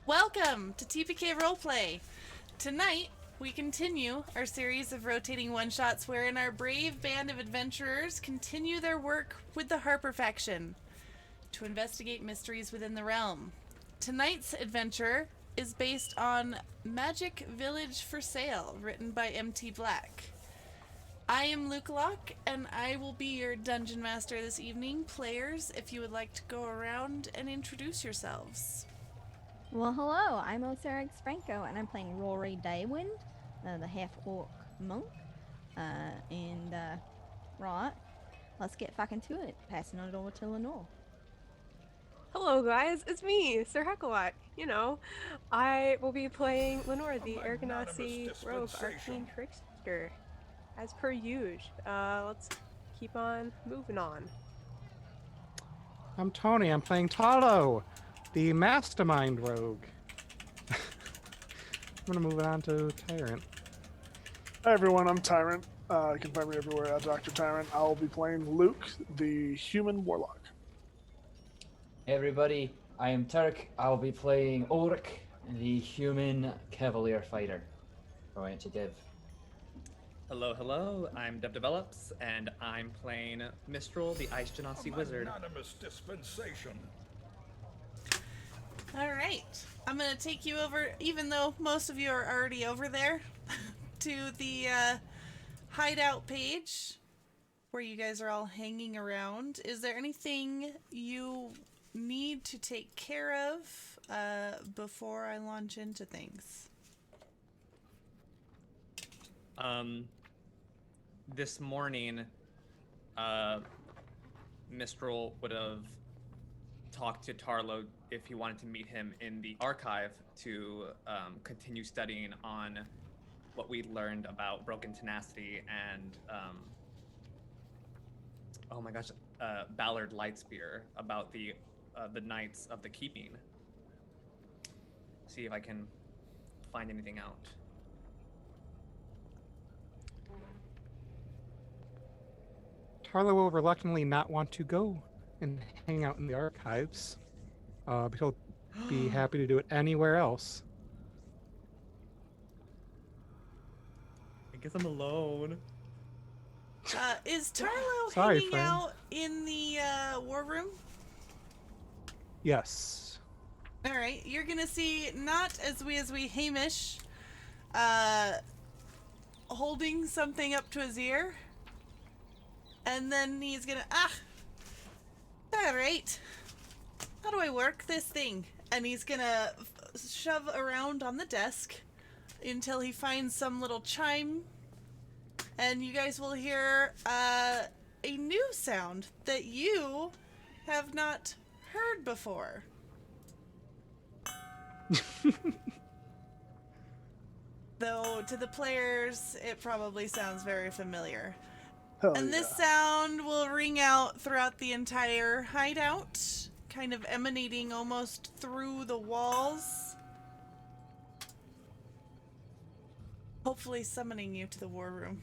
Welcome to TPK Roleplay. Tonight, we continue our series of rotating one-shots wherein our brave band of adventurers continue their work with the Harper faction to investigate mysteries within the realm. Tonight's adventure is based on Magic Village for Sale, written by MT Black. I am Luke Locke, and I will be your dungeon master this evening. Players, if you would like to go around and introduce yourselves. Well, hello, I'm Osarix Franco, and I'm playing Rory Daywind, the half-orc monk. Right, let's get fucking to it. Passing it over to Lenore. Hello guys, it's me, Sir Heckelwack. I will be playing Lenore, the Ergonasi Rogue Arcane Trickster, as per usual. Let's keep on moving on. I'm Tony. I'm playing Talo, the Mastermind Rogue. I'm gonna move it on to Tyrant. Hi everyone, I'm Tyrant. You can find me everywhere at Dr. Tyrant. I'll be playing Luke, the Human Warlock. Hey everybody, I am Turk. I'll be playing Ulrich, the Human Cavalier Fighter. Going to Div. Hello, I'm Dev Develops, and I'm playing Mistral, the Ice Genasi Wizard. Anonymous dispensation. Alright, I'm going to take you over, even though most of you are already over there, to the hideout page where you guys are all hanging around. Is there anything you need to take care of before I launch into things? This morning, Mistral would have talked to Tarlo if he wanted to meet him in the archive to continue studying on what we learned about Broken Tenacity and, Ballard Lightspear, about the Knights of the Keeping. See if I can find anything out. Tarlo will reluctantly not want to go and hang out in the archives. But he'll be happy to do it anywhere else. I guess I'm alone. Is Tarlo Sorry, hanging friend. out in the war room? Yes. Alright, you're gonna see not as we Hamish holding something up to his ear, and then he's gonna alright, how do I work this thing? And he's gonna shove around on the desk until he finds some little chime, and you guys will hear a new sound that you have not heard before. Though to the players, it probably sounds very familiar. Hell And this yeah. sound will ring out throughout the entire hideout, kind of emanating almost through the walls. Hopefully summoning you to the war room.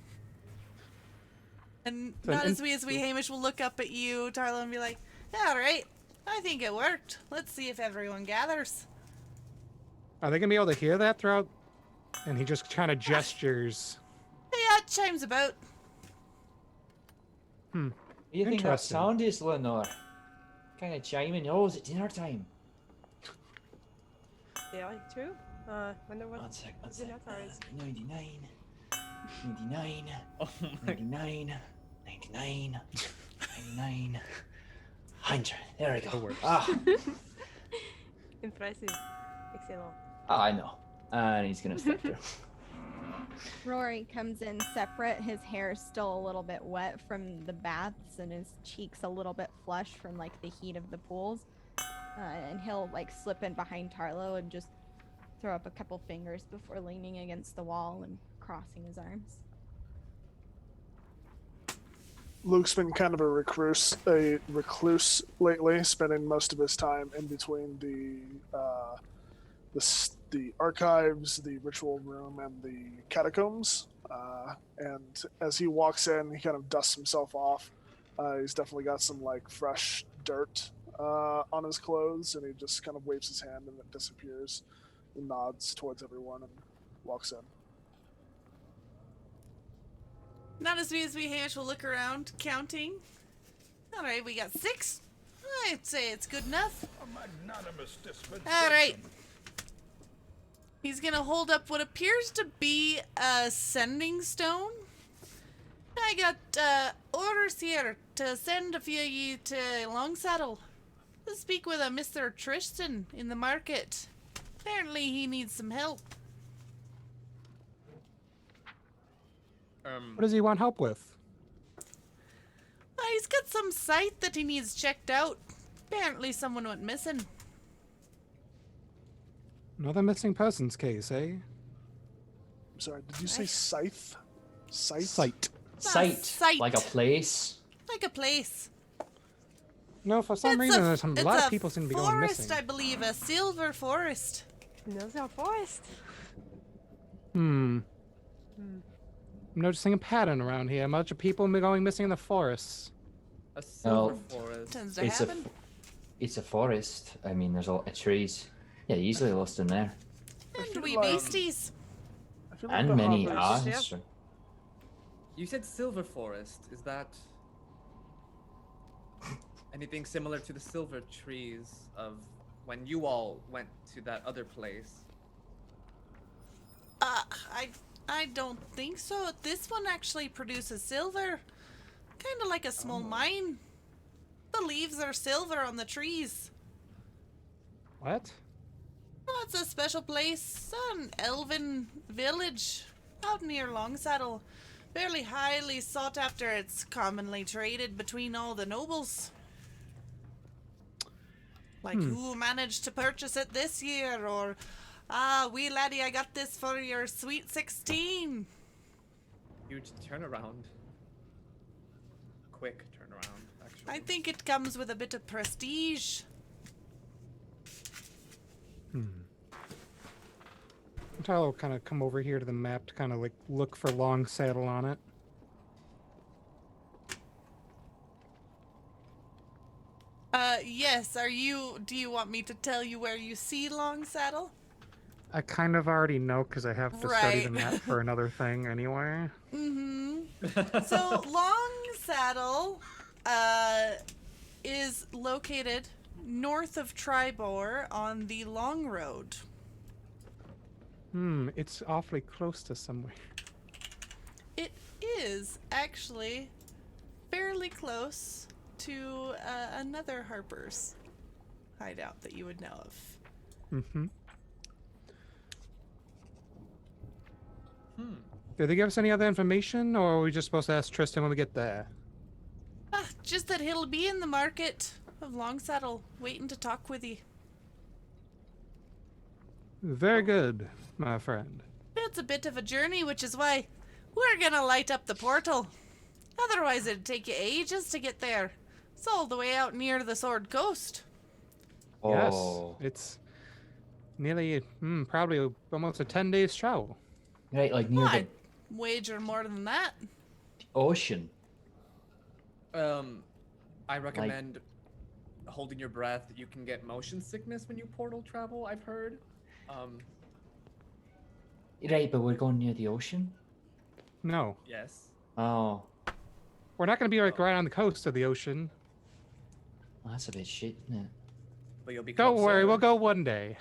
And So not as we Hamish will look up at you, Tarlo, and be like, alright, I think it worked. Let's see if everyone gathers. Are they gonna be able to hear that throughout? And he just kind of gestures. Yeah, it chimes about. What do you think that Interesting. sound is, Lenore? Kind of chiming. Oh, is it dinner time? Yeah, true. Wonder what One sec. dinner time is. 99, 99, Oh my 99, 99, 99, 100. There we That go. works. Impressive. Excellent. I know. And he's gonna step through. Rory comes in separate. His hair is still a little bit wet from the baths, and his cheeks a little bit flushed from like the heat of the pools. And he'll like slip in behind Tarlo and just throw up a couple fingers before leaning against the wall and crossing his arms. Luke's been kind of a recluse lately, spending most of his time in between the archives, the ritual room, and the catacombs. And as he walks in, he kind of dusts himself off. He's definitely got some like fresh dirt on his clothes, and he just kind of waves his hand and it disappears. He nods towards everyone and walks in. Not as we finish, we'll look around, counting. All right, we got 6. I'd say it's good enough. A magnanimous dispensation. All right. He's gonna hold up what appears to be a sending stone. I got orders here to send a few of you to Longsaddle. To speak with a Mr. Tristan in the market. Apparently he needs some help. What does he want help with? He's got some site that he needs checked out. Apparently someone went missing. Another missing persons case, eh? I'm sorry, did you say scythe? Scythe? Site. Site. Like a place. Like a place. No, for some reason, there's a lot of people seem to be going forest, missing. I believe, a silver forest. Knows our forest. I'm noticing a pattern around here. A bunch of people going missing in the forests. A silver No. forest. Tends to It's happen. It's a forest. I mean, there's a lot of trees. Yeah, easily lost in there. I And feel we like- beasties. I feel like And the many Harpers- are. Yeah. That's true. You said silver forest. Is that anything similar to the silver trees of when you all went to that other place? I don't think so. This one actually produces silver. Kind of like a small mine. The leaves are silver on the trees. What? Oh, it's a special place, an elven village out near Longsaddle. Fairly highly sought after. It's commonly traded between all the nobles. Like, who managed to purchase it this year? Or, wee laddie, I got this for your sweet 16. Huge turnaround. Quick turnaround, actually. I think it comes with a bit of prestige. Tyler will kind of come over here to the map to kind of like look for Longsaddle on it. Yes, do you want me to tell you where you see Longsaddle? I kind of already know because I have to study the Right. map for another thing anyway. So Longsaddle is located north of Tribor on the Long Road. It's awfully close to somewhere. It is actually fairly close to another Harper's hideout that you would know of. Did they give us any other information, or are we just supposed to ask Tristan when we get there? Just that he'll be in the market of Longsaddle, waiting to talk with you. Very good, my friend. It's a bit of a journey, which is why we're gonna light up the portal. Otherwise, it'd take you ages to get there. It's all the way out near the Sword Coast. Oh. Yes, it's nearly, probably almost a 10 days travel. Right, like near I'd wager more than that. the ocean. I recommend holding your breath. You can get motion sickness when you portal travel, I've heard. Right, but we're going near the ocean? No, Yes. Oh. we're not going to be like right on the coast of the ocean. Well, that's a bit shit, isn't it? But you'll be Don't worry, closer. we'll go one day.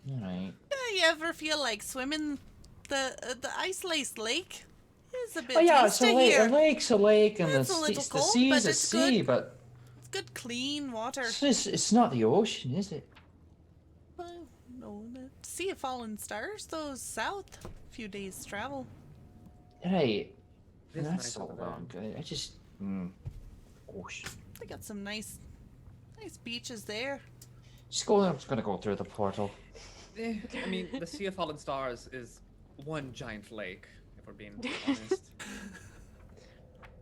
Alright. You ever feel like swimming the ice-laced lake? It's a bit Oh yeah, tasty it's a lake. here. A lake's a lake, and It's a little the cold, sea but is a it's sea, good. but It's good, clean water. it's not the ocean, is it? Well, no, the Sea of Fallen Stars, those south. A few days travel. Right. It's That's nice all over there. wrong. I just. Ocean. They got some nice beaches there. Just go. I'm just gonna go through the portal. I mean, the Sea of Fallen Stars is one giant lake, if we're being honest.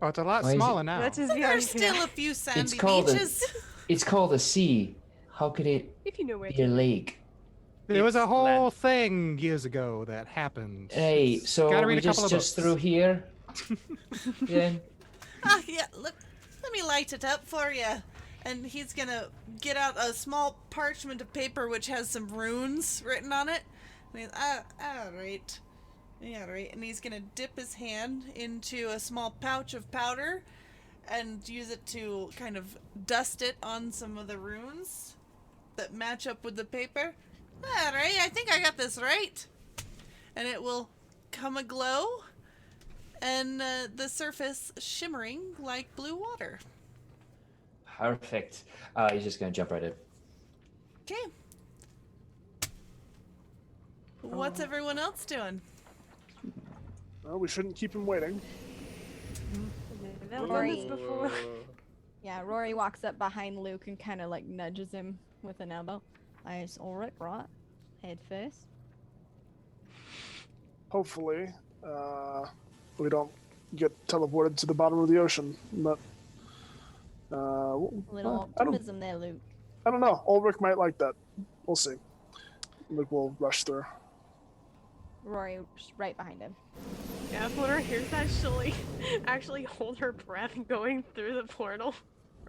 Oh, it's a lot Why is it- smaller now. That's his There's view. still a few sandy called a- beaches. It's called a sea. How could it If you know where be a to. lake? There was a It's whole land. thing years ago that happened. Hey, so Gotta read we a couple of just books. through here. Then. Yeah, look, let me light it up for you. and he's gonna get out a small parchment of paper which has some runes written on it. And he's, alright. Yeah, right. And he's gonna dip his hand into a small pouch of powder and use it to kind of dust it on some of the runes that match up with the paper. Alright, I think I got this right. And it will come aglow, and the surface shimmering like blue water. Perfect. He's just gonna jump right in. Okay. What's everyone else doing? Well, we shouldn't keep him waiting. I've done Rory. this before. Yeah, Rory walks up behind Luke and kind of like nudges him with an elbow. It's Ulrich, right? Head first. Hopefully, we don't get teleported to the bottom of the ocean. But A little I don't optimism there, Luke. know. Ulrich might like that. We'll see. Luke will rush through. Rory right behind him. Yeah, if one of her hears that, she'll actually hold her breath going through the portal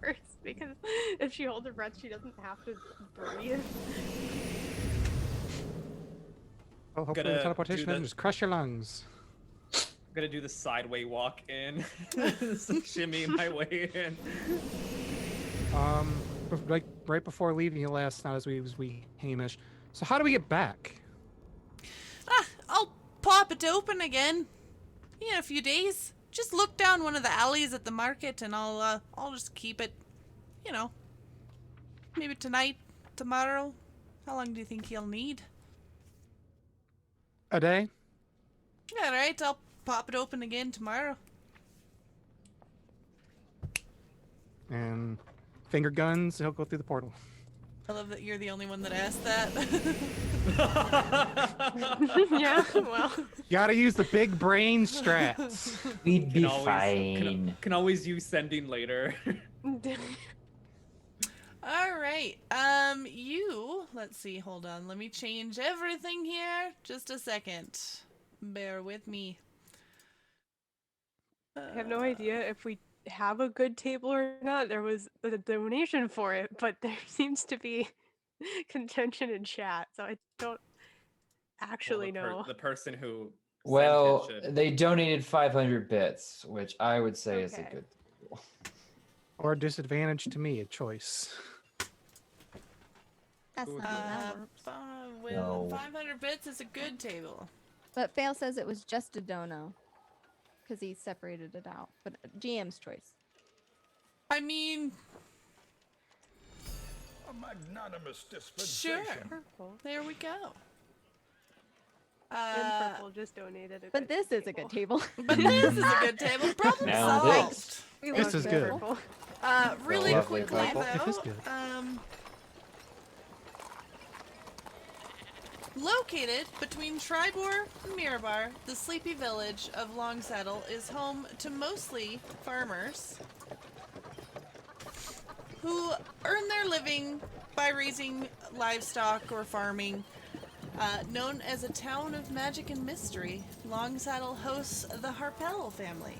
first, because if she holds her breath, she doesn't have to breathe. Well, hopefully Gonna the teleportation do doesn't the- just crush your lungs. I'm gonna do the sideway walk in. Shimmy my way in. Like right before leaving you last night, as we Hamish. So how do we get back? I'll pop it open again. In a few days. Just look down one of the alleys at the market, and I'll just keep it. Maybe tonight, tomorrow. How long do you think he'll need? A day? All right, I'll pop it open again tomorrow. And finger guns, he'll go through the portal. I love that you're the only one that asked that. Yeah, well. Gotta use the big brain strats. We'd be Can always, fine. can always use sending later. All right. Let's see. Hold on. Let me change everything here. Just a second. Bear with me. I have no idea if we have a good table or not. There was a donation for it, but there seems to be contention in chat, so I don't actually know. The person who Well, sent it should. they donated 500 bits, which I would say is a Okay. good deal. Or disadvantage to me, a choice. That's not how that works. No. 500 bits is a good table. But Fail says it was just a dono. Because he separated it out. But GM's choice. I mean, A magnanimous sure. dispensation. Purple. There we go. And purple just donated a But good this is a good table. But this is a good table. Problem Now solved. this. We This love is the good. purple. Really lovely quickly purple. It is though, good. located between Tribor and Mirabar, the sleepy village of Longsaddle is home to mostly farmers who earn their living by raising livestock or farming. Known as a town of magic and mystery, Longsaddle hosts the Harpell family,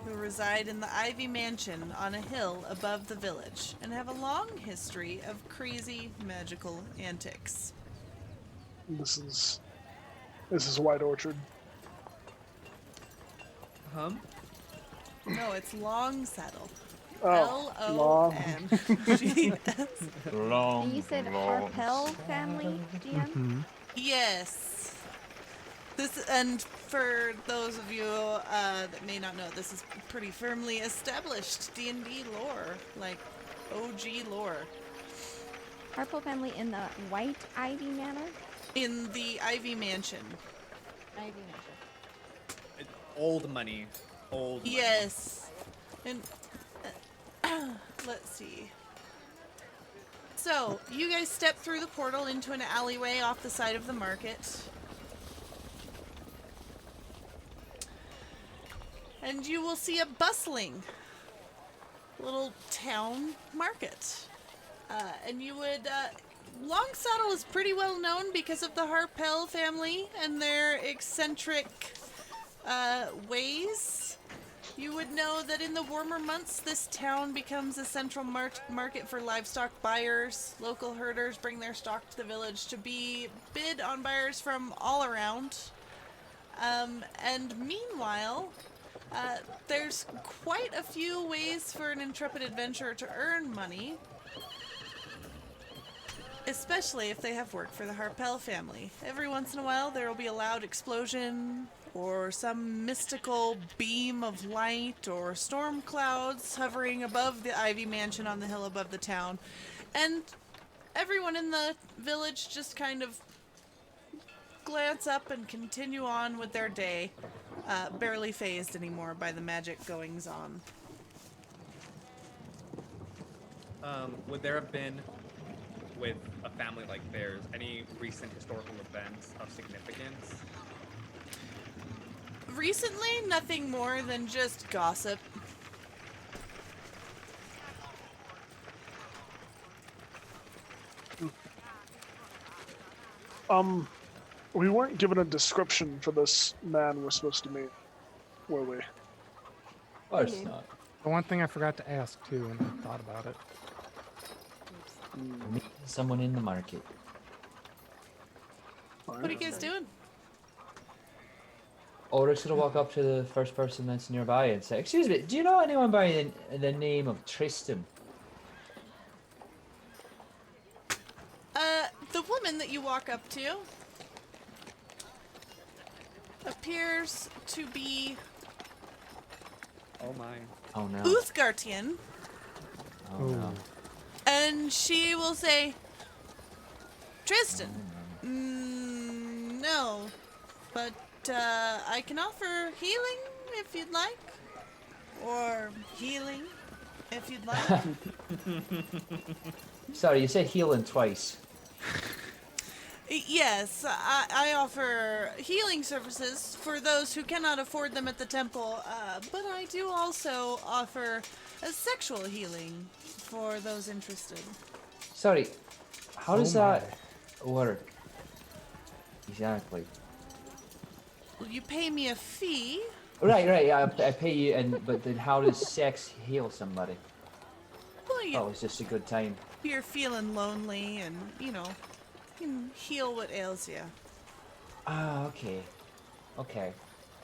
who reside in the Ivy Mansion on a hill above the village and have a long history of crazy magical antics. This is White Orchard. No, it's Longsaddle. Oh, L-O-N-G-S. Long, And you said long. Harpell family, GM? Yes. And for those of you that may not know, this is pretty firmly established D&D lore, like OG lore. Harpell family in the White Ivy Manor? In the Ivy Mansion. Ivy Mansion. Old money. Old money. Yes. And let's see. So, you guys step through the portal into an alleyway off the side of the market. And you will see a bustling little town market. And you would, Longsaddle is pretty well known because of the Harpell family and their eccentric ways. You would know that in the warmer months, this town becomes a central market for livestock buyers. Local herders bring their stock to the village to be bid on buyers from all around. And meanwhile, there's quite a few ways for an intrepid adventurer to earn money. Especially if they have worked for the Harpell family. Every once in a while, there will be a loud explosion, or some mystical beam of light, or storm clouds hovering above the Ivy Mansion on the hill above the town. And everyone in the village just kind of glance up and continue on with their day, barely fazed anymore by the magic goings on. Would there have been, with a family like theirs, any recent historical events of significance? Recently, nothing more than just gossip. We weren't given a description for this man we're supposed to meet, were we? Of course not. The one thing I forgot to ask too, and I thought about it. Meet someone in the market. What are you guys doing? Ulrich's gonna walk up to the first person that's nearby and say, "Excuse me, do you know anyone by the name of Tristan?" The woman that you walk up to appears to be Oh my. Oh no. Uthgartian, Oh no. and she will say, Tristan, Oh, no. no, but I can offer healing if you'd like, or healing if you'd like. Sorry, you said healing twice. Yes, I offer healing services for those who cannot afford them at the temple, but I do also offer a sexual healing for those interested. Sorry, how does Oh my. that work? Exactly. Well, you pay me a fee. Right. I pay you, but then how does sex heal somebody? Well, Oh, it's just a good time. you're feeling lonely and, you can heal what ails you. Ah, okay. Okay.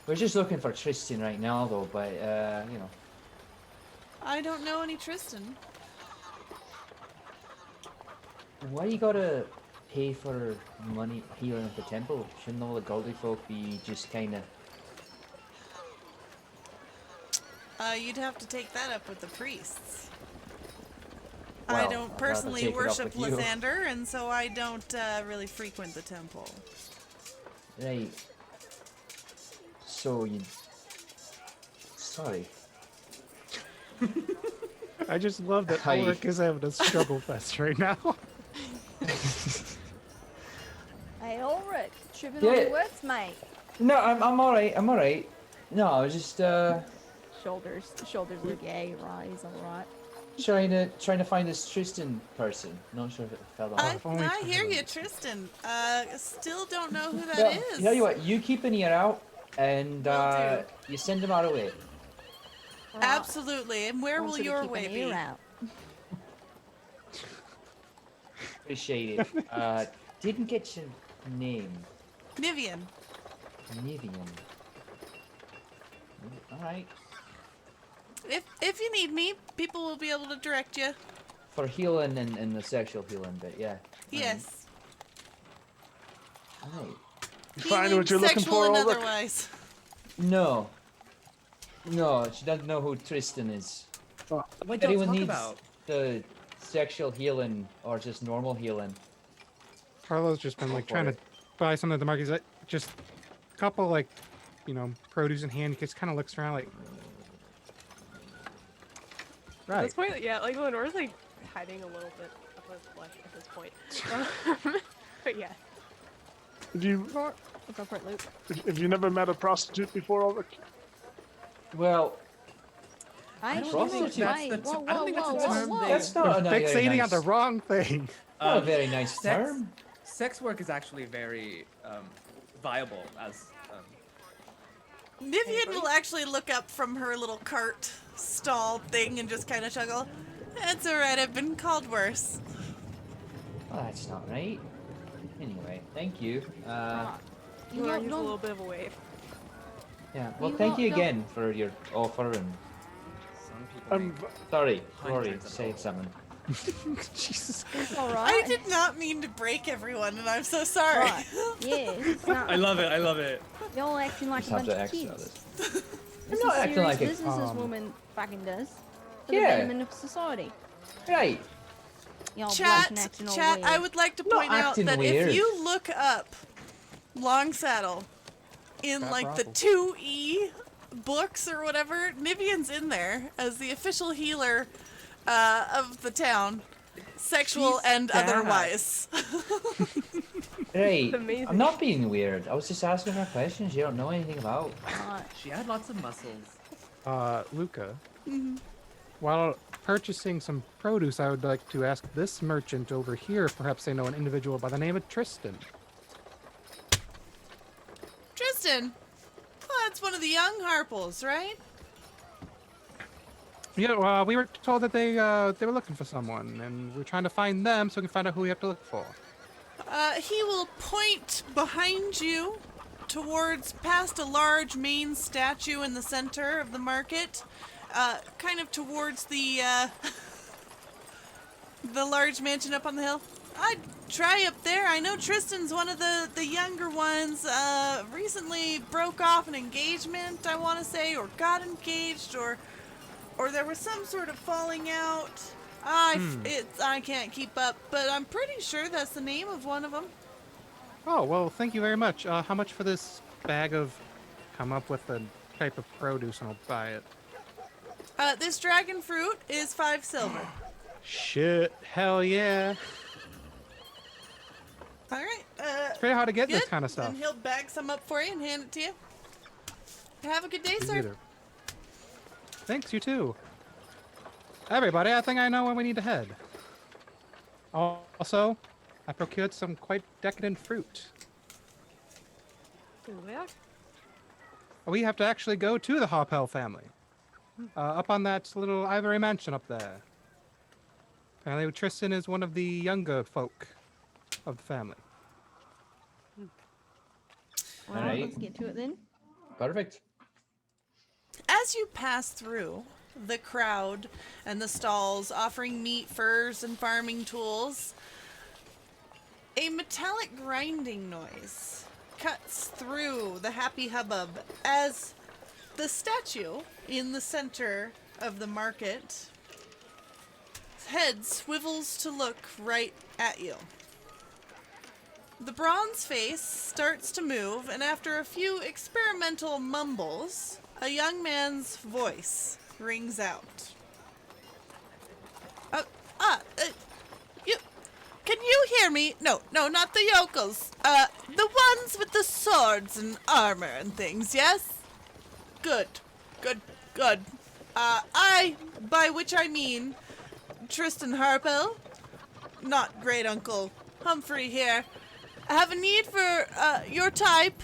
We're just looking for Tristan right now, though, but, I don't know any Tristan. why you gotta pay for money healing at the temple? Shouldn't all the Goldie folk be just kinda... You'd have to take that up with the priests. Well, I I'd don't rather personally take it up worship with you. Lysander, and so I don't really frequent the temple. Right. So you... Sorry. I just love that Hi. Ulrich is having a struggle fest right now. Hey, Ulrich, tripping Yeah. on your words, mate. No, I'm alright, I'm alright. No, I was just, Shoulders are gay, right? He's alright. trying to find this Tristan person. Not sure if it fell off. if only I hear you, Tristan. Tristan. Still don't know who that Well, is. tell you what, you keep an ear out, and Will you send him our way. Absolutely. And where will Want you to your keep way an be? ear out. Appreciate it. Didn't get your name. Nivian. Nivian. Alright. If you need me, people will be able to direct you. For healing and the sexual healing bit, yeah. Yes. Alright. You find Healing, what you're looking sexual for, and Ulrich? otherwise. No. No, she doesn't know who Tristan is. Oh, What don't Anyone talk needs about? the sexual healing or just normal healing. Carlo's just been like for trying to it. buy something at the market. He's like, just a couple like, produce in hand. He just kind of looks around like, At right. this point, yeah, like Lenore's like hiding a little bit of her flesh at this point. But yeah. Have you Go for it, Luke. have you never met a prostitute before, Ulrich? Well, I don't think that's the Whoa, I don't think that's the whoa, term whoa, they- that's You're not a very fixating on nice, the wrong thing. not a very nice sex, term. sex work is actually very viable as Nivian will actually look up from her little cart stall thing and just kind of chuckle. It's alright, I've been called worse. Well, that's not right. Anyway, thank you. You Rory don't, gives a don't, little bit of a wave. Yeah, well, You thank won't- you don't- again for your offer and... Some people make Sorry, Rory, hundreds of say dollars. something. Jesus. it's I alright. did not mean to break everyone, and I'm so sorry. Right. Yeah, it's not. I love it. I love it. Y'all acting like Just a have bunch to of extra kids. this. This not is acting serious like it. business this woman fucking does. For Yeah. the betterment of society. Right. Y'all Chat, blushing, acting all chat, weird. I would like to Not point out acting that weird. if you look up Long Saddle in Fat like the brothel. 2E books or whatever, Nivian's in there as the official healer of the town, sexual She's and fat. otherwise. Right. Amazing. I'm not being weird. I was just asking her questions you don't know anything about. Right. She had lots of muscles. Luca. While purchasing some produce, I would like to ask this merchant over here if perhaps they know an individual by the name of Tristan. Tristan, well, that's one of the young Harpels, right? Yeah, well, we were told that they were looking for someone, and we're trying to find them so we can find out who we have to look for. He will point behind you towards past a large main statue in the center of the market, kind of towards the large mansion up on the hill. I'd try up there. I know Tristan's one of the younger ones. Recently broke off an engagement, I want to say, or got engaged, or there was some sort of falling out. I can't keep up, but I'm pretty sure that's the name of one of them. Oh, well, thank you very much. How much for this bag of... Come up with a type of produce and I'll buy it. This dragon fruit is 5 silver. Shit, hell yeah. All right. It's pretty hard to get Good. this kind of stuff. And he'll bag some up for you and hand it to you. Have a good day, Easy sir. there. Thanks, you too. Everybody, I think I know where we need to head. Also, I procured some quite decadent fruit. Yeah. We have to actually go to the Harpell family. Up on that little ivory mansion up there. Apparently Tristan is one of the younger folk of the family. Well, Alright. let's get to it then. Perfect. As you pass through the crowd and the stalls offering meat, furs, and farming tools, a metallic grinding noise cuts through the happy hubbub as the statue in the center of the market head swivels to look right at you. The bronze face starts to move, and after a few experimental mumbles, a young man's voice rings out. Can you hear me? No, not the yokels. The ones with the swords and armor and things, yes? Good. By which I mean Tristan Harpell, not great uncle Humphrey here. I have a need for your type.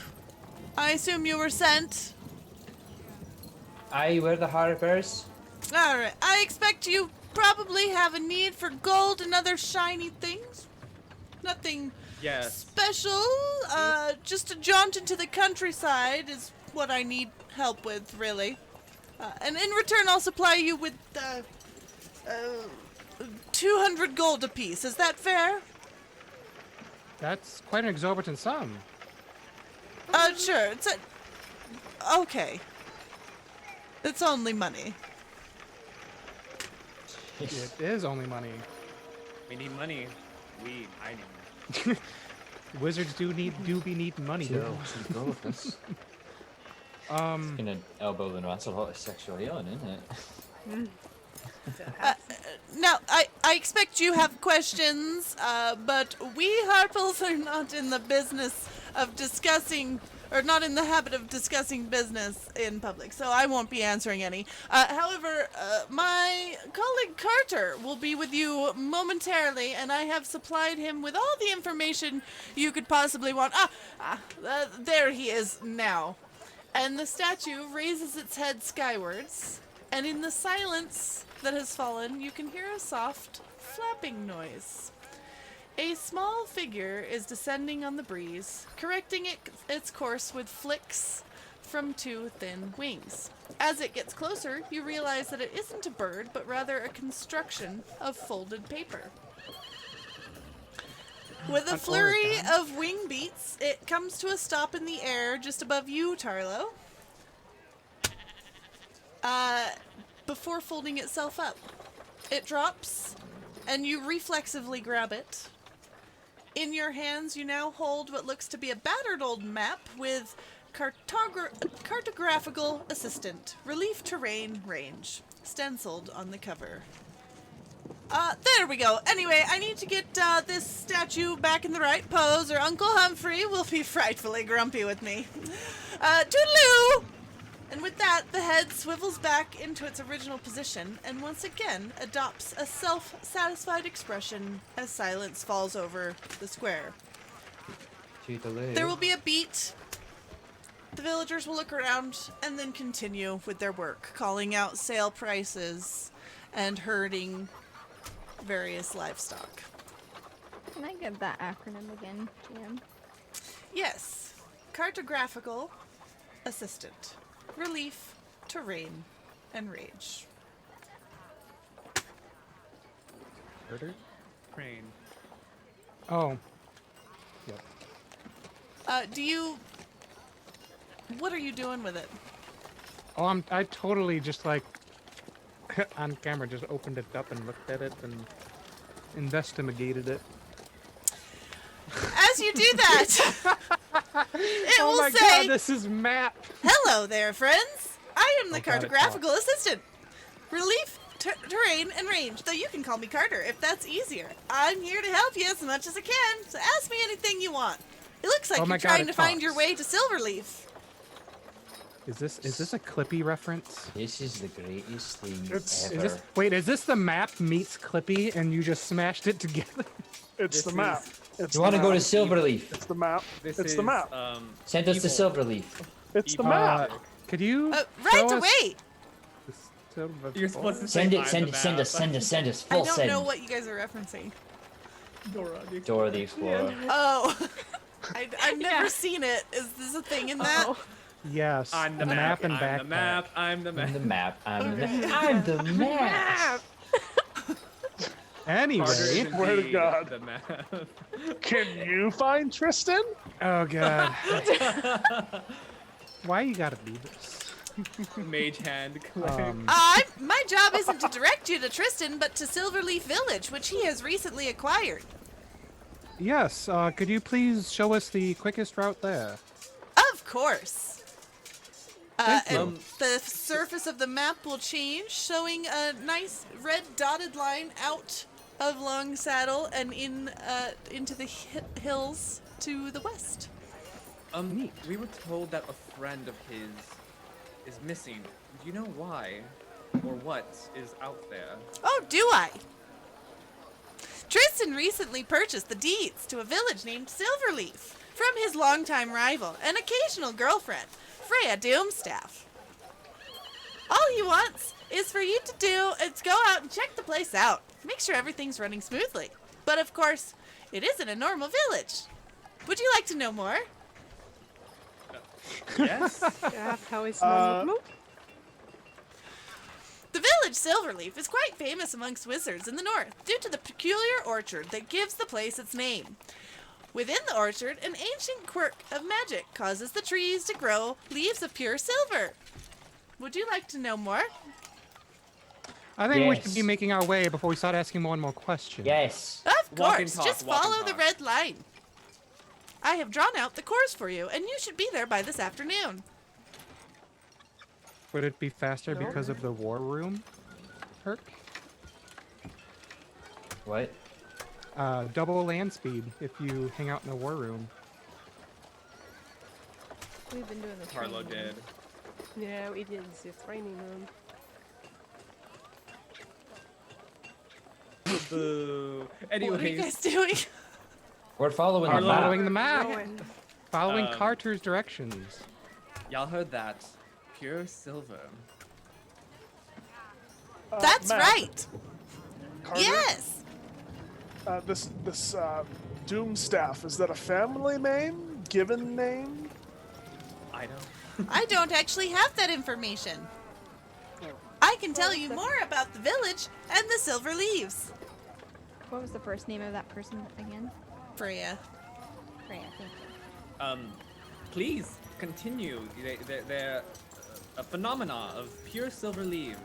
I assume you were sent. Aye, we're the Harpers. Alright, I expect you probably have a need for gold and other shiny things. Nothing Yes. special. Just a jaunt into the countryside is what I need help with, really. And in return, I'll supply you with 200 gold apiece. Is that fair? That's quite an exorbitant sum. Sure. Okay. It's only money. It is only money. We need money. I need money. Wizards do be needing money though. Go with this. Gonna elbow the that's a lot of sexual healing, isn't it? Now, I expect you have questions, but we Harpels are not in the business of discussing, or not in the habit of discussing business in public, so I won't be answering any. However, my colleague Carter will be with you momentarily, and I have supplied him with all the information you could possibly want. There he is now. And the statue raises its head skywards, and in the silence that has fallen, you can hear a soft flapping noise. A small figure is descending on the breeze, correcting its course with flicks from two thin wings. As it gets closer, you realize that it isn't a bird, but rather a construction of folded paper. With a flurry of wing beats, it comes to a stop in the air just above you, Tarlo. Before folding itself up. It drops, and you reflexively grab it. In your hands, you now hold what looks to be a battered old map with cartographical assistant, relief terrain range, stenciled on the cover. There we go. Anyway, I need to get this statue back in the right pose, or Uncle Humphrey will be frightfully grumpy with me. Toodaloo! And with that, the head swivels back into its original position, and once again adopts a self-satisfied expression as silence falls over the square. There will be a beat. The villagers will look around and then continue with their work, calling out sale prices and herding various livestock. Can I get that acronym again, GM? Yes. Cartographical assistant. Relief, terrain, and rage. Murder? Crane. Oh. Yep. What are you doing with it? Oh, I totally just like on camera just opened it up and looked at it and investigated it. As you do that, it Oh will my say, god, this is Matt! "Hello there, friends. I am the Oh god, it cartographical assistant. Relief, terrain, and range, though you can call me Carter if that's easier. I'm here to help you as much as I can, so ask me anything you want. It looks like Oh my you're god, trying it to find your talks. way to Silverleaf." Is this a Clippy reference? This is the greatest thing It's- ever. Is this, wait, is this the map meets Clippy and you just smashed it together? It's the map. It's You want to the go to map. Silverleaf? It's the map. This It's is, the map. Send us to evil. Silverleaf. It's the evil. map. Could you Right show us away. the silver You're supposed to Send say it, I'm send the it, send map. us, send us, send us. I Full don't send. know what you guys are referencing. Dora the Explorer. Oh, I've never seen it. Is this a thing in that? Oh. Yes, I'm the map and I'm backpack. the map. I'm the I'm map. the map. I'm the map. Anyway, Carter is Swear to indeed God. the map. Can you find Tristan? oh god. Why you gotta do this? Mage hand click. My job isn't to direct you to Tristan, but to Silverleaf Village, which he has recently acquired. Yes, could you please show us the quickest route there? Of course. Thank you. And the surface of the map will change, showing a nice red dotted line out of Long Saddle and into the hills to the west. Neat. We were told that a friend of his is missing. Do you know why or what is out there? Oh, do I? Tristan recently purchased the deeds to a village named Silverleaf from his longtime rival and occasional girlfriend, Freya Doomstaff. All he wants is for you to do is go out and check the place out. Make sure everything's running smoothly. But of course, it isn't a normal village. Would you like to know more? Yes. Yeah, how is normal? The village Silverleaf is quite famous amongst wizards in the north due to the peculiar orchard that gives the place its name. Within the orchard, an ancient quirk of magic causes the trees to grow leaves of pure silver. Would you like to know more? I think we should Yes. be making our way before we start asking more and more questions. Yes. Of Walk and course, talk, just walk and follow the talk. red line. I have drawn out the course for you, and you should be there by this afternoon. Would it be faster because of the war room perk? What? Double land speed if you hang out in the war room. We've been doing the Harlow training. did. Yeah, we did. It's raining room. Boo. What are you Anyways, guys doing? We're following We're the map. following the map. Going. Following Um, Carter's directions. Y'all heard that? Pure silver. That's Matt, right. Carter, Yes. This Doom staff, is that a family name? Given name? I don't. I don't actually have that information. I can tell you more about the village and the silver leaves. What was the first name of that person again? Freya. Freya, thank you. Please continue. They're a phenomena of pure silver leaves.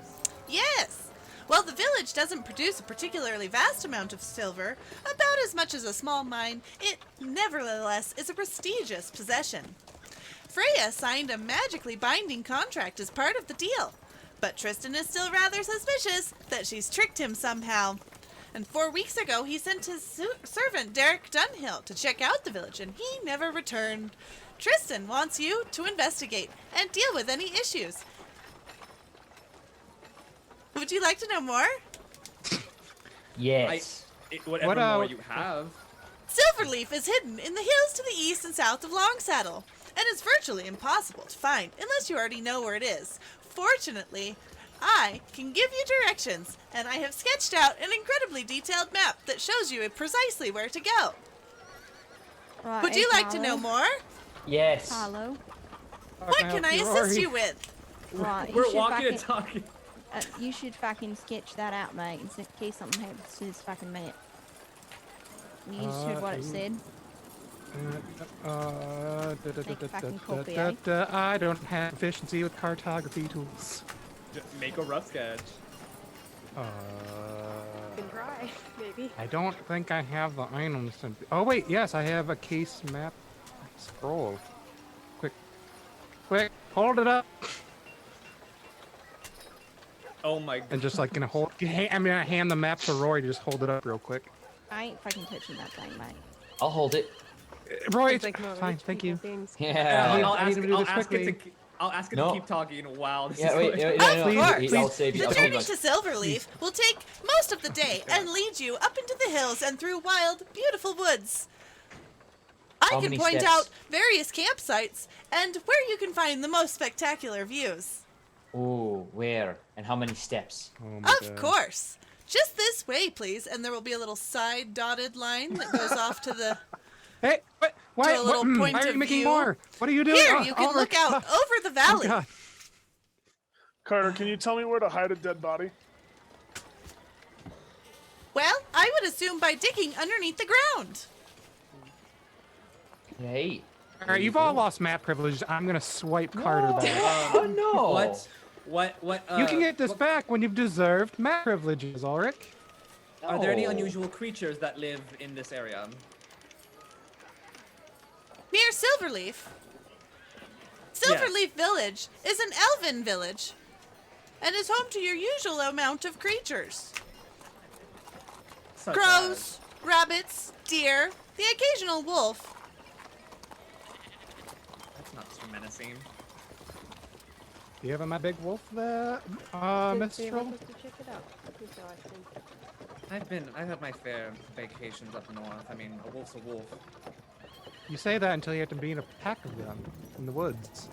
Yes. Well, the village doesn't produce a particularly vast amount of silver, about as much as a small mine. It nevertheless is a prestigious possession. Freya signed a magically binding contract as part of the deal, but Tristan is still rather suspicious that she's tricked him somehow. And 4 weeks ago, he sent his servant Derek Dunhill to check out the village, and he never returned. Tristan wants you to investigate and deal with any issues. Would you like to know more? Yes. Whatever What, more you have. Silverleaf is hidden in the hills to the east and south of Longsaddle, and is virtually impossible to find unless you already know where it is. Fortunately, I can give you directions, and I have sketched out an incredibly detailed map that shows you precisely where to go. Right, Would you like to know more? Yes. Hello. What can I assist you with? Right, We're walking and talking. You should fucking sketch that out, mate, in case something happens to this fucking map. You just heard what it said. Make a fucking copy, eh? I don't have efficiency with cartography tools. Just make a rough sketch. You can try, maybe. I don't think I have the items. Oh wait, yes, I have a case map scroll. Quick, hold it up. Oh my god. And just like gonna hold. I'm gonna hand the map to Roy to just hold it up real quick. I ain't fucking touching that thing, mate. I'll hold it. Roy, It's like more fine, rich thank people you. things. Yeah. I need to do this quickly. I'll ask it No. to keep talking while this Yeah, is wait, going wait, on. no, Of no, course. I'll save you. The I'll save journey you. to Silverleaf will take most of the day and lead you up into the hills and through wild, beautiful woods. I How can many point steps? out various campsites and where you can find the most spectacular views. Oh, where? And how many steps? Oh my Of God. course. Just this way, please, and there will be a little side dotted line that goes off to the... Hey, what? Why, a little what, point why are of you making view. more? What are you doing? Here, Oh, you can Ulrich, look out over the Oh valley. God. Carter, can you tell me where to hide a dead body? Well, I would assume by digging underneath the ground. Right. All right, you've all lost map privileges. I'm gonna swipe Carter back. Oh no. What, You can get this what- back when you've deserved map privileges, Ulrich. Are there any No. unusual creatures that live in this area? Near Silverleaf. Silverleaf Village is an elven village and is home to your usual amount of creatures. Such Crows, rabbits, deer, the occasional wolf. That's not too menacing. Do you have a my big wolf there, Since we were Mistral? supposed to check it out. So I think I've had my fair vacations up north. I mean, a wolf's a wolf. You say that until you have to be in a pack of them in the woods.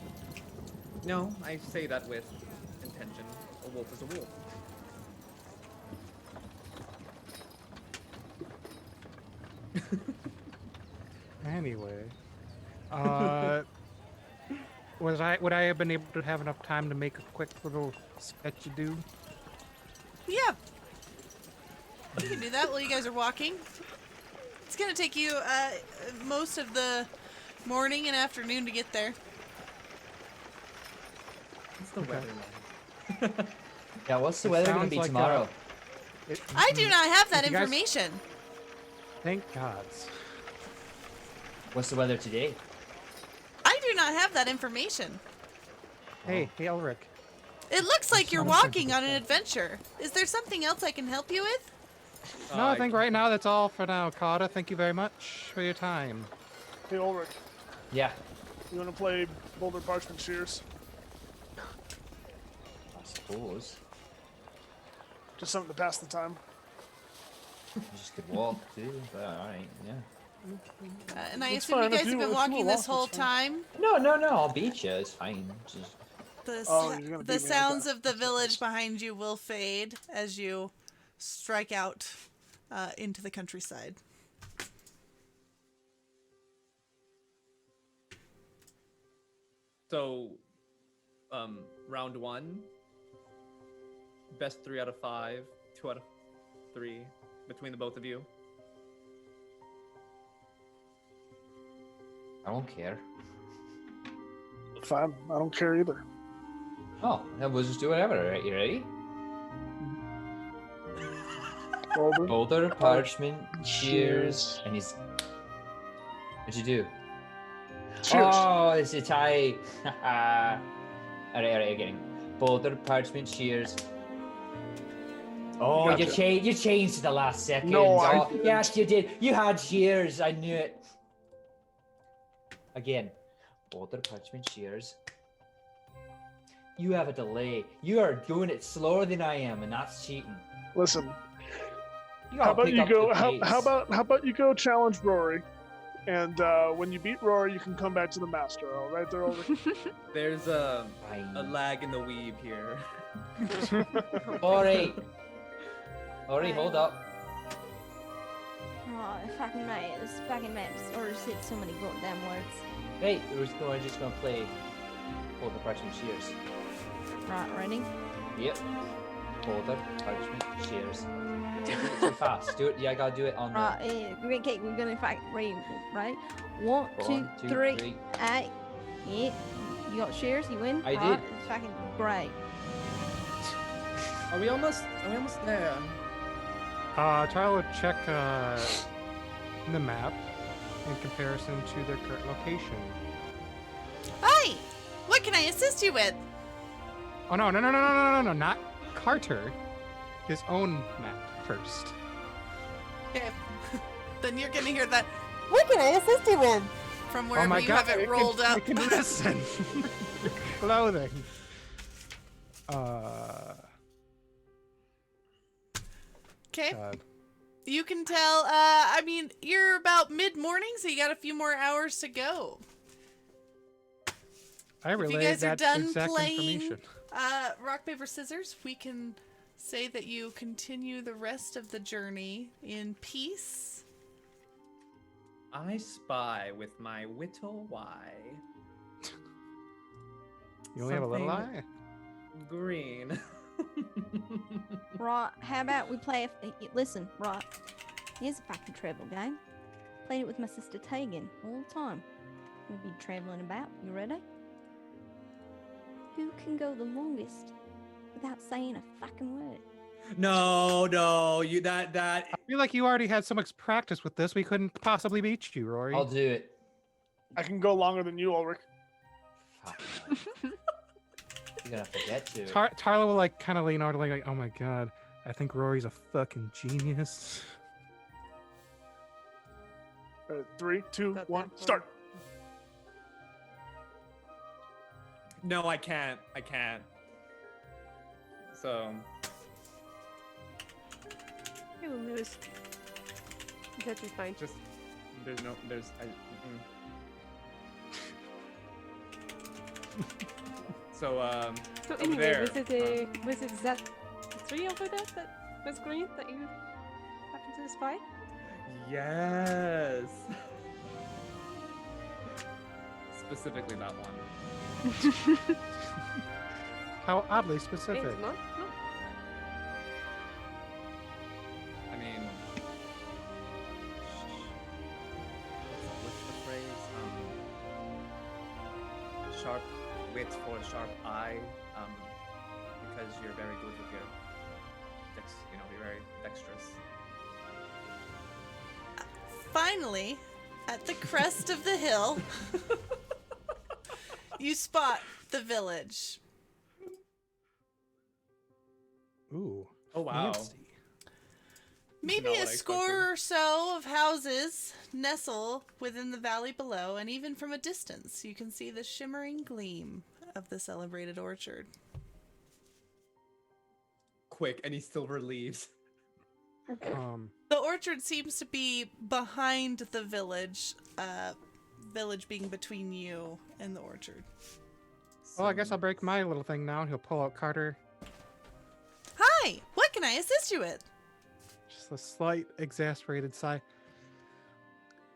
No, I say that with intention. A wolf is a wolf. Anyway, would I have been able to have enough time to make a quick little sketchy do? Yeah. You can do that while you guys are walking. It's gonna take you most of the morning and afternoon to get there. What's the Okay. weather like? Yeah, what's the It weather gonna sounds be like, tomorrow? I do not have that If you guys- information. Thank gods. What's the weather today? I do not have that information. Hey, Ulrich. It looks like you're not a walking on an adventure. Is there something else I can help you with? No, I think right now that's all for now, Carter. Thank you very much for your time. Hey, Ulrich, Yeah. you want to play Boulder Parchment Shears? I suppose. Just something to pass the time. You just could walk too, but alright, yeah. And I It's assume you fine if guys have you- been if you walking walk, this whole it's fine. time. No, I'll beat you. It's fine. Just Oh, you're gonna The beat me, sounds okay. of the village behind you will fade as you strike out into the countryside. So, round 1, best 3 out of 5, 2 out of 3 between the both of you. I don't care. Fine. I don't care either. Oh, then we'll just do whatever. All right, you ready? Golden. Boulder, parchment, shears, and he's. What'd you do? Cheers. Oh, it's a tie. Alright, again. Boulder, parchment, shears. Oh, Gotcha. you changed to the last second. No, I Oh, didn't. yes, you did. You had shears. I knew it. Again. Boulder, parchment, shears. You have a delay. You are doing it slower than I am, and that's cheating. Listen. You How gotta about pick you up go? the How pace. about you go challenge Rory, and when you beat Rory, you can come back to the master. All right, there, over. There's a Fine. lag in the weave here. Ori, hold up. Oh, fucking maps or said so many goddamn words. Hey, we're just gonna play Boulder, parchment, shears. Right, ready? Yep. Boulder, parchment, shears. Do it too fast. Do it. Yeah, I gotta do it on the. Right, okay, we're gonna fight. Ready, right? One, One, two, two, three. three. Eight. Yeah. You got shares, you win. I right? did. It's fucking great. Are we almost there? Tyler would check the map in comparison to their current location. Hi! What can I assist you with? Oh no, not Carter. His own map first. Okay. Then you're gonna hear that. What can I assist you with? From wherever Oh my you god, have it rolled can, up. It can listen. Clothing. Okay. God. You can tell. I mean, you're about mid-morning, so you got a few more hours to go. I If you relayed guys are that done exact playing information. rock paper scissors, we can say that you continue the rest of the journey in peace. I spy with my whittle eye. You only have a little something eye. Green. Right, how about we play? Listen, right. Here's a fucking travel game. Played it with my sister Tegan all the time. We'll be traveling about. You ready? Who can go the longest without saying a fucking word? No, you that. I feel like you already had so much practice with this, we couldn't possibly beat you, Rory. I'll do it. I can go longer than you, Ulrich. Fuck. You're gonna forget to. Tyler will like kind of lean over, like, oh my god, I think Rory's a fucking genius. 3, 2, Got 1, that start. No, I can't. So I will lose. That'd be fine. just there's. So So over anyway, there, was it that 3 over there that was green that you happened to spy? Yes. Specifically that one. How oddly It's specific. not? No. I mean, what's the phrase? Sharp wit for a sharp eye. Because you're very good with your you're very dexterous. Finally, at the crest of the hill, you spot the village. Ooh. Oh, wow. Fancy. Maybe Not a what I score or so of houses nestle within the valley below, and even from a distance, you can see the shimmering gleam of the celebrated orchard. Quick, any silver leaves. The orchard seems to be behind the village, village being between you and the orchard. Well, I guess I'll break my little thing now. He'll pull out Carter. Hi! What can I assist you with? Just a slight exasperated sigh.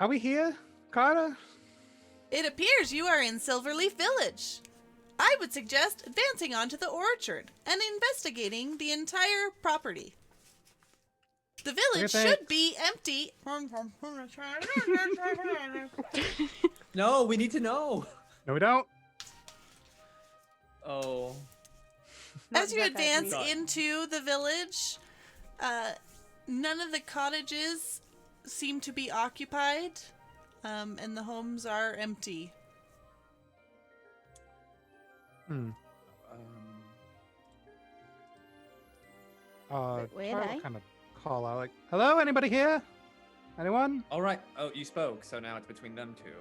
Are we here, Carter? It appears you are in Silverleaf Village. I would suggest advancing onto the orchard and investigating the entire property. The village Okay, should be empty. No, we need to know. No, we don't. Oh. As you Not that advance bad. into the village, none of the cottages seem to be occupied, and the homes are empty. Hmm. Wait, Carter eh? will kind of call out like, "Hello, anybody here? Anyone?" All right. Oh, you spoke, so now it's between them two.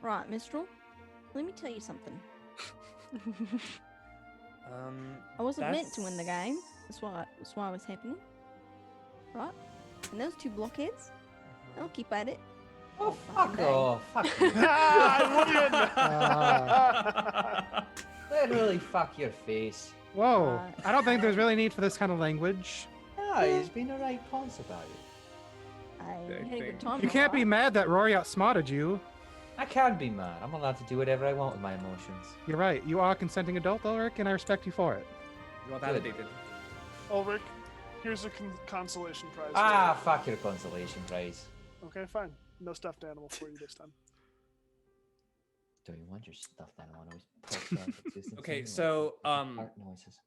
Right, Mistral. Let me tell you something. I wasn't meant to win the That's- game. That's why I was happening. Right? And those two blockheads, I'll keep at it. Oh, fucking fuck day. off. Fuck you. I Literally fuck your face. Whoa! I don't think there's really need for this kind of language. No, he's been a right cons about it. I Big had a thing. good time. You can't be right? mad that Rory outsmarted you. I can be mad. I'm allowed to do whatever I want with my emotions. You're right. You are a consenting adult, Ulrich, and I respect you for it. You are validated. Ulrich, here's a consolation prize. Ah, fuck your consolation prize. Okay, fine. No stuffed animal for you this time. Don't you want your stuffed animal? Always pops out of existence Okay, anyway. so, Heart noises.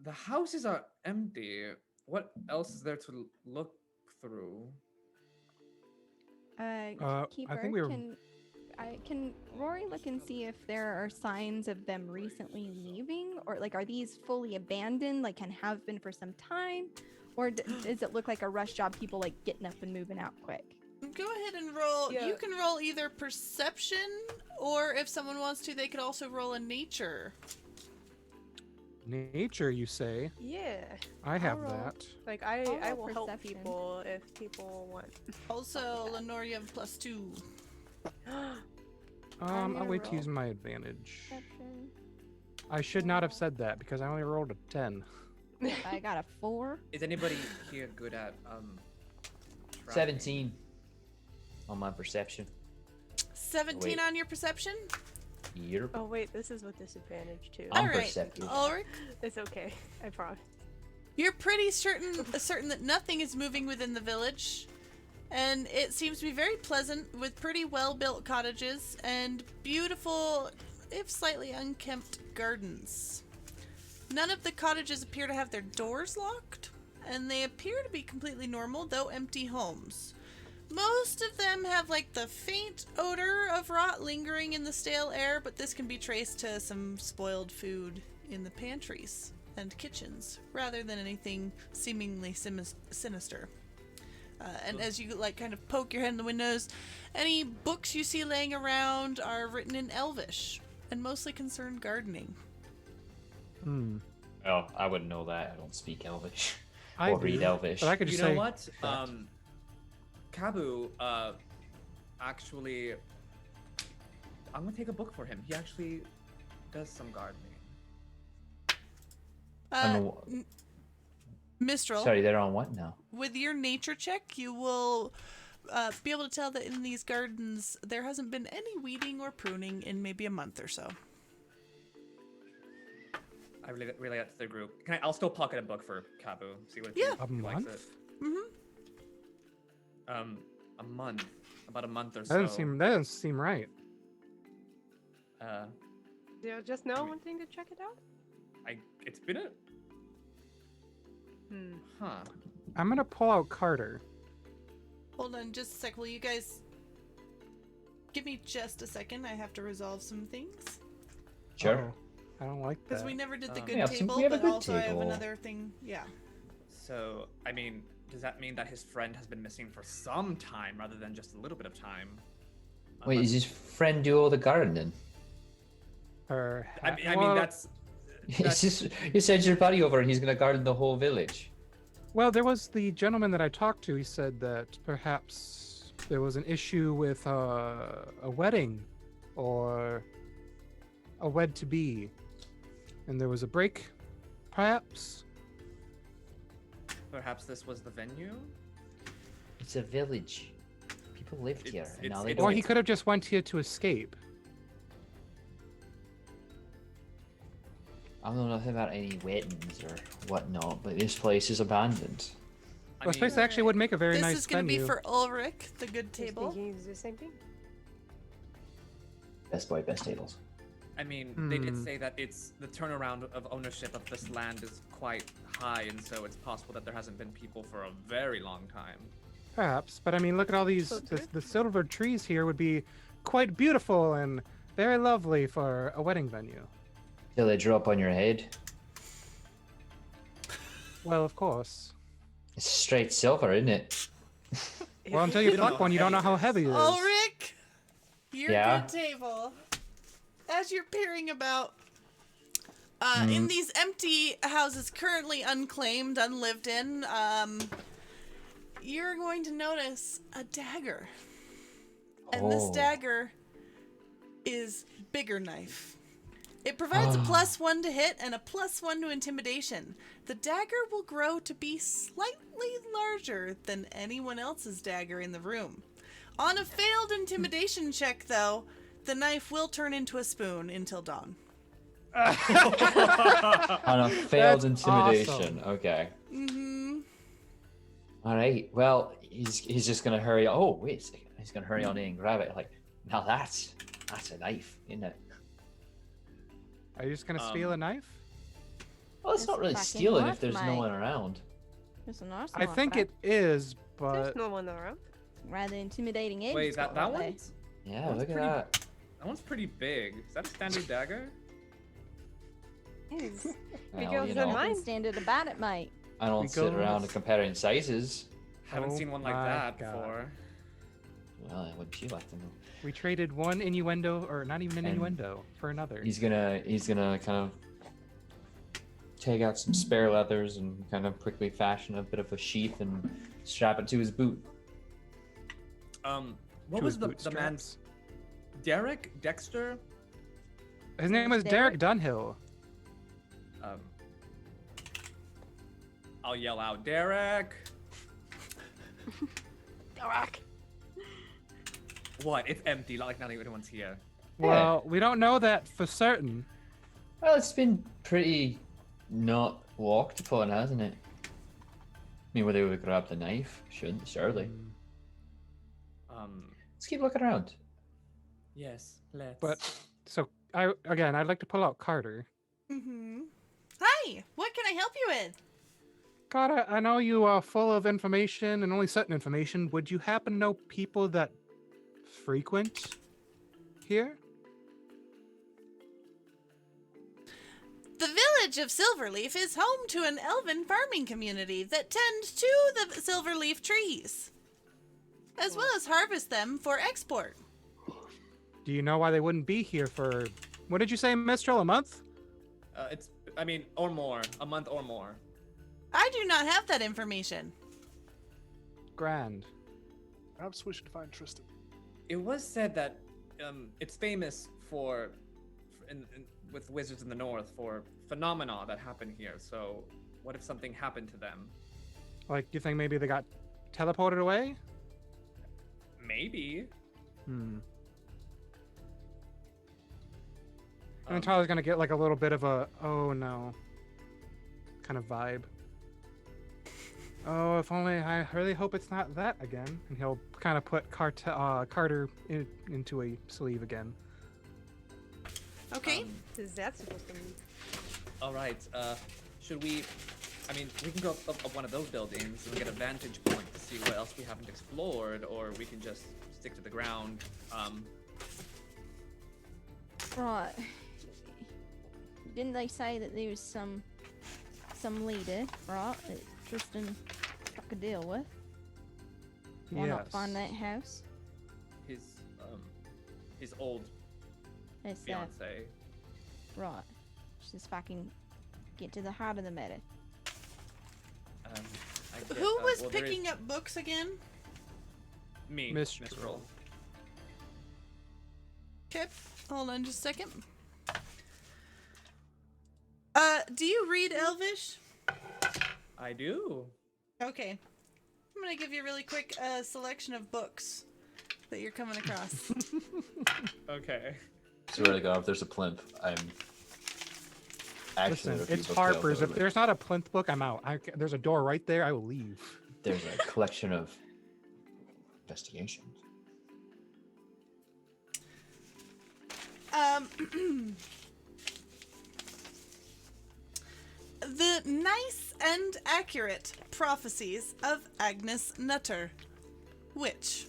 The houses are empty. What else is there to look through? Keeper, I think we were. can Rory look and see if there are signs of them recently leaving, or like are these fully abandoned, like and have been for some time, or does it look like a rush job, people like getting up and moving out quick? Go ahead and roll. Yeah. You can roll either perception, or if someone wants to, they could also roll a nature. Nature, you say? Yeah. I have roll. that. Like I'll I roll will help perception. people if people want. Also, Lenore, you have +2. I'm I'll gonna wait to roll. use my advantage. Perception. I should not have said that because I only rolled a 10. I got a 4. Is anybody here good at tracking? 17 on my perception. 17 Wait. on your perception? Yep. Oh wait, this is with disadvantage too. I'm All right, perceptive. Ulrich, It's okay. I promise. you're pretty certain that nothing is moving within the village, and it seems to be very pleasant with pretty well-built cottages and beautiful, if slightly unkempt, gardens. None of the cottages appear to have their doors locked, and they appear to be completely normal, though empty homes. Most of them have like the faint odor of rot lingering in the stale air, but this can be traced to some spoiled food in the pantries and kitchens, rather than anything seemingly sinister. And as you like kind of poke your head in the windows, any books you see laying around are written in Elvish and mostly concern gardening. Hmm. Oh, I wouldn't know that. I don't speak Elvish. I or read do, Elvish. But I could You just know say, what? that. Kabu, actually, I'm gonna take a book for him. He actually does some gardening. I know- Mistral, Sorry, they're on what now? with your nature check, you will be able to tell that in these gardens there hasn't been any weeding or pruning in maybe a month or so. I relay that to the group. I'll still pocket a book for Kabu. See what Yeah. he likes month? it. Mm-hmm. A month, about a month or that so. doesn't seem right. Yeah, just now wanting to check it out. It's been a. Hmm. Huh. I'm gonna pull out Carter. Hold on just a sec. Will you guys give me just a second? I have to resolve some things. Sure. Uh-oh. I don't like Because that. we never did the Um, good we have some- table, we have a but good also I have table. another thing. Yeah. So, I mean, does that mean that his friend has been missing for some time rather than just a little bit of time? Wait, Unless- is his friend do all the gardening? I mean, well, that's. You send your buddy over and he's gonna garden the whole village. Well, there was the gentleman that I talked to. He said that perhaps there was an issue with a wedding or a wed to be, and there was a break, perhaps. Perhaps this was the venue? It's a village. People lived here, and now they it's- don't. Or he could have just went here to escape. I don't know nothing about any weddings or whatnot, but this place is abandoned. I Well, this place actually would make a very This nice is going to be venue. for Ulrich, the good I was table. thinking it's the same thing. Best boy, best tables. I mean, they did Hmm. say that it's the turnaround of ownership of this land is quite high, and so it's possible that there hasn't been people for a very long time. Perhaps, but I mean, look at all these. So The silver trees here would be quite beautiful and very lovely for a wedding venue. Till they drop on your head. Well, of course. It's straight silver, isn't it? Well, until you We don't pluck know one, you don't know how heavy it is. Ulrich, your Yeah? good table. As you're peering about, in these empty houses currently unclaimed, unlived in, you're going to notice a dagger. And this Oh. dagger is bigger knife. It provides a +1 to hit and a +1 to intimidation. The dagger will grow to be slightly larger than anyone else's dagger in the room. On a failed intimidation check, though, the knife will turn into a spoon until dawn. On a failed That's intimidation. awesome. Okay. Mm-hmm. All right. Well, he's just gonna hurry. Oh, wait a second. He's gonna hurry on in and grab it. Like, now that's a knife, isn't it? Are you just gonna steal a knife? Well, it's It's not really fucking stealing if worth there's no my- one around. There's an awesome I think it is, There's but no one around. rather intimidating age. Wait, that one's Yeah, That's look at pretty- that. that one's pretty big. Is that a standard dagger? Is Well, girls you don't know, mind. Standard about it, mate. I don't We sit go- around comparing sizes. Haven't Oh seen one like my that God. before. Well, wouldn't you like to know? we traded one innuendo, or not even an And innuendo, for another. He's gonna kind of take out some spare leathers and kind of quickly fashion a bit of a sheath and strap it to his boot. What To was his the bootstraps. man's Derek Dexter? His name was Derek Dunhill. Um, I'll yell out, Derek. Derek. What? It's empty. Like not anyone's here. Well, we don't know that for certain. Well, it's been pretty not walked upon, hasn't it? I mean, where they would have grabbed the knife, surely. Let's keep looking around. Yes. Let's. But so I'd like to pull out Carter. Mm-hmm. Hi, what can I help you with? Carter, I know you are full of information and only certain information. Would you happen to know people that frequent here? The village of Silverleaf is home to an elven farming community that tend to the silverleaf trees, as well as harvest them for export. Do you know why they wouldn't be here for, what did you say, Mistral, a month? Or more. A month or more. I do not have that information. Grand. Perhaps we should find Tristan. It was said that it's famous with wizards in the north for phenomena that happen here. So, what if something happened to them? Like, you think maybe they got teleported away? Maybe. And then Tyler's gonna get like a little bit of a, oh no, kind of vibe. Oh, if only, I really hope it's not that again. And he'll kind of put Carter into a sleeve again. Okay. Is that supposed to mean? All right. Should we? I mean, we can go up one of those buildings and get a vantage point to see what else we haven't explored, or we can just stick to the ground. Right. Didn't they say that there was some leader, right, that Tristan struck a deal with? Why not find that house? His old It's fiance. right. Just fucking get to the heart of the matter. I get, Who was well, there is picking up books again? me, Mistral. Mistral. Okay, hold on just a second. Do you read Elvish? I do. Okay. I'm gonna give you a really quick selection of books that you're coming across. Okay. Swear to God, if there's a plinth, I'm actually. Listen, it's Harper's. If there's not a plinth book, I'm out. There's a door right there. I will leave. There's a collection of investigations. The Nice and Accurate Prophecies of Agnes Nutter. Witch.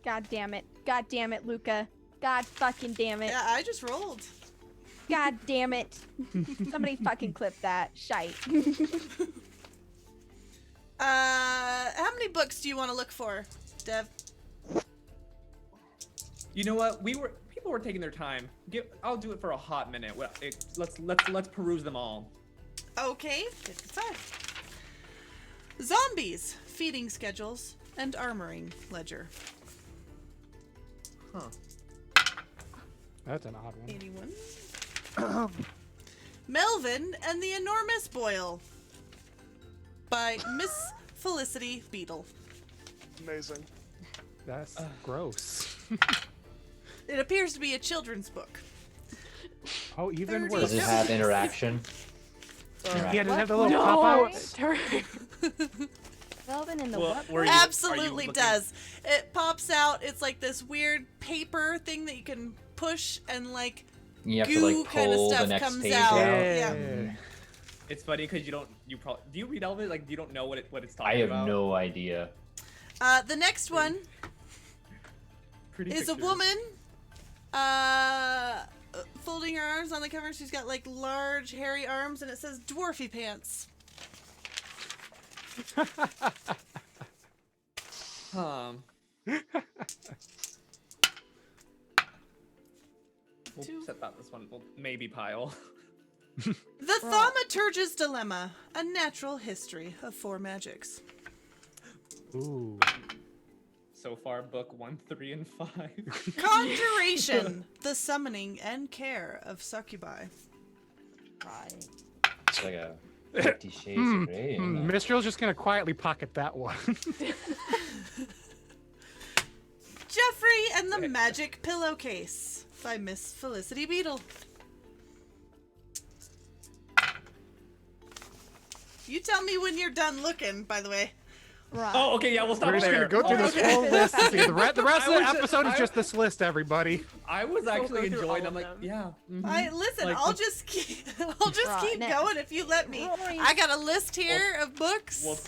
God damn it. God damn it, Luca. God fucking damn it. Yeah, I just rolled. God damn it. Somebody fucking clip that. Shite. How many books do you want to look for, Dev? You know what? People were taking their time. I'll do it for a hot minute. Let's peruse them all. Okay, 55. Zombies, feeding schedules, and armoring ledger. Huh. That's an odd one. 81. Melvin and the Enormous Boil by Miss Felicity Beadle. Amazing. That's gross. It appears to be a children's book. Oh, even 30. worse. Does it have interaction? Yeah, does it have the What? little No. pop-outs? Melvin in the Well, what? were you- Absolutely looking- does. It pops out. It's like this weird paper thing that you can push and like You have to goo like kind of pull the stuff next comes page out. out. Yeah. It's funny because do you read Elvis? Like you don't know what it's talking I have about. no idea. The next one Pretty is a pictures. woman folding her arms on the cover. She's got like large hairy arms and it says dwarfy pants. We'll Two. set that this one. We'll maybe pile. The Thaumaturge's Dilemma, a natural history of 4 magics. Ooh. So far, book 1, 3, and 5. Conjuration, the summoning and care of succubi. Right. It's like a 50 Shades of Grey. in there. Mistral's just gonna quietly pocket that one. Jeffrey and the Magic Pillowcase by Miss Felicity Beadle. You tell me when you're done looking, by the way. Right. Oh, okay, yeah, we'll stop We're just there. gonna go through this whole list. The rest of I the was just- episode is just this list, everybody. I was actually go through enjoying. all I'm of like, them. yeah. mhm. I listen. Like, I'll just keep. Right, keep next. going if you let me. Rory. I got a list here of books. Well,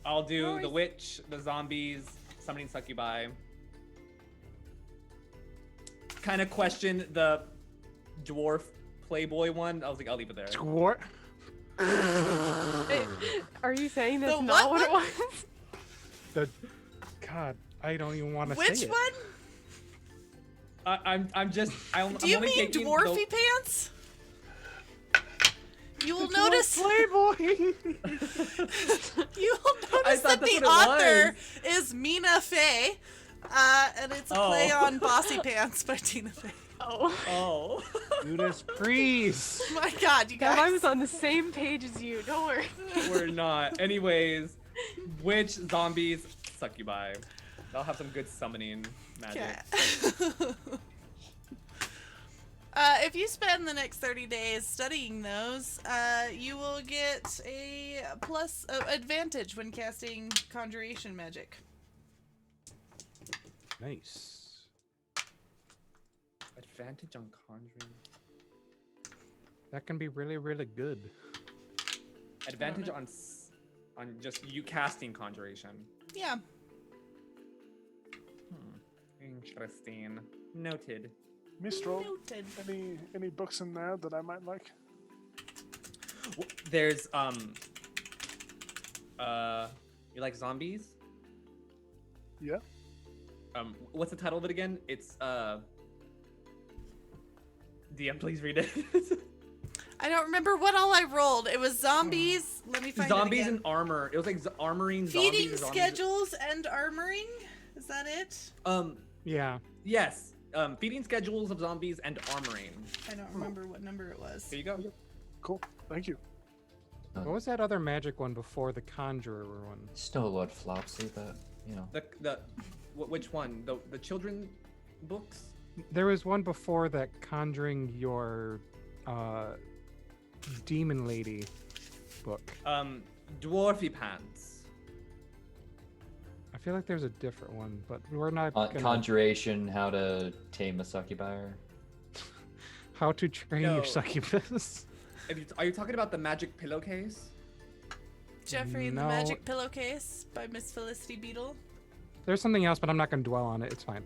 I'll do Rory's- the witch, the zombies, summoning succubi. Kind of question the dwarf playboy one. I was like, I'll leave it there. Dwar- Are you saying that's The not what what it was? the God, I don't even want to say Which it. one? I'm just. Do you only mean taking dwarfy pants? You will notice. Playboy. You will I notice thought that the that's what it author was. is Mina Fey, and it's a play Oh. on Bossy Pants by Tina Fey. Oh. Oh. Judas Priest. My God, you God, I guys! was on the same page as you. Don't worry. We're not. Anyways, witch, zombies, succubi. They'll have some good summoning magic. Okay. If you spend the next 30 days studying those, you will get a plus advantage when casting conjuration magic. Nice. Advantage on conjuring. That can be really, really good. Advantage on just you casting conjuration. Yeah. Interesting. Noted. Mistral, Noted. any books in there that I might like? There's you like zombies? Yeah. What's the title of it again? It's DM, please read it. I don't remember what all I rolled. It was zombies. Let me find Zombies it again. and armor. It was like armoring Feeding zombies. or zombies. schedules and armoring. Is that it? Yeah. Yes. Feeding schedules of zombies and armoring. I don't remember what number it was. Here you go. Cool. Thank you. What was that other magic one before the Conjurer one? Still a lot flopsy, but you know. Which one? The children books? There was one before that conjuring your demon lady book. Dwarfy pants. I feel like there's a different one, but we're not Conjuration, how to tame a succubi. How to train your succubus. Are you talking about the magic pillowcase? Jeffrey and the No. Magic Pillowcase by Miss Felicity Beadle. There's something else, but I'm not going to dwell on it. It's fine.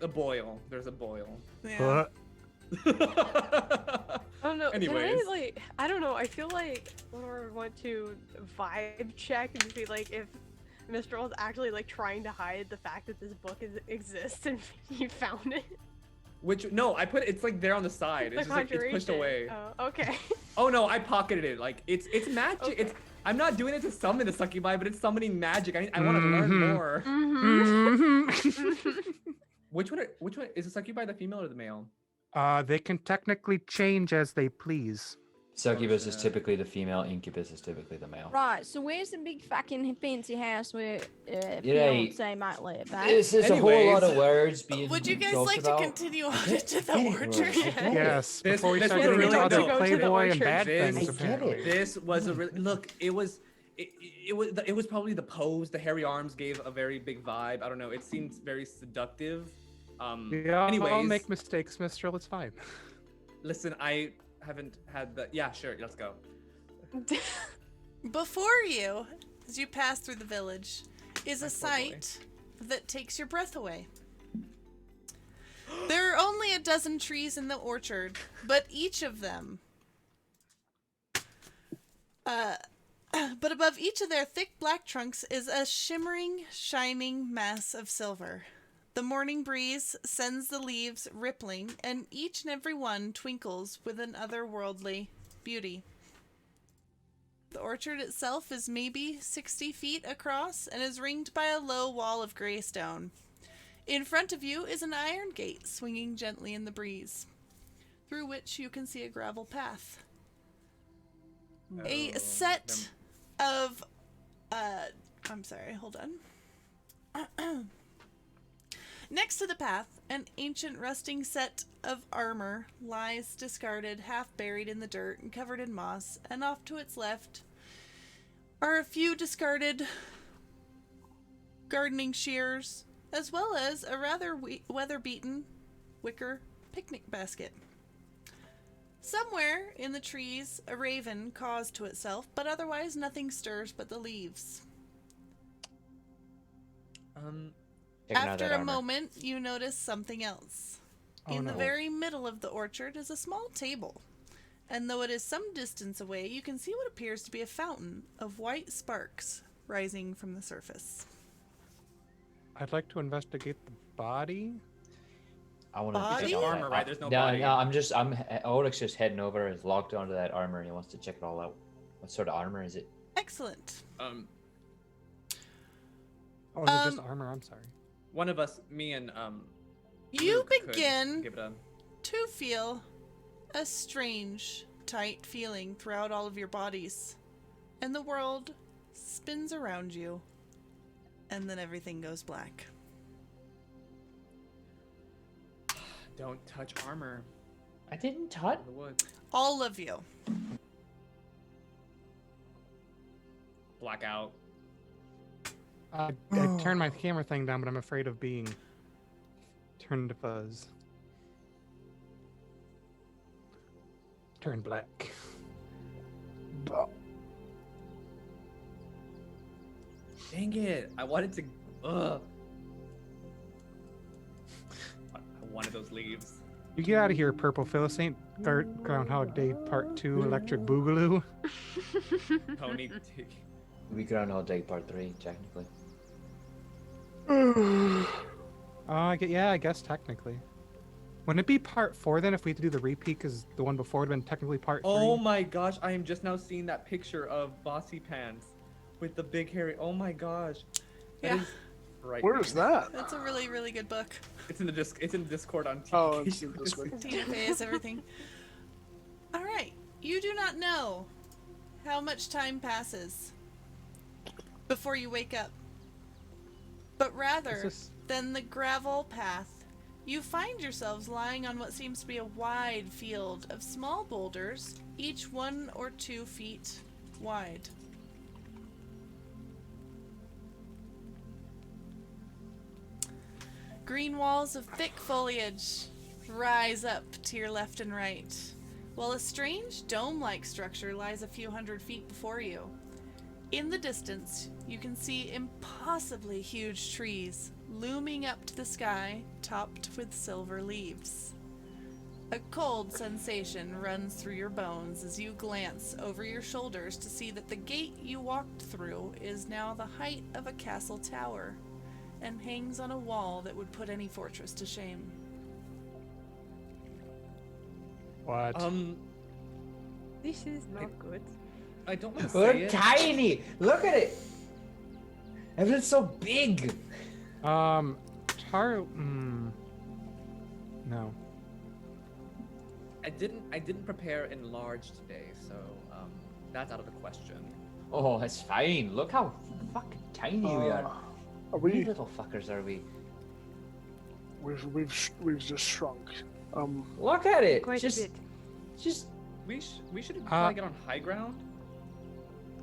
A boil. There's a boil. Yeah. I don't know. Anyways. I don't know. I feel like Lenore would want to vibe check and see like if Mr. Roll's actually like trying to hide the fact that this book exists and he found it. No, I put it's like there on the side. The It's just like it's pushed conjuration. away. Oh, okay. Oh no, I pocketed it. Like it's magic. Okay. It's I'm not doing it to summon the succubi, but it's summoning magic. I want to learn more. Which one is the succubi the female or the male? They can technically change as they please. Succubus is typically the female, incubus is typically the male. Right, so where's the big fucking fancy house where Right. fiance might live, eh? This is a whole lot of words being Would you guys talked like about. to continue on to the Get it, orchard? Rory. Yes, This- before we this start was getting really- into other no. Go to the Playboy and orchard. bad This- things, I get apparently. it. This was a really look. It was probably the pose. The hairy arms gave a very big vibe. I don't know. It seems very seductive. Yeah, anyways, I'll make mistakes, Mistral. It's fine. listen, I haven't had the. Yeah, sure. Let's go. Before you, as you pass through the village, is a My poor boy. sight that takes your breath away. There are only a dozen trees in the orchard, but each of them, but above each of their thick black trunks is a shimmering, shining mass of silver. The morning breeze sends the leaves rippling, and each and every one twinkles with an otherworldly beauty. The orchard itself is maybe 60 feet across and is ringed by a low wall of gray stone. In front of you is an iron gate swinging gently in the breeze, through which you can see a gravel path. A set of, I'm sorry, hold on. Next to the path, an ancient rusting set of armor lies discarded, half buried in the dirt and covered in moss, and off to its left are a few discarded gardening shears, as well as a rather weather-beaten wicker picnic basket. Somewhere in the trees, a raven caws to itself, but otherwise nothing stirs but the leaves. Checking out After that a armor. moment, you notice something else. Oh, In the no. very middle of the orchard is a small table, and though it is some distance away, you can see what appears to be a fountain of white sparks rising from the surface. I'd like to investigate the body. I want to Body? It's armor, right? There's no no, body. No, Ulrich's just heading over, is locked onto that armor, and he wants to check it all out. What sort of armor is it? Excellent. Oh, is it just armor? I'm sorry. One of us, me and You Luke could begin give it a. to feel a strange, tight feeling throughout all of your bodies, and the world spins around you, and then everything goes black. Don't touch armor. I didn't touch. The wood. All of you. Blackout. I turned my camera thing down, but I'm afraid of being turned to fuzz. Turn black. Dang it! I wanted to. Ugh. I wanted those leaves. You get out of here, Purple Phyllis. Ain't Groundhog Day Part 2 Electric Boogaloo. Pony. We Groundhog Day Part 3, technically. I guess technically. Wouldn't it be part 4 then if we had to do the repeat? Because the one before would have been technically part 3. Oh my gosh, I am just now seeing that picture of Bossy Pants with the big hairy. Oh my gosh. That Yeah. is right. Where is that? That's a really, really good book. It's in the Discord on TPK. Oh, it's in Discord. Tina Fey is everything. All right. You do not know how much time passes before you wake up. But rather than the gravel path, you find yourselves lying on what seems to be a wide field of small boulders, each 1 or 2 feet wide. Green walls of thick foliage rise up to your left and right, while a strange dome-like structure lies a few hundred feet before you. In the distance, you can see impossibly huge trees looming up to the sky, topped with silver leaves. A cold sensation runs through your bones as you glance over your shoulders to see that the gate you walked through is now the height of a castle tower and hangs on a wall that would put any fortress to shame. What? This is not good. I don't want to We're say it. tiny. Look at it. Everything's so big. No. I didn't prepare in large today, so that's out of the question. Oh, it's fine. Look how fucking tiny we are. Are We we? little fuckers are we? We've just shrunk. Look at it. Quite a bit. Just We should probably get on high ground.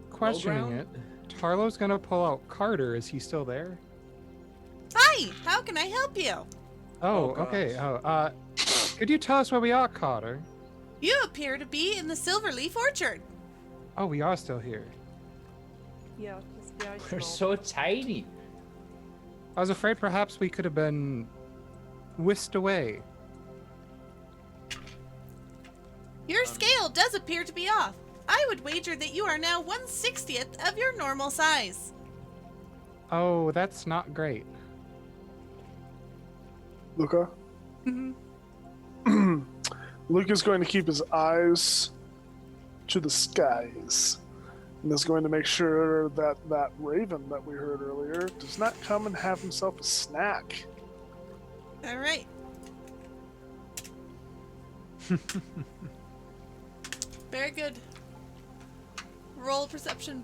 Questioning ground? it. Tarlo's gonna pull out Carter. Is he still there? Hi! How can I help you? Oh, Oh, okay. gosh. Could you tell us where we are, Carter? You appear to be in the Silverleaf Orchard. Oh, we are still here. Yeah, just very we're small. so tiny. I was afraid perhaps we could have been whisked away. Your scale does appear to be off. I would wager that you are now 1/60th of your normal size. Oh, that's not great. Luca. Luke is going to keep his eyes to the skies and is going to make sure that that raven that we heard earlier does not come and have himself a snack. All right. Very good. Roll perception.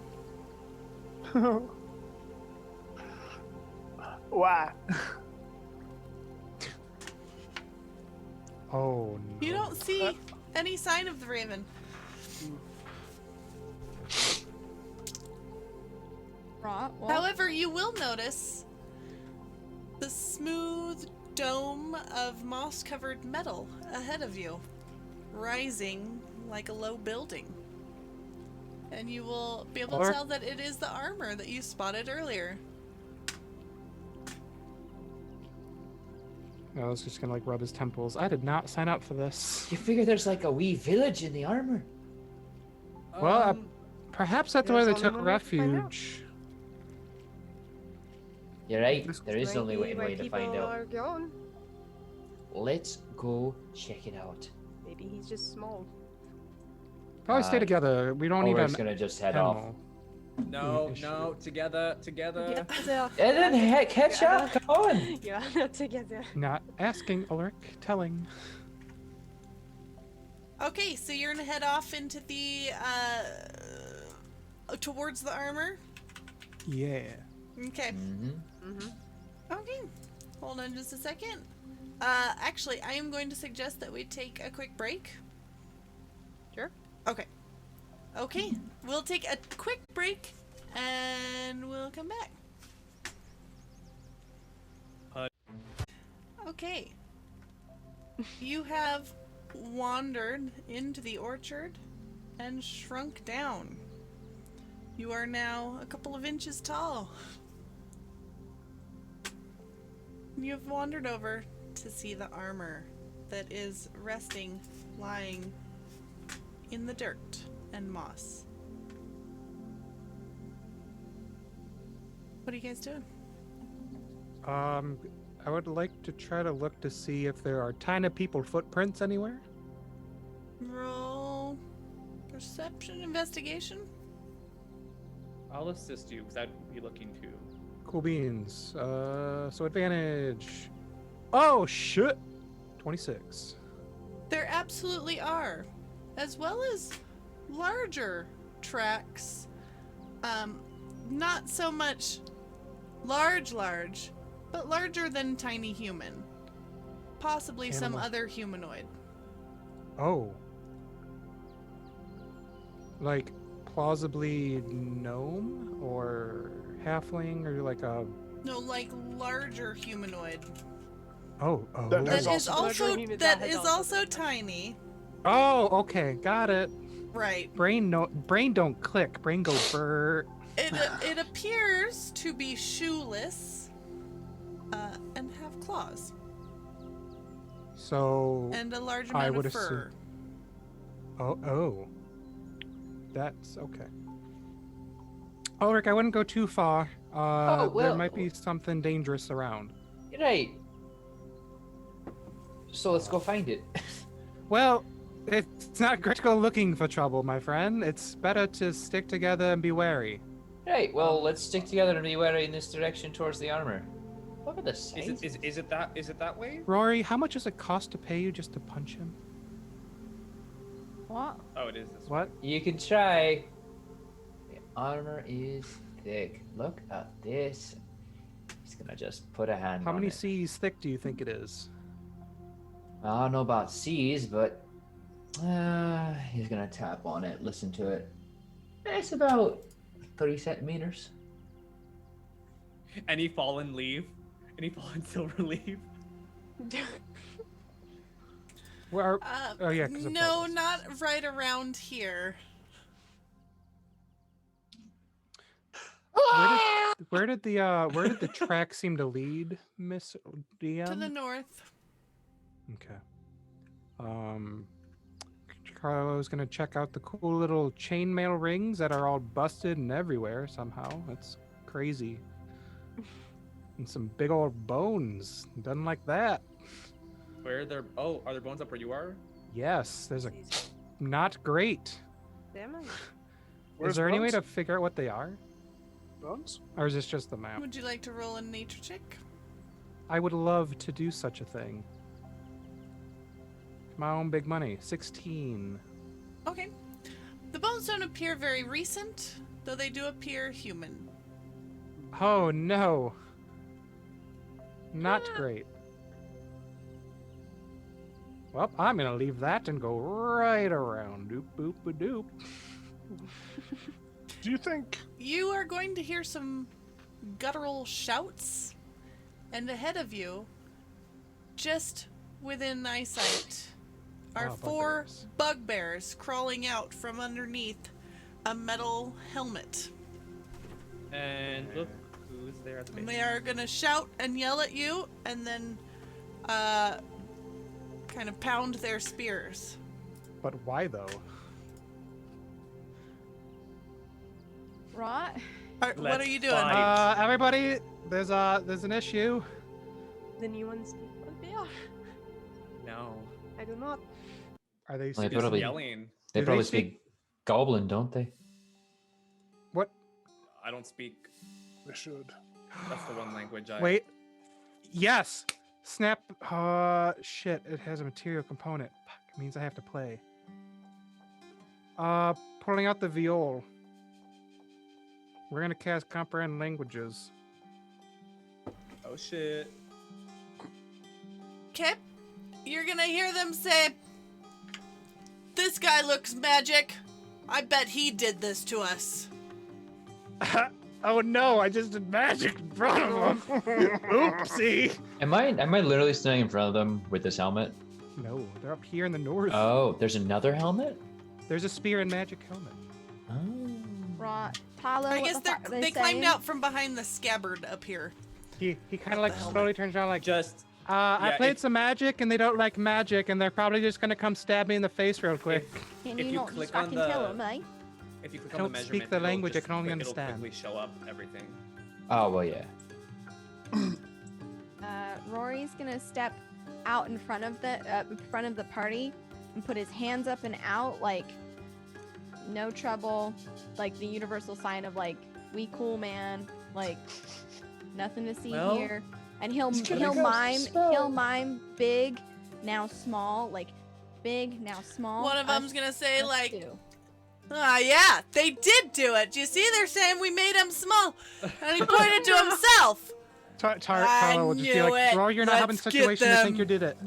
Why? Oh, no. You don't see any sign of the raven. Right, well, However, you will notice the smooth dome of moss-covered metal ahead of you, rising like a low building. And you will be able to tell that it is the armor that you spotted earlier. I was just gonna like rub his temples. I did not sign up for this. You figure there's like a wee village in the armor. Well, perhaps that's where they there's took only one way to find out. refuge. You're right. This There is only one way to find people out. are gone. Let's go check it out. Maybe he's just small. Probably stay together. We don't need Ulrich's an gonna just head off. animal. No, issue. no, together. Together. And then heck, catch up. Come on. Yeah, not together. Not asking, Ulrich, telling. Okay, so you're gonna head off into the, towards the armor? Yeah. Okay. Mm-hmm. Okay. Hold on just a second. Actually, I am going to suggest that we take a quick break. Sure. Okay. Okay. We'll take a quick break and we'll come back. Okay. You have wandered into the orchard and shrunk down. You are now a couple of inches tall. You have wandered over to see the armor that is resting, lying in the dirt and moss. What are you guys doing? I would like to try to look to see if there are tiny people footprints anywhere. Roll perception investigation. I'll assist you because I'd be looking too. Cool beans. So advantage. Oh shit! 26. There absolutely are, as well as larger tracks. Not so much large, but larger than tiny human. Possibly some Animal. other humanoid. Oh. Like plausibly gnome or halfling or like a No, like larger humanoid. oh. That That is is also- also Larger that has is also also been done. tiny. Oh, okay, got it. Right. Brain don't click. Brain go brr. It appears to be shoeless, and have claws So and a large I amount would of fur. oh. That's okay. Ulrich, I wouldn't go too far. There well- might be something dangerous around. You're right. So let's go find it. Well, it's not great to go looking for trouble, my friend. It's better to stick together and be wary. Right. Well, let's stick together and be wary in this direction towards the armor. Look at the size. Is it that way? Rory, how much does it cost to pay you just to punch him? What? Oh, it is this way. What? You can try. The armor is thick. Look at this. He's gonna just put a hand How on many it. C's thick do you think it is? I don't know about C's, but he's gonna tap on it, listen to it. It's about 30 centimeters. Any fallen leaf? Any fallen silver leaf? Where? Oh yeah, 'cause of No, purpose. not right around here. Where did the track seem to lead, Miss DM? To the north. Okay. Carlo's gonna check out the cool little chainmail rings that are all busted and everywhere somehow. That's crazy. And some big old bones. Doesn't like that. Where are there? Oh, are there bones up where you are? Yes, there's a not great. Damn it. Where's Is there any way Bones? to figure out what they are? Bones? Or is this just the map? Would you like to roll a nature check? I would love to do such a thing. My own big money. 16. Okay. The bones don't appear very recent, though they do appear human. Oh no. Not great. Well, I'm gonna leave that and go right around. Doop boop a doop. Do you think You are going to hear some guttural shouts, and ahead of you, just within eyesight, are Oh, four bugbears. bugbears crawling out from underneath a metal helmet. And look who's there at the And base. they are going to shout and yell at you, and then kind of pound their spears. But why though? Right? What Let's are you doing? fight. Everybody, there's an issue. The new ones speak what they are. No. I do not. Are they? Well, they Just probably- yelling. They Do they probably speak- speak Goblin, don't they? What? I don't speak. they should? That's the one language I. Wait. Yes. Snap. Shit. It has a material component. Fuck, it means I have to play. Pulling out the viol. We're gonna cast comprehend languages. Oh shit. Okay, you're gonna hear them say, "This guy looks magic. I bet he did this to us." Oh no! I just did magic in front of them. Oopsie. Am I literally standing in front of them with this helmet? No, they're up here in the north. Oh, there's another helmet? There's a spear and magic helmet. Oh. Right. Tyler, I what guess the fuck are they they climbed saying? out from behind the scabbard up here. He kind of like the helmet. slowly turns around like, Just I yeah, played if- some magic and they don't like magic and they're probably just gonna come stab me in the face real quick. Can if you you not click just on fucking the- tell him, eh? if you click I on the don't speak measurement, the it'll language, I just can only quick- understand. It'll quickly show up everything. Oh, well, yeah. Rory's gonna step out in front of the party and put his hands up and out like no trouble, like the universal sign of like we cool, man, like nothing to see Well, here. And he'll gonna mime big, now small, like big, now small. One of us- them's gonna say us like, two. "Ah, yeah, they did do it. Do you see? They're saying we made him small," and he pointed to himself. Tyler will just be knew like, it. Rory, you're not having a Let's get situation to think them." you did it.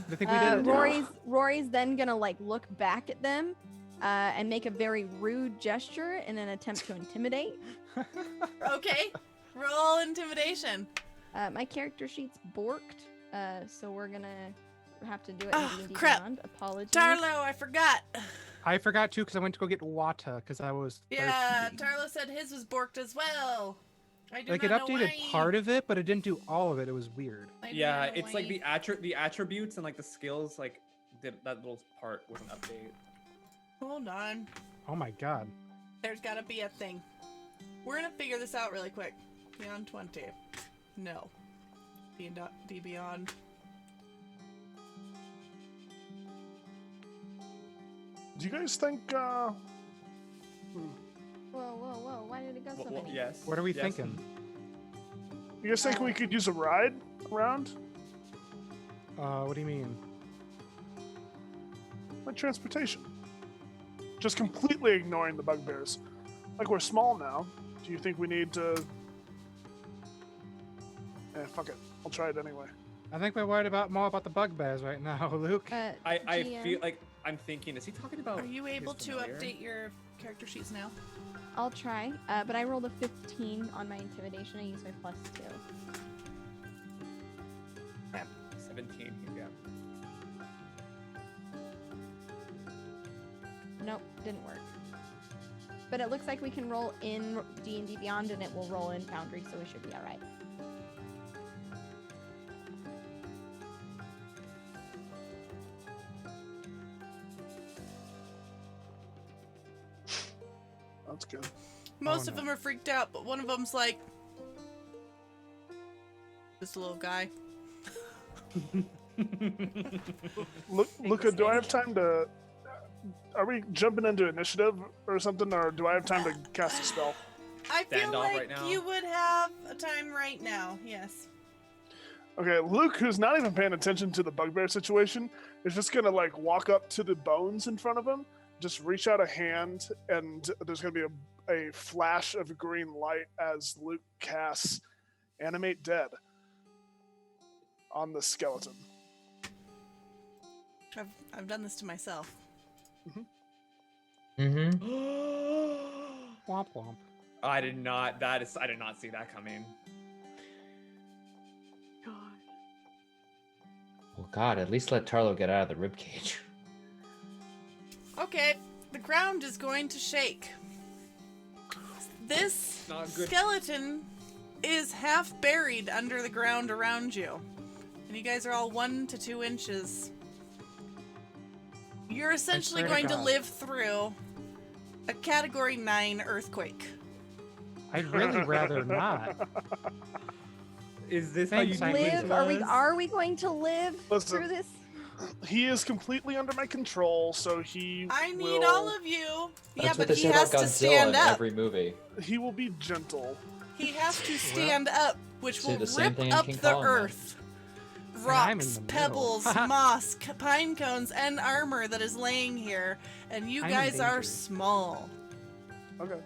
They think we did it. Rory's then gonna like look back at them and make a very rude gesture in an attempt to intimidate. Okay, roll intimidation. My character sheet's borked, so we're gonna have to do it Oh, in D&D crap. Beyond. Apologies. Tarlo, I forgot. I forgot too because I went to go get water because I was Yeah, thirsty. Tarlo said his was borked as well. I do Like it not know updated why. part of it, but it didn't do all of it. It was weird. I do Yeah, not know it's like why. the attributes and like the skills, like that little part wasn't updated. Hold on. Oh my god. There's gotta be a thing. We're gonna figure this out really quick. Beyond 20. No. D Beyond. Do you guys think? Whoa, why did it go so many? Yes. What are we yes. thinking? You guys think we could use a ride around? What do you mean? Like transportation. Just completely ignoring the bugbears. Like we're small now. Do you think we need to? Fuck it. I'll try it anyway. I think we're worried more about the bugbears right now, Luke. I GM, feel like I'm thinking. Is he talking about? Are you able his to familiar? update your character sheets now? I'll try, but I rolled a 15 on my intimidation. I used my +2. 17. Yeah. Nope, didn't work. But it looks like we can roll in D&D Beyond, and it will roll in Foundry, so we should be all right. That's good. Most Oh, of no. them are freaked out, but one of them's like, this little guy. Luca, do I have time to? Are we jumping into initiative or something, or do I have time to cast a spell? I feel Stand off like right now? you would have a time right now. Yes. Okay, Luke, who's not even paying attention to the bugbear situation, is just gonna like walk up to the bones in front of him, just reach out a hand, and there's gonna be a flash of green light as Luke casts Animate Dead on the skeleton. I've done this to myself. Mm-hmm. Womp womp. I did not. I did not see that coming. God. Well, God, at least let Tarlo get out of the ribcage. Okay, the ground is going to shake. This Not good. skeleton is half buried under the ground around you. And you guys are all 1 to 2 inches. You're essentially swear to going to God. live through a Category 9 earthquake. I'd really rather not. Is this Thanks, how you I do Live? Are we going to live Listen. through this? He is completely under my control, so he I need will, all of you. That's Yeah, what but they he say about has to Godzilla stand in up. every movie. he will be gentle. He has to stand up, which Say will the same rip thing in up King the Kong, then. earth. I'm in Rocks, the middle. pebbles, moss, pine cones, and armor that is laying here, and you I'm in guys are danger. small. Okay.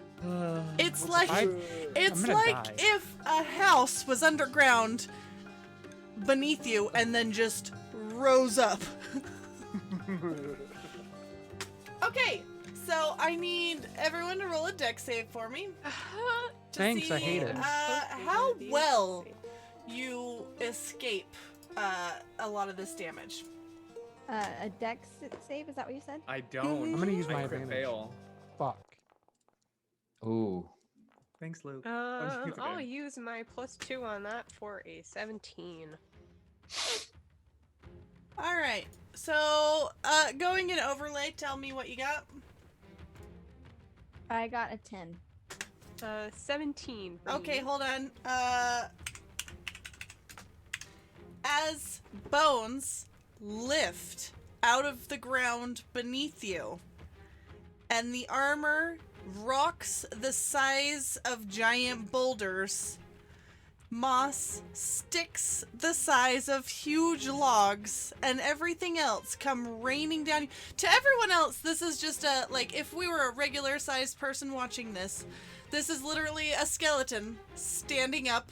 It's like I- it's I'm gonna like die. if a house was underground beneath you and then just rose up. Okay, so I need everyone to roll a dex save for me. To Thanks, I see, hate it. How well you escape a lot of this damage. A dex save, is that what you said? I don't. I'm gonna use I my crit advantage. fail. Fuck. Ooh. Thanks, Luke. I'll use my +2 on that for a 17. All right. So, going in overlay, tell me what you got. I got a 10. 17. For Okay, me. hold on. as bones lift out of the ground beneath you, and the armor rocks the size of giant boulders, moss sticks the size of huge logs, and everything else come raining down. To everyone else, this is just if we were a regular sized person watching this is literally a skeleton standing up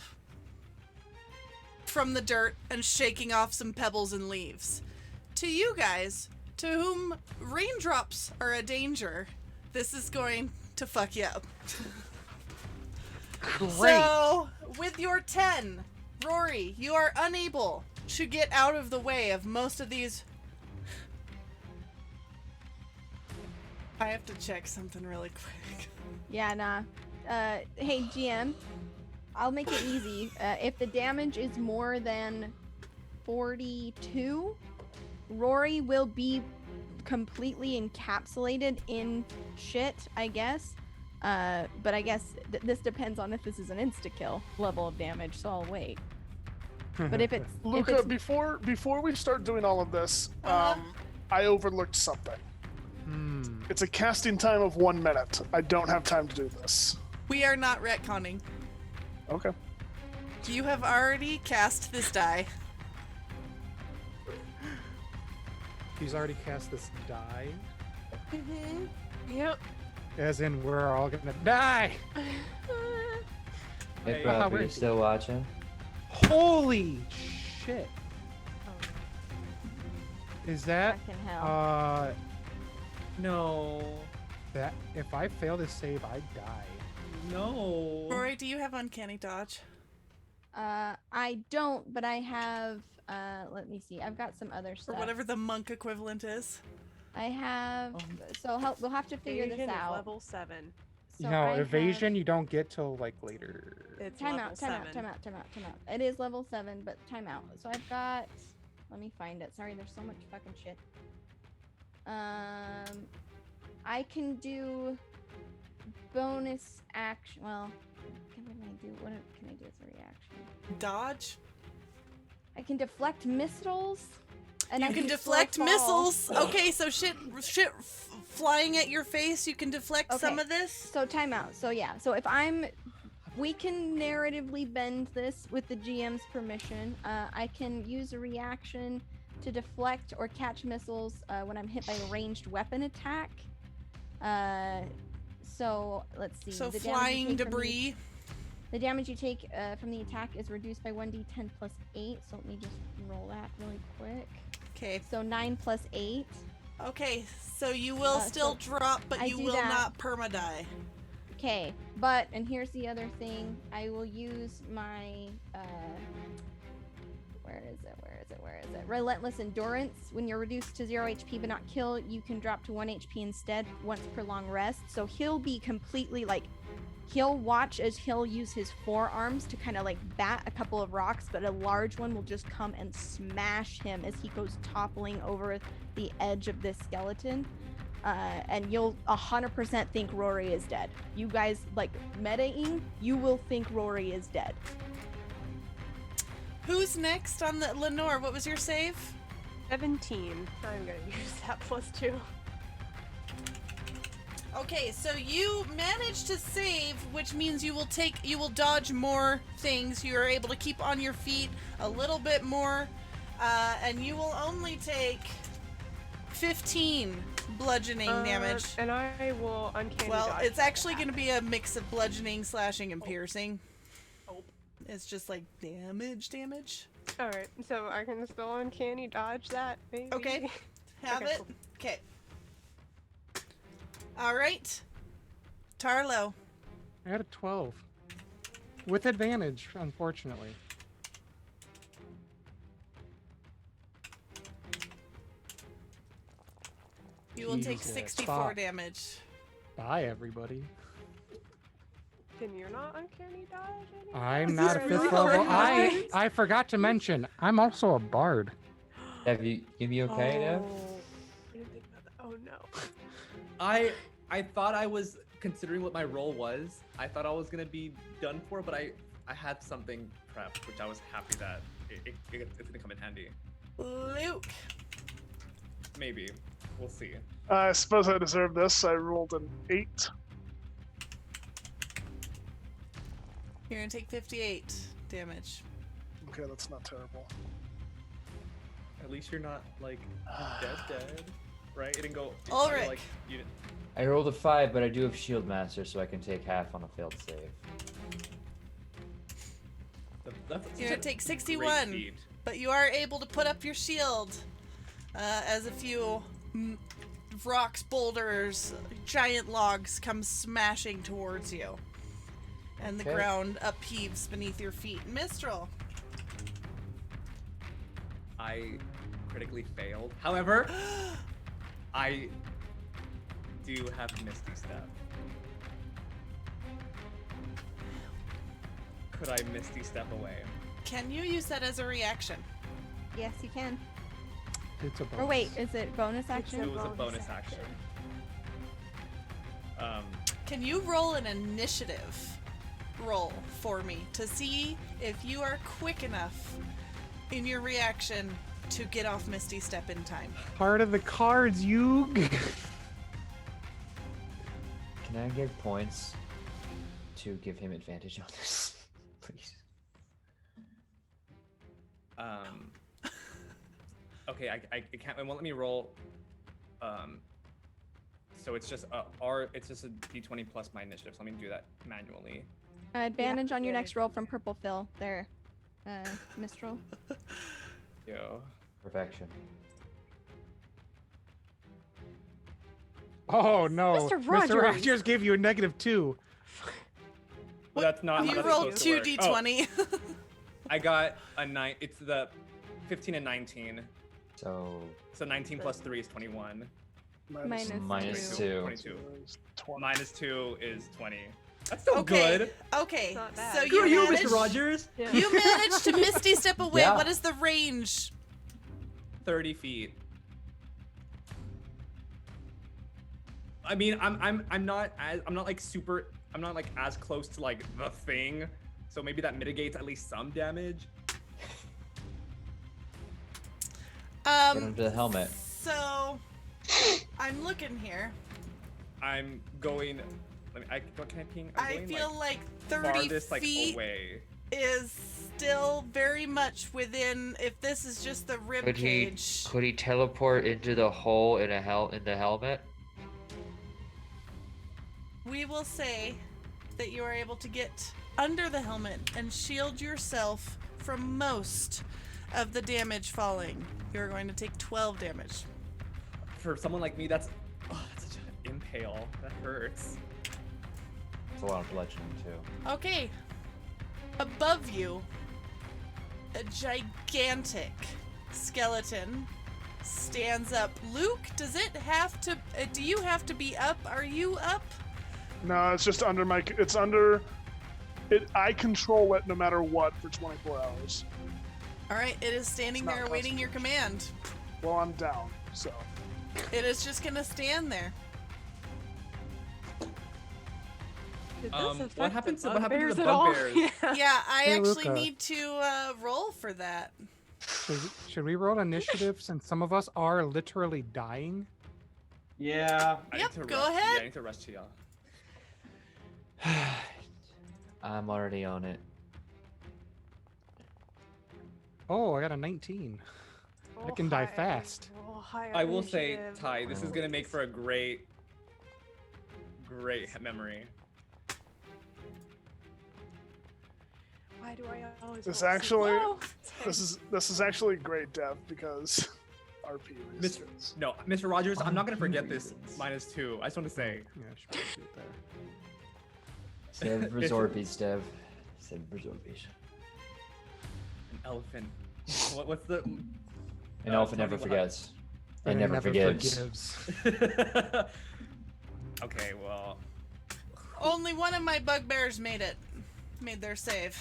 from the dirt and shaking off some pebbles and leaves. To you guys, to whom raindrops are a danger, this is going to fuck you up. Great. So, with your 10, Rory, you are unable to get out of the way of most of these. I have to check something really quick. Yeah, nah. Hey, GM, I'll make it easy. If the damage is more than 42, Rory will be completely encapsulated in shit, I guess. But I guess this depends on if this is an insta-kill level of damage, so I'll wait. But if it's... Luca, before we start doing all of this, I overlooked something. It's a casting time of 1 minute. I don't have time to do this. We are not retconning. Okay. You have already cast this die. He's already cast this die. Mm-hmm. Yep. As in, we're all gonna die. Hey, Wow, Rob, we're- you still watching? Holy shit! Is that Fucking hell. No. that? If I fail to save, I die. No. Rory, do you have uncanny dodge? I don't, but I have, let me see. I've got some other Or stuff. whatever the monk equivalent is? I have, we'll have to figure Evasion this is out. level 7. So No, I have- evasion you don't get till like later. It's Time level out. 7. It is level 7, but time out. So I've got, let me find it. Sorry, there's so much fucking shit. I can do bonus action. Well, what can I do? What can I do as a reaction? Dodge? I can deflect missiles. And You I can slow deflect fall. missiles. Okay, so shit flying at your face, you can deflect some Okay. of this? So time out. So yeah. So if we can narratively bend this with the GM's permission. I can use a reaction to deflect or catch missiles when I'm hit by a ranged weapon attack. So let's see. So The damage you flying take from debris. The damage you take from the attack is reduced by 1d10 plus 8. So let me just roll that really quick. Okay. So 9 plus 8. Okay, so you will still drop, but I you do will that. not perma-die. Okay, but, and here's the other thing, I will use my, where is it? Relentless Endurance. When you're reduced to 0 HP but not kill, you can drop to 1 HP instead once per long rest. So he'll be completely, he'll watch as he'll use his forearms to kind of, bat a couple of rocks, but a large one will just come and smash him as he goes toppling over the edge of this skeleton. And you'll 100% think Rory is dead. You guys, metaing, you will think Rory is dead. Who's next on the Lenore? What was your save? 17. I'm gonna use that plus 2. Okay, so you managed to save, which means you will dodge more things. You are able to keep on your feet a little bit more, and you will only take 15 bludgeoning damage. And I will uncanny Well, dodge it's that actually going to be a mix of bludgeoning, slashing, and piercing. Oh. It's just damage. Alright, so I can still uncanny dodge that, maybe? Okay, have Okay, it. cool. Okay. All right, Tarlo. I had a 12. With advantage, unfortunately. You will take Jesus, 64 fuck. damage. Bye, everybody. Can you not uncanny dodge anymore? I'm not a Is fifth this level. really I forgot to mention, I'm also a bard. Dev, you okay, Dev? I didn't think about that. Oh no. I thought I was considering what my role was. I thought I was gonna be done for, but I had something prepped, which I was happy that it's gonna come in handy. Luke. Maybe. We'll see. I suppose I deserve this. I rolled an 8. You're gonna take 58 damage. Okay, that's not terrible. At least you're not like dead, right? It didn't go. Ulrich. Like, you didn't, I rolled a 5, but I do have Shield Master, so I can take half on a failed save. that's You're gonna such a take great 61, feat. but you are able to put up your shield as a few rocks, boulders, giant logs come smashing towards you. And the Okay. ground upheaves beneath your feet. Mistral. I critically failed. However, I do have Misty Step. Could I Misty Step away? Can you use that as a reaction? Yes, you can. It's a bonus. Or wait, is it bonus action? It was a bonus action. Can you roll an initiative roll for me to see if you are quick enough in your reaction to get off Misty Step in time? Part of the cards, you. Can I give points to give him advantage on this, please? Okay, I can't. It won't let me roll. So it's just it's just a d20 plus my initiative. So let me do that manually. Advantage on your next roll from Purple Phil. There, Mistral. Yo. Perfection. Oh no! Mr. Rogers. Rogers gave you a -2. Well, that's not. You how that's rolled supposed to 2 work. d20. Oh, I got a 9. It's the 15 and 19. So, So 19 plus 3 is 21. minus 2. 22. 20. Minus 2 is 20. That's still Okay. good. Okay. Not bad. So Good you Screw you, managed, Mr. Rogers. Yeah. you managed to Misty Step away. Yeah. What is the range? 30 feet. I mean, I'm not like as close to like the thing, so maybe that mitigates at least some damage. Get him to the helmet. So I'm looking here. I'm going. What can I ping? I'm I going, feel like like 30 farthest like feet away. is still very much within. If this is just the rib cage, Could he teleport into the hole in the helmet? we will say that you are able to get under the helmet and shield yourself from most of the damage falling. You're going to take 12 damage. For someone like me, that's such an impale. That hurts. It's a lot of bludgeoning too. Okay. Above you, a gigantic skeleton stands up. Luke, does it have to? Do you have to be up? Are you up? No, it's just under my. It's under. It. I control it no matter what for 24 hours. All right. It is standing It's not there awaiting your command. Well, I'm down, so. It is just gonna stand there. Did this What affect happened the to bugbears the at all? bugbears? Yeah. Yeah, I Hey, actually Luca. need to roll for that. Should we roll initiative since some of us are literally dying? Yeah. I Yep, need to go rush. ahead. Yeah, I need to rush to y'all. I'm already on it. Oh, I got a 19. I can die fast. Roll high I will say, initiative. Ty, this is gonna make for a great memory. Why do I always This roll so actually- low? This is actually great, Dev, because RP resistance. No, Mr. Rogers, I'm not gonna forget this -2. I just want to say. Yeah, I should probably do it there. Save Resorbies, Dev. Save Resorbies. An elephant. What's the? An elephant never tell me what- forgets. And never forgives. Okay, well. Only one of my bugbears made their save.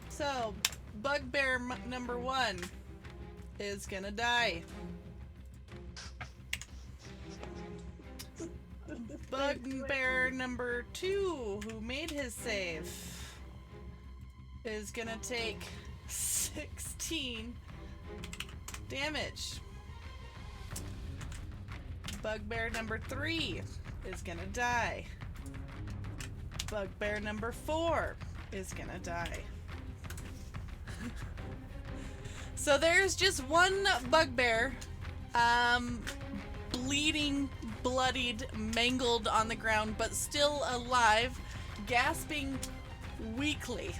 So, bugbear number 1 is gonna die. Bugbear number 2, who made his save, is gonna take 16 damage. Bugbear number 3 is gonna die. Bugbear number 4 is gonna die. So there's just one bugbear, bleeding, bloodied, mangled on the ground, but still alive, gasping weakly.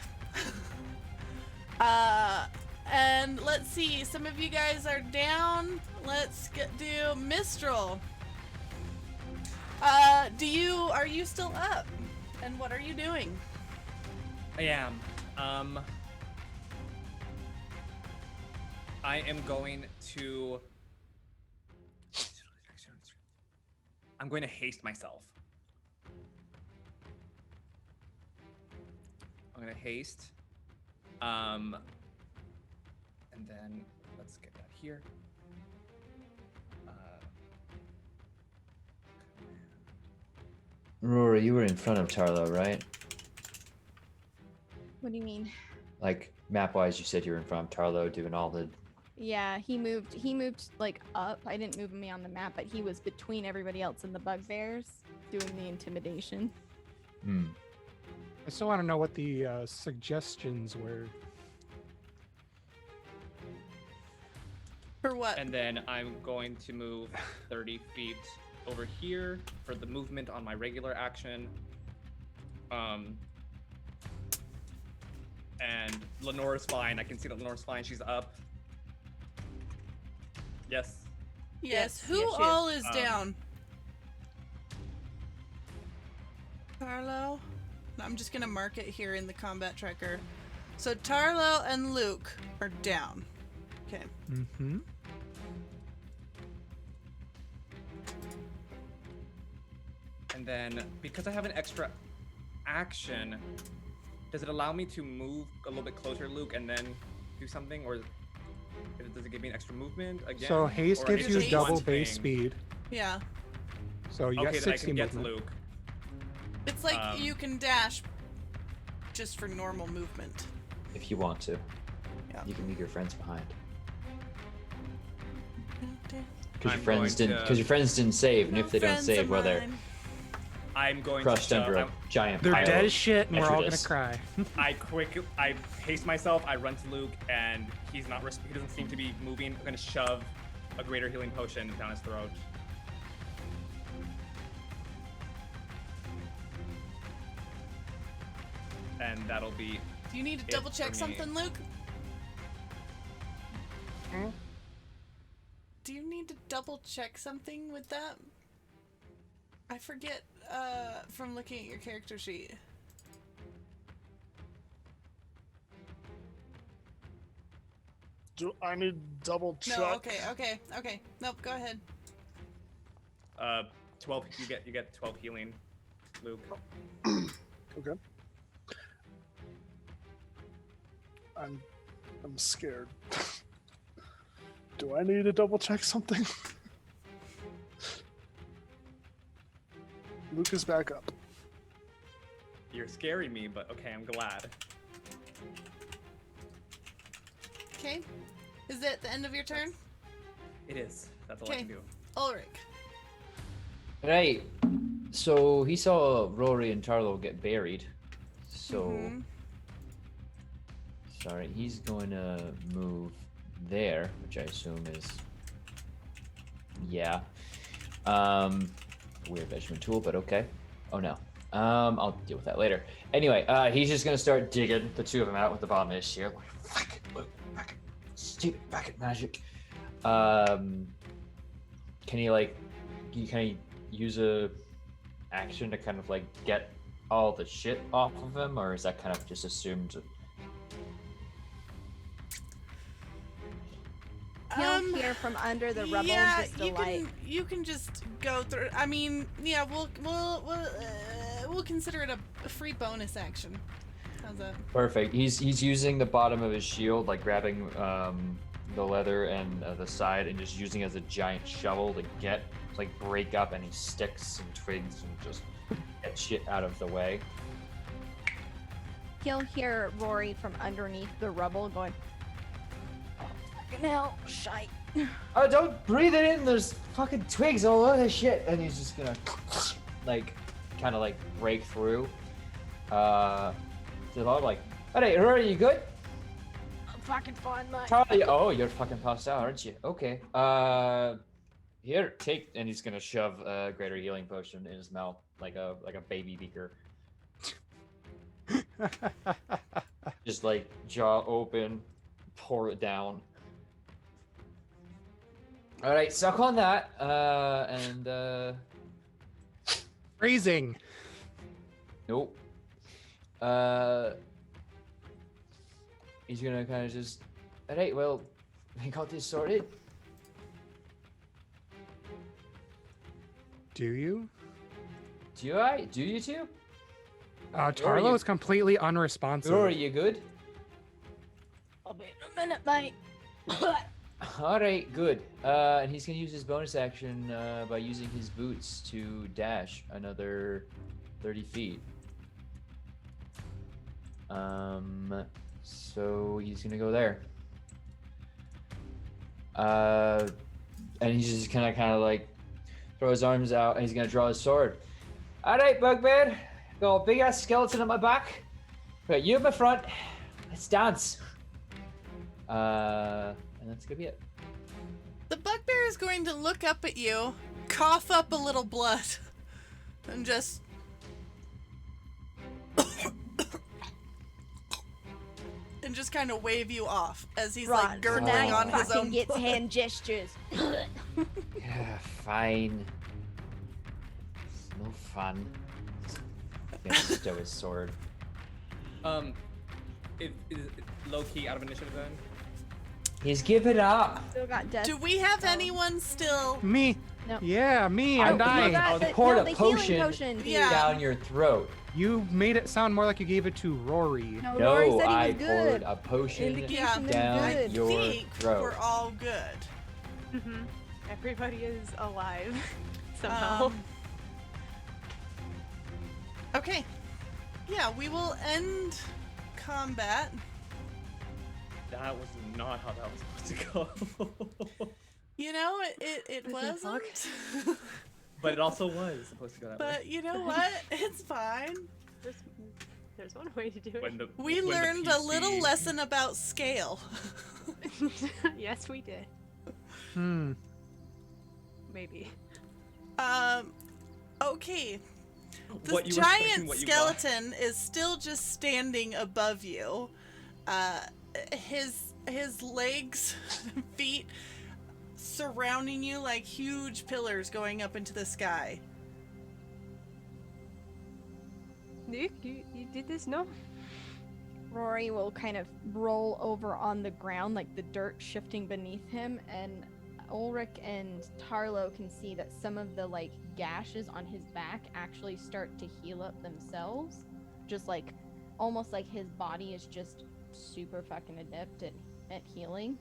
And let's see, some of you guys are down. Let's do Mistral. Are you still up? And what are you doing? I am. I am going to haste myself. I'm gonna haste. And then let's get that here. Rory, you were in front of Tarlo, right? What do you mean? Like map-wise, you said you were in front of Tarlo doing all the. Yeah, he moved like up. I didn't move me on the map, but he was between everybody else and the bugbears doing the intimidation. I still want to know what the suggestions were. For what? And then I'm going to move 30 feet over here for the movement on my regular action. And Lenore's fine. I can see that Lenore's fine. She's up. Yes. Yes. Who yes, she all is down? Tarlo? I'm just gonna mark it here in the combat tracker. So Tarlo and Luke are down. Okay. Mm-hmm. And then, because I have an extra action, does it allow me to move a little bit closer, Luke, and then do something, or does it give me an extra movement again? So haste Or gives is you it double one base thing? speed. Yeah. So you Okay, got then I 60 can get to movement. Luke. It's like you can dash just for normal movement. If you want to, Yeah. you can leave your friends behind. Okay. Because I'm your friends going didn't. to- Because your friends didn't save, and No if they don't friends save, of well, they're mine. I'm going crushed to shove. under a giant They're pile dead of as shit, and we're all gonna detritus. cry. I haste myself. I run to Luke, and he doesn't seem to be moving. I'm gonna shove a greater healing potion down his throat. And that'll be. Do you need to it double check for me. something, Luke? Hmm? Do you need to double check something with that? I forget from looking at your character sheet. Do I need to double check? No, okay. Nope, go ahead. 12. You get 12 healing, Luke. Okay. I'm scared. Do I need to double check something? Luke is back up. You're scaring me, but okay, I'm glad. Okay. Is it the end of your turn? It is. That's all I Okay. can do. Ulrich. Right. So he saw Rory and Tarlo get buried. So Mhm. sorry, he's going to move there, which I assume is weird measurement tool, but okay. Oh no. I'll deal with that later. Anyway, he's just gonna start digging the two of them out with the bottom of his shield. Like, fuck it, Luke, fuck it. Stupid bucket magic. Can you use a action to kind of like get all the shit off of him, or is that kind of just assumed? He'll hear from under the rubble Yeah, just a light. you can just go through. I mean, yeah, we'll consider it a free bonus action. How's that? Perfect. He's using the bottom of his shield, like grabbing the leather and the side and just using it as a giant shovel to break up any sticks and twigs and just get shit out of the way. He'll hear Rory from underneath the rubble going, "Oh, fucking hell, shite." Oh, don't breathe it in. There's fucking twigs all over this shit. And he's just gonna kind of break through. So I'm like, "Hey, Rory, you good?" "I'm fucking fine, mate." Charlie, oh, you're fucking passed out, aren't you? Okay. Here, take. And he's gonna shove a greater healing potion in his mouth, like a baby beaker. Just jaw open, pour it down. All right, suck on that, and Freezing. nope. He's gonna kind of just. All right, well, we got this sorted. Do you? Do I? Do you two? Tarlo is completely unresponsive. Are you good? "I'll be in a minute, mate." All right, good. And he's gonna use his bonus action by using his boots to dash another 30 feet. So he's gonna go there. And he's just gonna kind of throw his arms out, and he's gonna draw his sword. All right, Bugbear. Got a big ass skeleton at my back. Got you at my front. Let's dance. And that's gonna be it. The bugbear is going to look up at you, cough up a little blood, and just kind of wave you off as he's Right, gurgling now on he his fucking own gets blood. hand gestures. Yeah, fine. It's no fun. He's gonna stow his sword. Is low key out of initiative then? He's given up. Still got death. Do we have anyone still? Me. No. Yeah, me. I'm Oh, dying. got the- poured no, a the healing potion potion, dude. Yeah. down your throat. You made it sound more like you gave it to Rory. No, Rory No, said he I was poured good. a potion Indication down that he's good. your I think throat. we're all good. Mm-hmm. Everybody is alive somehow. Okay. Yeah, we will end combat. That was not how that was supposed to go. You know, it wasn't. But it also was supposed to go that way. But you know what? It's fine. There's one way to do it. We learned a little lesson about scale. Yes, we did. Maybe. Okay. This What you were giant expecting, what you got. skeleton is still just standing above you. His legs, feet surrounding you like huge pillars going up into the sky. Nick, you did this, no? Rory will kind of roll over on the ground, like the dirt shifting beneath him, and Ulrich and Tarlo can see that some of the gashes on his back actually start to heal up themselves. Just almost like his body is just super fucking adept at healing.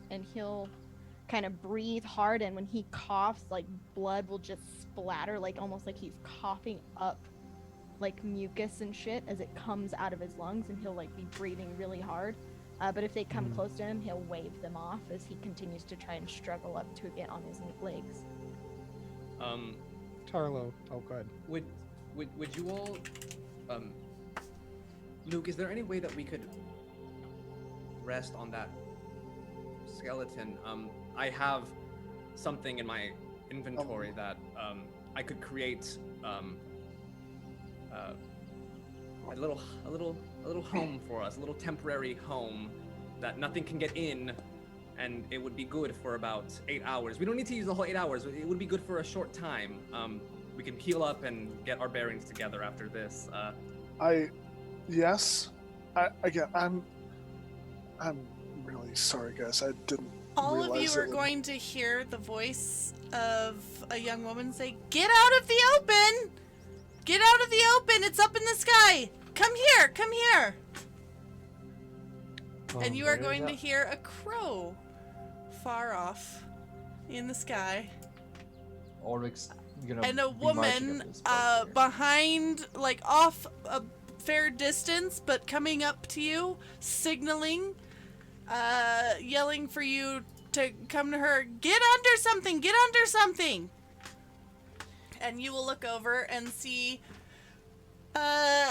And he'll kind of breathe hard, and when he coughs, blood will just splatter, almost like he's coughing up mucus and shit as it comes out of his lungs, and he'll be breathing really hard. But if they come close to him, he'll wave them off as he continues to try and struggle up to get on his legs. Tarlo. Oh, good. Would you all, Luke? Is there any way that we could rest on that skeleton? I have something in my inventory that I could create a little home for us, a little temporary home that nothing can get in, and it would be good for about 8 hours. We don't need to use the whole 8 hours. It would be good for a short time. We can heal up and get our bearings together after this. Yes. I'm really sorry, guys. I didn't. All of you realize are it would- going to hear the voice of a young woman say, "Get out of the open! Get out of the open! It's up in the sky! Come here! Come here!" and you are going to hear a crow far off in the sky. Ulrich's gonna And a be marching woman up this bugbear. behind, like off a fair distance, but coming up to you, signaling, yelling for you to come to her. Get under something! Get under something! And you will look over and see a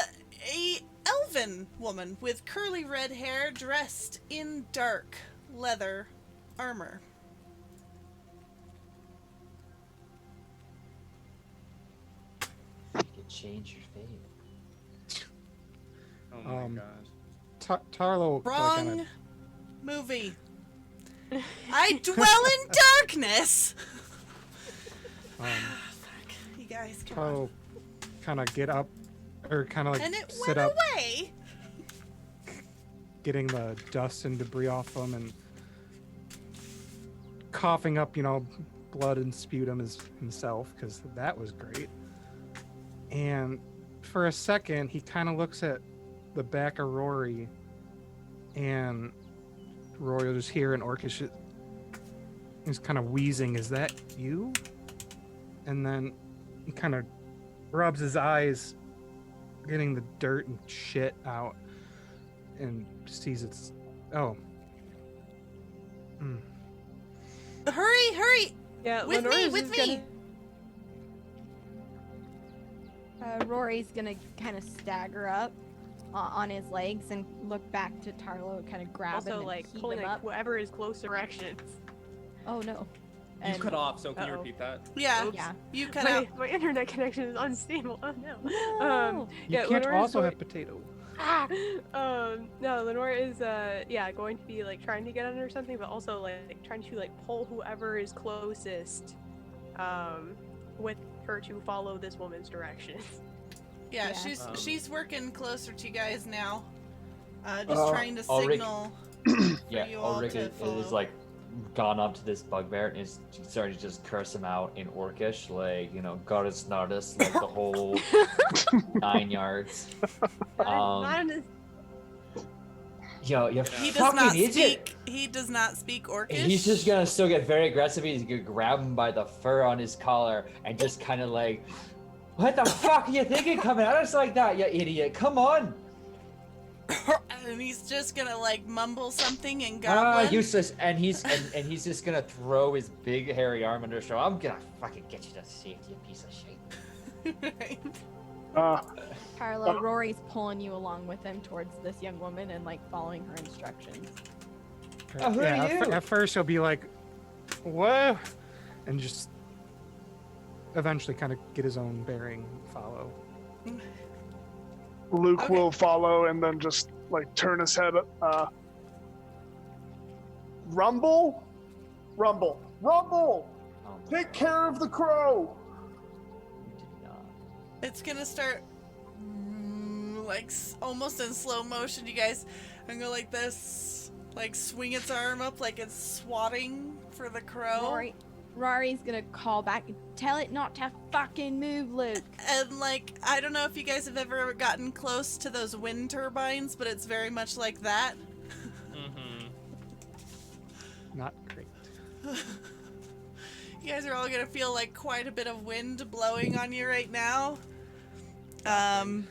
elven woman with curly red hair dressed in dark leather armor. You can change your fate. Oh my Um, gosh. Tarlo Wrong kinda, movie. I dwell in darkness! um, Fuck. You guys, come on. Tarlo kind of get up, or kind of like And it sit went up, away! getting the dust and debris off them, and coughing up, blood and sputum as himself, because that was great. And for a second, he kind of looks at the back of Rory, and Rory will just hear an orcish. He's kind of wheezing. Is that you? And then he kind of rubs his eyes, getting the dirt and shit out, and sees it's. Oh. Hurry, hurry! Yeah, With Lenore's me, with just me! Rory's gonna kind of stagger up on his legs and look back to Tarlo, kind of grab him Also, and like, heave pulling him like up. whoever is close directions. Oh no. You And- cut off, so can you Uh-oh. repeat that? Yeah, Yeah. you cut out. My internet connection is unstable. Oh no. No. You yeah, can't Lenore is also going- have potato. No, Lenore is going to be like trying to get under something, but also like trying to like pull whoever is closest with her to follow this woman's direction. Yeah, Yeah. she's working closer to you guys now. Just Uh, trying to Ulrich- signal Yeah, you all Ulrich to is follow. like gone up to this bugbear and is starting to just curse him out in Orcish, like, Goddess Nardus, like the whole 9 yards. Yo, you he does fucking not idiot! speak. He does not speak Orcish. He's just gonna still get very aggressive. He's gonna grab him by the fur on his collar and just kind of like, what the fuck are you thinking coming at us like that, you idiot? Come on! and he's just gonna like mumble something in Ah, Goblin. useless. And he's just gonna throw his big hairy arm under his shoulder. I'm gonna fucking get you to safety, you piece of shit. Right. Tarlo, Rory's pulling you along with him towards this young woman and like following her instructions. Oh, who are you? At first he'll be like, "Whoa," and just eventually kind of get his own bearing, follow. Luke Okay. will follow and then just like turn his head. Rumble, rumble, rumble! Oh my Take God. care of the crow. You did not. It's gonna start like almost in slow motion, you guys, and go like this, like swing its arm up like it's swatting for the crow. Rory's gonna call back and tell it not to fucking move, Luke. And like, I don't know if you guys have ever gotten close to those wind turbines, but it's very much like that. Mm-hmm. Not great. You guys are all gonna feel like quite a bit of wind blowing on you right now. And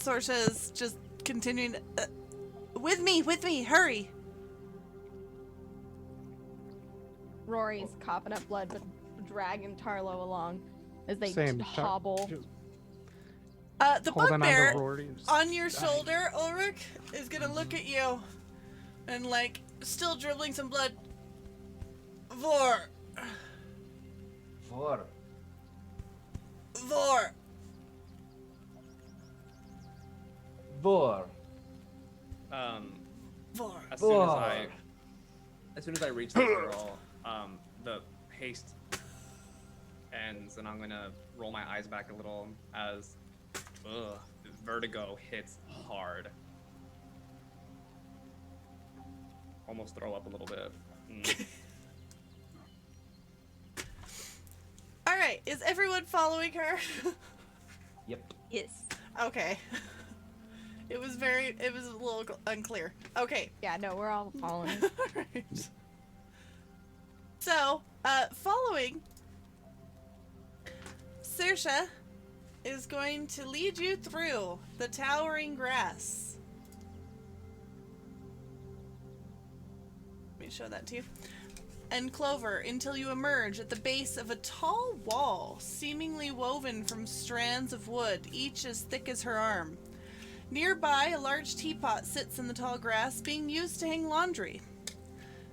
Sorsha is just continuing to, with me, hurry. Rory's coughing up blood, but dragging Tarlo along as they Same. hobble. Just The holding on to bugbear Rory. and just on your dying. shoulder, Ulrich, is gonna look at you and like still dribbling some blood. Vor. Vor. Vor. Vor. Vor. As soon as I reach the girl, the haste ends, and I'm gonna roll my eyes back a little as vertigo hits hard. Almost throw up a little bit. All right, is everyone following her? Yep. Yes. Okay. It was a little unclear. Okay. Yeah, no, we're all following. Alright. So, following, Saoirse is going to lead you through the towering grass. Let me show that to you. And clover until you emerge at the base of a tall wall, seemingly woven from strands of wood, each as thick as her arm. Nearby, a large teapot sits in the tall grass, being used to hang laundry.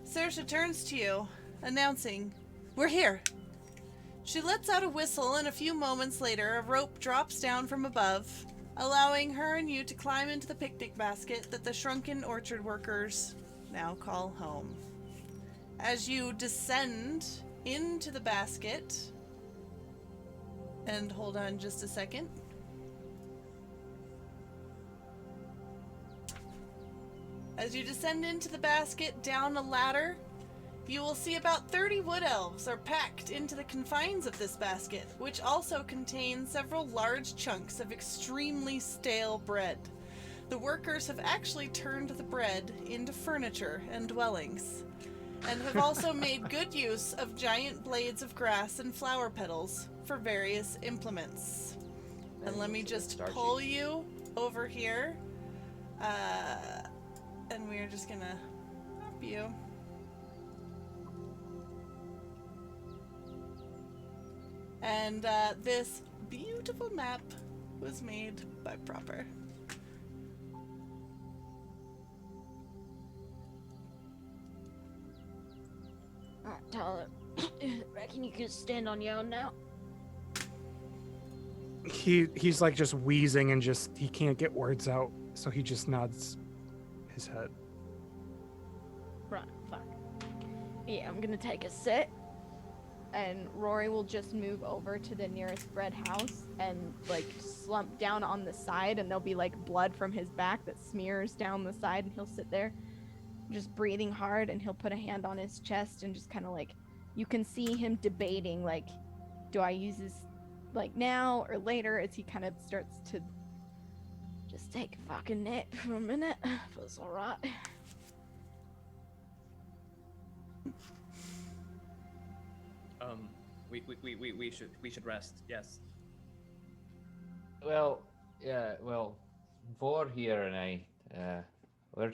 Saoirse turns to you, announcing, "We're here." She lets out a whistle, and a few moments later, a rope drops down from above, allowing her and you to climb into the picnic basket that the shrunken orchard workers now call home. As you descend into the basket, and hold on just a second. As you descend into the basket down a ladder, you will see about 30 wood elves are packed into the confines of this basket, which also contains several large chunks of extremely stale bread. The workers have actually turned the bread into furniture and dwellings, and have also made good use of giant blades of grass and flower petals for various implements. And let me just pull you over here, and we're just gonna map you. And this beautiful map was made by Proper. Alright, Tyler. Reckon you could stand on your own now? He's like just wheezing and he can't get words out, so he just nods his head. Right, fuck. Yeah, I'm gonna take a sit. And Rory will just move over to the nearest bread house and like slump down on the side, and there'll be like blood from his back that smears down the side, and he'll sit there just breathing hard, and he'll put a hand on his chest and just kind of like, you can see him debating like, do I use this like now or later, as he kind of starts to just take a fucking nap for a minute. Feels alright. We should rest. Yes. Well, yeah, well, Vor here and I, we're...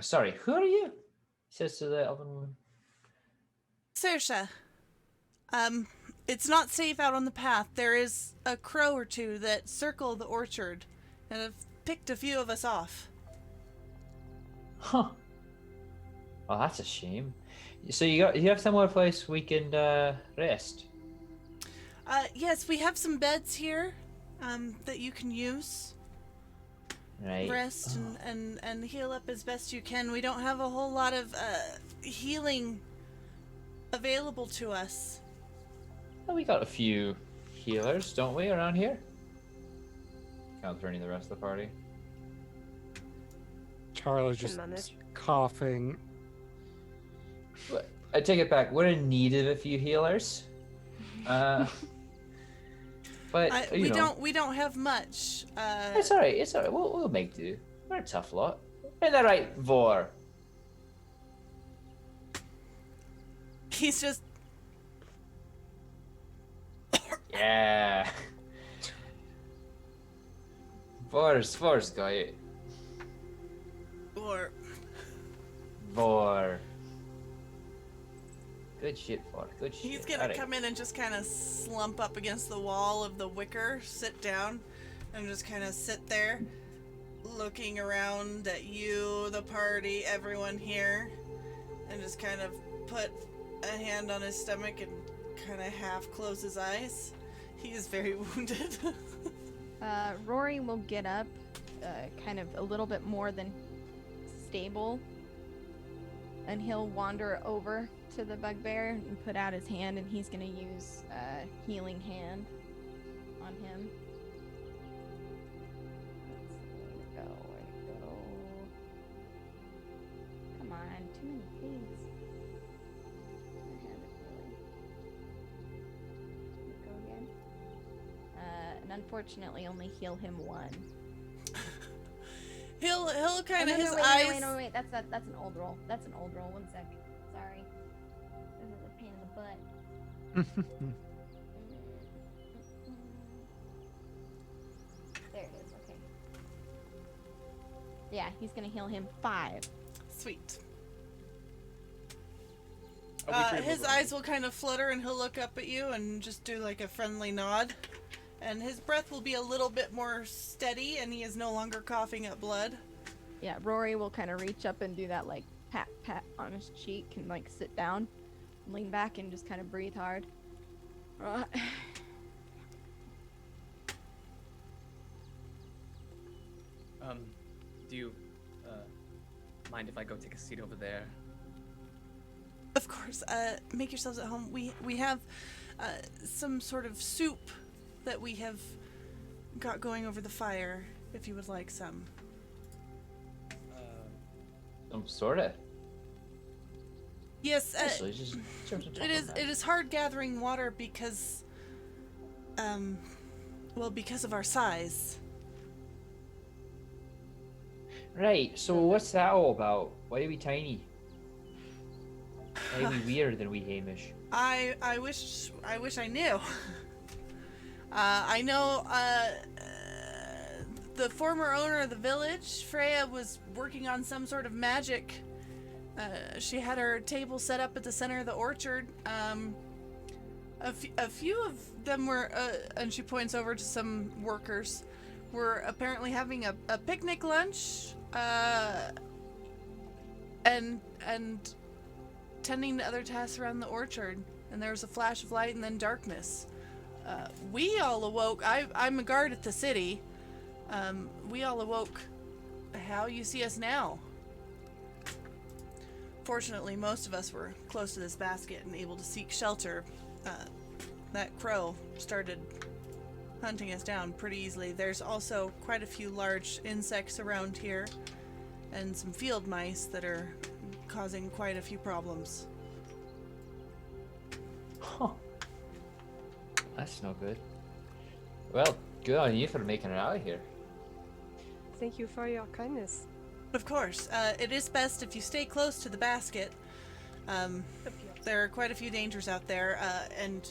Sorry, who are you? Says to the elven woman. Saoirse, it's not safe out on the path. There is a crow or two that circle the orchard and have picked a few of us off. Huh. Well, that's a shame. So you have somewhere place we can rest? Yes, we have some beds here that you can use. Right. Rest and heal up as best you can. We don't have a whole lot of healing available to us. Well, we got a few healers, don't we, around here? Concerning the rest of the party. Charlie's just coughing. I take it back. We're in need of a few healers. But we don't have much. It's all right. It's all right. We'll make do. We're a tough lot. Isn't that right, Vor? He's just. Yeah. Vor's got it. Vor. Good shit, Vor. Good shit. He's gonna come in and just kind of slump up against the wall of the wicker, sit down, and just kind of sit there, looking around at you, the party, everyone here, and just kind of put a hand on his stomach and kind of half close his eyes. He is very wounded. Rory will get up, kind of a little bit more than stable, and he'll wander over to the bugbear and put out his hand, and he's gonna use healing hand on him. Where'd it go? Come on, too many things. Go again. And unfortunately only heal him one. He'll kind of no, his wait, eyes. Wait. That's an old roll. That's an old roll. 1 sec. Sorry. This is a pain in the butt. There it is. Okay. Yeah, he's gonna heal him 5. Sweet. Oh, His eyes will kind of flutter and he'll look up at you and just do like a friendly nod. And his breath will be a little bit more steady and he is no longer coughing up blood. Yeah, Rory will kind of reach up and do that like pat on his cheek and like sit down, lean back and just kind of breathe hard. Do you mind if I go take a seat over there? Of course, make yourselves at home. We have some sort of soup that we have got going over the fire, if you would like some. Sorta. Yes, Actually, just it is hard gathering water because, because of our size. Right, so what's that all about? Why are we tiny? Why are we weirder than we, Hamish? I wish I knew. I know the former owner of the village, Freya, was working on some sort of magic. She had her table set up at the center of the orchard. A few of them were, and she points over to some workers, were apparently having a picnic lunch, and tending to other tasks around the orchard. And there was a flash of light and then darkness. We all awoke. I'm a guard at the city. We all awoke how you see us now. Fortunately, most of us were close to this basket and able to seek shelter. That crow started hunting us down pretty easily. There's also quite a few large insects around here and some field mice that are causing quite a few problems. Huh. That's no good. Well, good on you for making it out of here. Thank you for your kindness. Of course. It is best if you stay close to the basket. There are quite a few dangers out there, and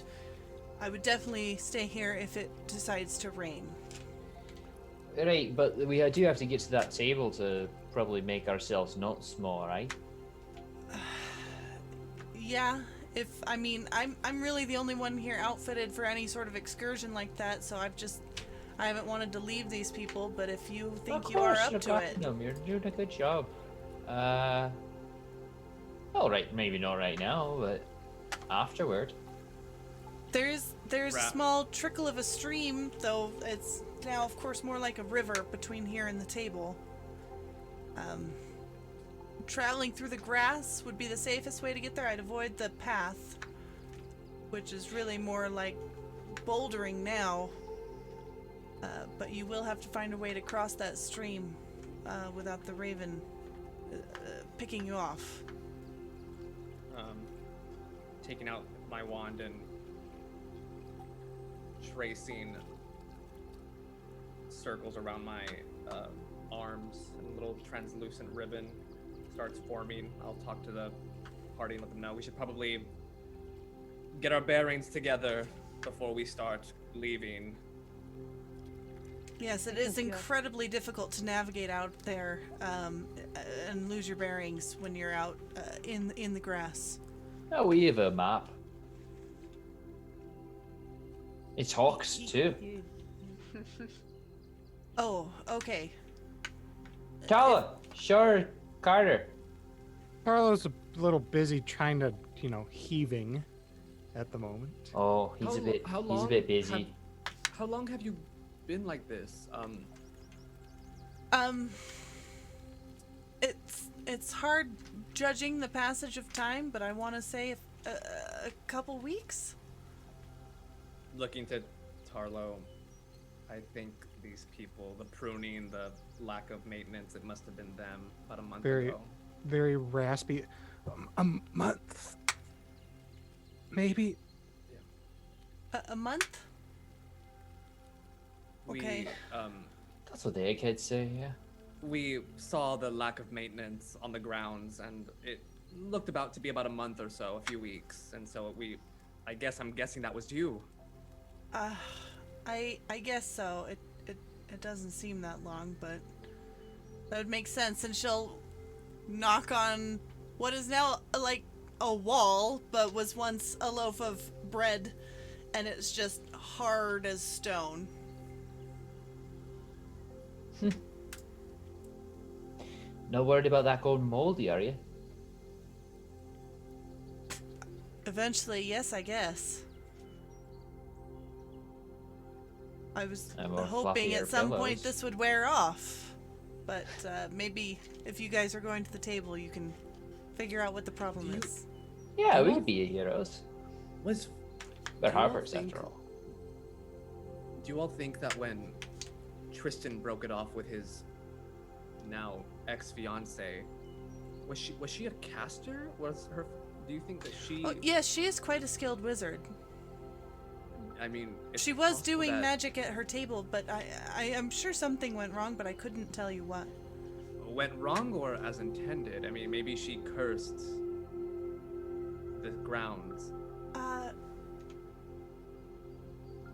I would definitely stay here if it decides to rain. Right, but we do have to get to that table to probably make ourselves not small, right? Yeah, I'm really the only one here outfitted for any sort of excursion like that, so I haven't wanted to leave these people, but if you think you are up to it. You're doing a good job. Alright, maybe not right now, but afterward. There's a small trickle of a stream, though it's now of course more like a river between here and the table. Traveling through the grass would be the safest way to get there. I'd avoid the path, which is really more like bouldering now. But you will have to find a way to cross that stream without the raven picking you off. Taking out my wand and tracing circles around my arms, and a little translucent ribbon starts forming. I'll talk to the party and let them know we should probably get our bearings together before we start leaving. Yes, it is incredibly difficult to navigate out there and lose your bearings when you're out in the grass. Oh, we have a map. It talks too. Oh, okay. Tala, sure, Carter. Carlo's a little busy trying to, heaving at the moment. Oh, he's a bit busy. How long have you been like this? It's hard judging the passage of time, but I want to say a couple weeks. Looking to Tarlo, I think these people, the pruning, the lack of maintenance, it must have been them about a month ago. Very raspy. A month. Maybe. A month? Okay. That's what the eggheads say, yeah. we saw the lack of maintenance on the grounds, and it looked about to be about a month or so, a few weeks, and so I'm guessing that was due. I guess so. It doesn't seem that long, but that would make sense. And she'll knock on what is now like a wall, but was once a loaf of bread, and it's just hard as stone. Not worried about that going moldy, are you? Eventually, yes, I guess. I was And more hoping fluffier at some point pillows. this would wear off. But maybe if you guys are going to the table, you can figure out what the problem is. Yeah, we could be heroes. Was They're Do you all Harpers, think- after all. Do you all think that when Tristan broke it off with his now ex-fiance, was she a caster? Do you think that she? Oh, yes, she is quite a skilled wizard. I mean, it's She was possible doing that magic at her table, but I am sure something went wrong, but I couldn't tell you what. went wrong or as intended. I mean, maybe she cursed the grounds.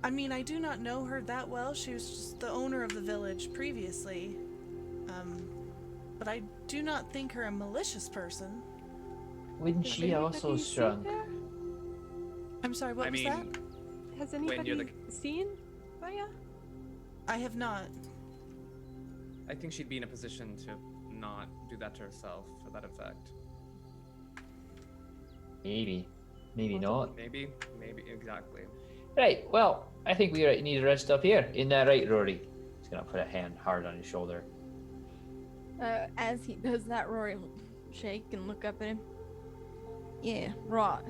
I mean, I do not know her that well. She was just the owner of the village previously. But I do not think her a malicious person. Wouldn't Has she also anybody seen shrunk? her? I'm sorry, what I was mean, that? Has When you're anybody seen Maya? I have not. I think she'd be in a position to not do that to herself for that effect. Maybe. Maybe not. Maybe exactly. Right, well, I think we need to rest up here. Isn't that right, Rory? He's gonna put a hand hard on his shoulder. As he does that, Rory will shake and look up at him. Yeah, right.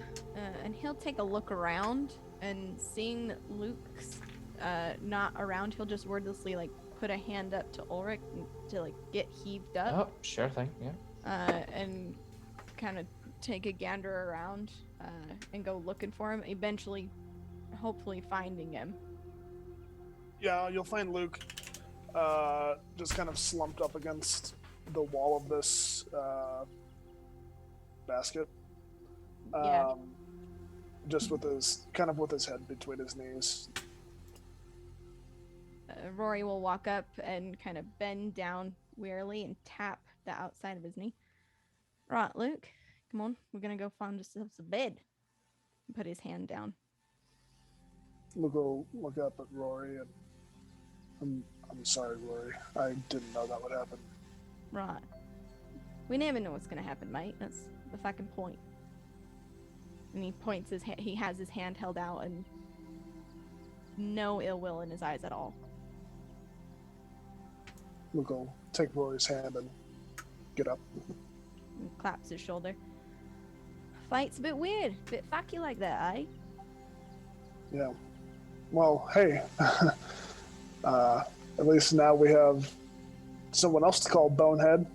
And he'll take a look around, and seeing that Luke's not around, he'll just wordlessly like put a hand up to Ulrich to like get heaved up. Oh, sure thing, yeah. And kind of take a gander around and go looking for him, eventually hopefully finding him. Yeah, you'll find Luke just kind of slumped up against the wall of this basket. Yeah. Just with his head between his knees. Rory will walk up and kind of bend down wearily and tap the outside of his knee. Right, Luke, come on, we're gonna go find ourselves a bed. And put his hand down. Luke will look up at Rory and I'm sorry, Rory. I didn't know that would happen. Right. We never know what's gonna happen, mate. That's the fucking point. And he points he has his hand held out and no ill will in his eyes at all. Luke will take Rory's hand and get up. And claps his shoulder. Fight's a bit weird, a bit fucky like that, eh? Yeah. Well, hey. At least now we have someone else to call Bonehead.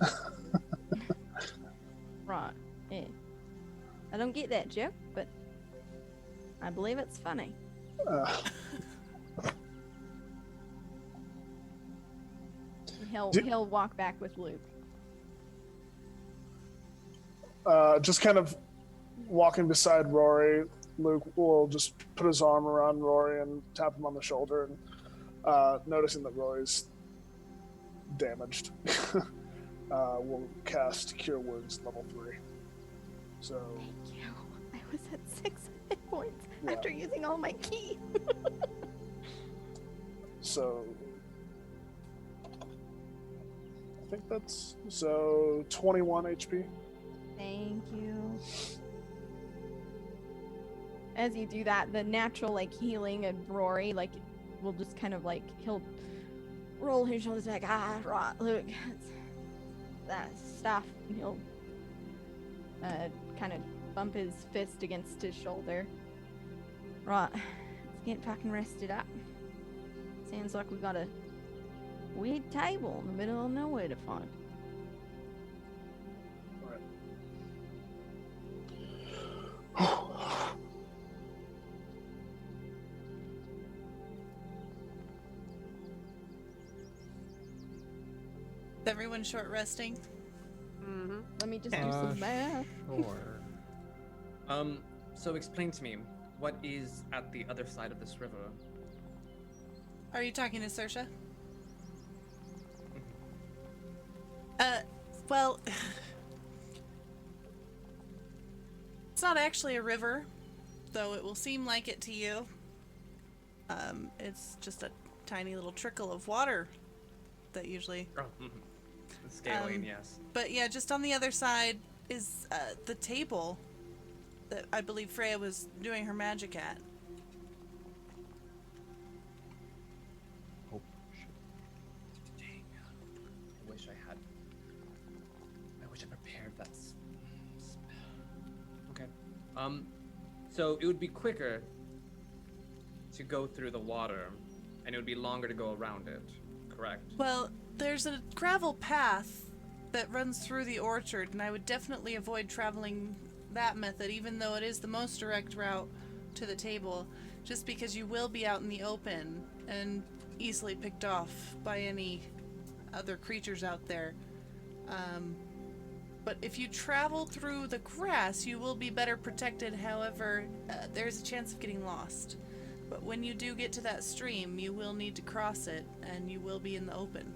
Right. Yeah. I don't get that joke, but I believe it's funny. He'll walk back with Luke. Just kind of walking beside Rory, Luke will just put his arm around Rory and tap him on the shoulder, and noticing that Rory's damaged, will cast Cure Wounds level 3. So. Thank you. I was at 6 hit points Yeah. after using all my ki. So. I think that's 21 HP. Thank you. As you do that, the natural like healing of Rory will just kind of he'll roll his shoulders back. Right, look, that stuff. And he'll kind of bump his fist against his shoulder. Right, let's get fucking rested up. Sounds like we got a weird table in the middle of nowhere to find. Everyone short resting. Mm-hmm. Let me just do some math. Sure. So explain to me, what is at the other side of this river? Are you talking to Saoirse? Well, it's not actually a river, though it will seem like it to you. It's just a tiny little trickle of water that usually... Oh, scaling, yes. But yeah, just on the other side is the table that I believe Freya was doing her magic at. Oh, shit. Dang. I wish I prepared that. Okay. So it would be quicker to go through the water, and it would be longer to go around it, correct? Well, there's a gravel path that runs through the orchard, and I would definitely avoid traveling that method, even though it is the most direct route to the table, just because you will be out in the open and easily picked off by any other creatures out there. But if you travel through the grass, you will be better protected. However, there's a chance of getting lost. But when you do get to that stream, you will need to cross it, and you will be in the open.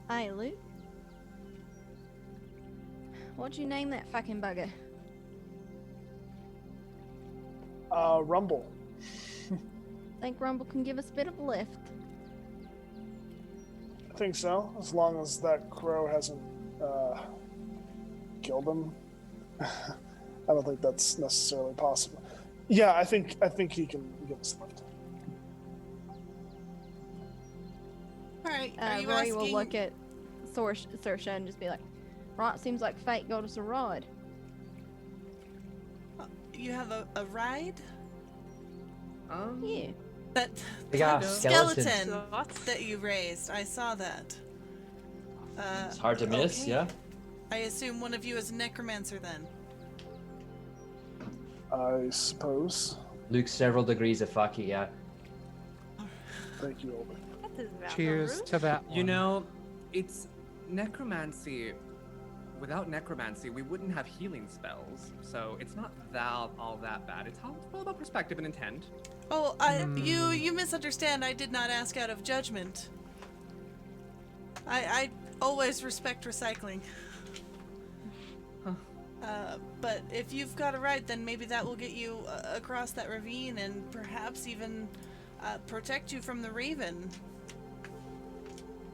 Hi, Luke. What'd you name that fucking bugger? Rumble. Think Rumble can give us a bit of a lift? I think so, as long as that crow hasn't killed him. I don't think that's necessarily possible. Yeah, I think he can give us a lift. Alright, are you Rory asking... will look at Saoirse and just be like, right, seems like fate got us a ride. You have a ride? Yeah. That Yeah, skeleton skeletons. that you raised, I saw that. It's hard to miss, okay. yeah? I assume one of you is a necromancer then. I suppose. Luke's several degrees of fucky, yeah. Thank you, Older. That is about Cheers the to that one. You know, it's necromancy. Without necromancy, we wouldn't have healing spells, so it's not all that bad. It's all about perspective and intent. Oh, you misunderstand. I did not ask out of judgment. I always respect recycling. But if you've got a ride, then maybe that will get you across that ravine and perhaps even protect you from the raven.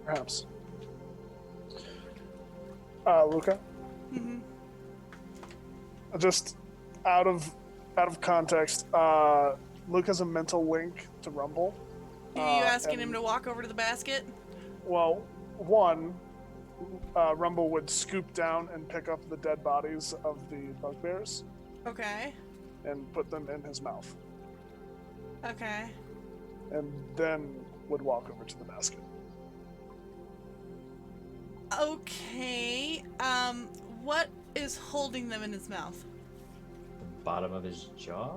Perhaps. Luca? Mm-hmm. Just out of context, Luke has a mental link to Rumble. Are you asking him to walk over to the basket? Well, one, Rumble would scoop down and pick up the dead bodies of the bugbears Okay. and put them in his mouth, Okay. and then would walk over to the basket. Okay. What is holding them in his mouth? The bottom of his jaw?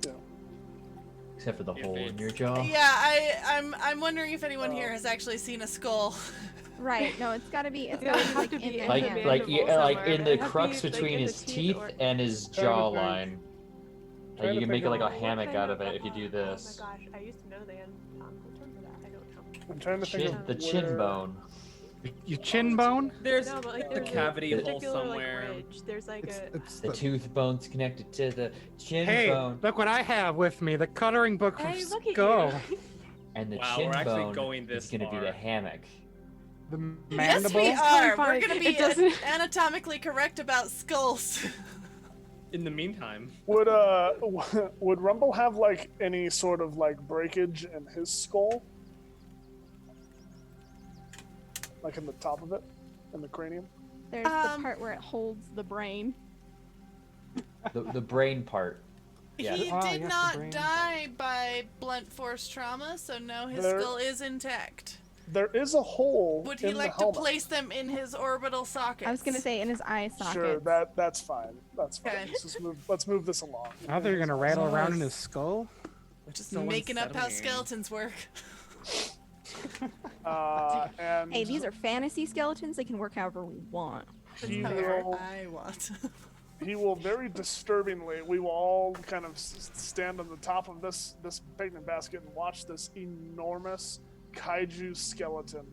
Yeah. Except for the If hole in it's- your jaw. Yeah, I'm wondering if anyone here has actually seen a skull. Right, no, it's gotta be, Yeah, like it'd have to in be the in Like, the hand. like, mandible yeah, like somewhere. in the It'd have to crux be, like, between in the his teeth teeth or- and his Trying to think. jawline. Trying Like, you to can make it like a think of- hammock out of it if you do Oh this. my gosh, I used to know the anatomical term for that. I don't know. I'm trying to think Chin, of the chin where- bone. Your chin bone? There's No, but like the there's cavity a hole particular somewhere. like ridge. There's like It's The tooth bone's connected to the chin Hey, bone. look what I have with me. The coloring book Hey, of look at Skull. you. And the Wow, chin we're actually bone going this is going to be far. the hammock. The Yes, mandible? we are. We're fine. gonna be It doesn't- anatomically correct about skulls. In the meantime, would Rumble have like any sort of like breakage in his skull? Like in the top of it? In the cranium? There's the part where it holds the brain. The brain part. Yeah. He Ah, did yes, the not brain. die by blunt force trauma, so no, his There- skull is intact. There is a hole Would he in like the to helmet. place them in his orbital sockets? I was gonna say in his eye socket. Sure, that's fine. That's fine. Okay. Let's move this along. Now they're gonna rattle around in his skull? Just so making up how unsettling. skeletons work. And Hey, these are fantasy skeletons. They can work however we want. he However will, I want. he will very disturbingly, we will all kind of stand on the top of this picnic basket and watch this enormous kaiju skeleton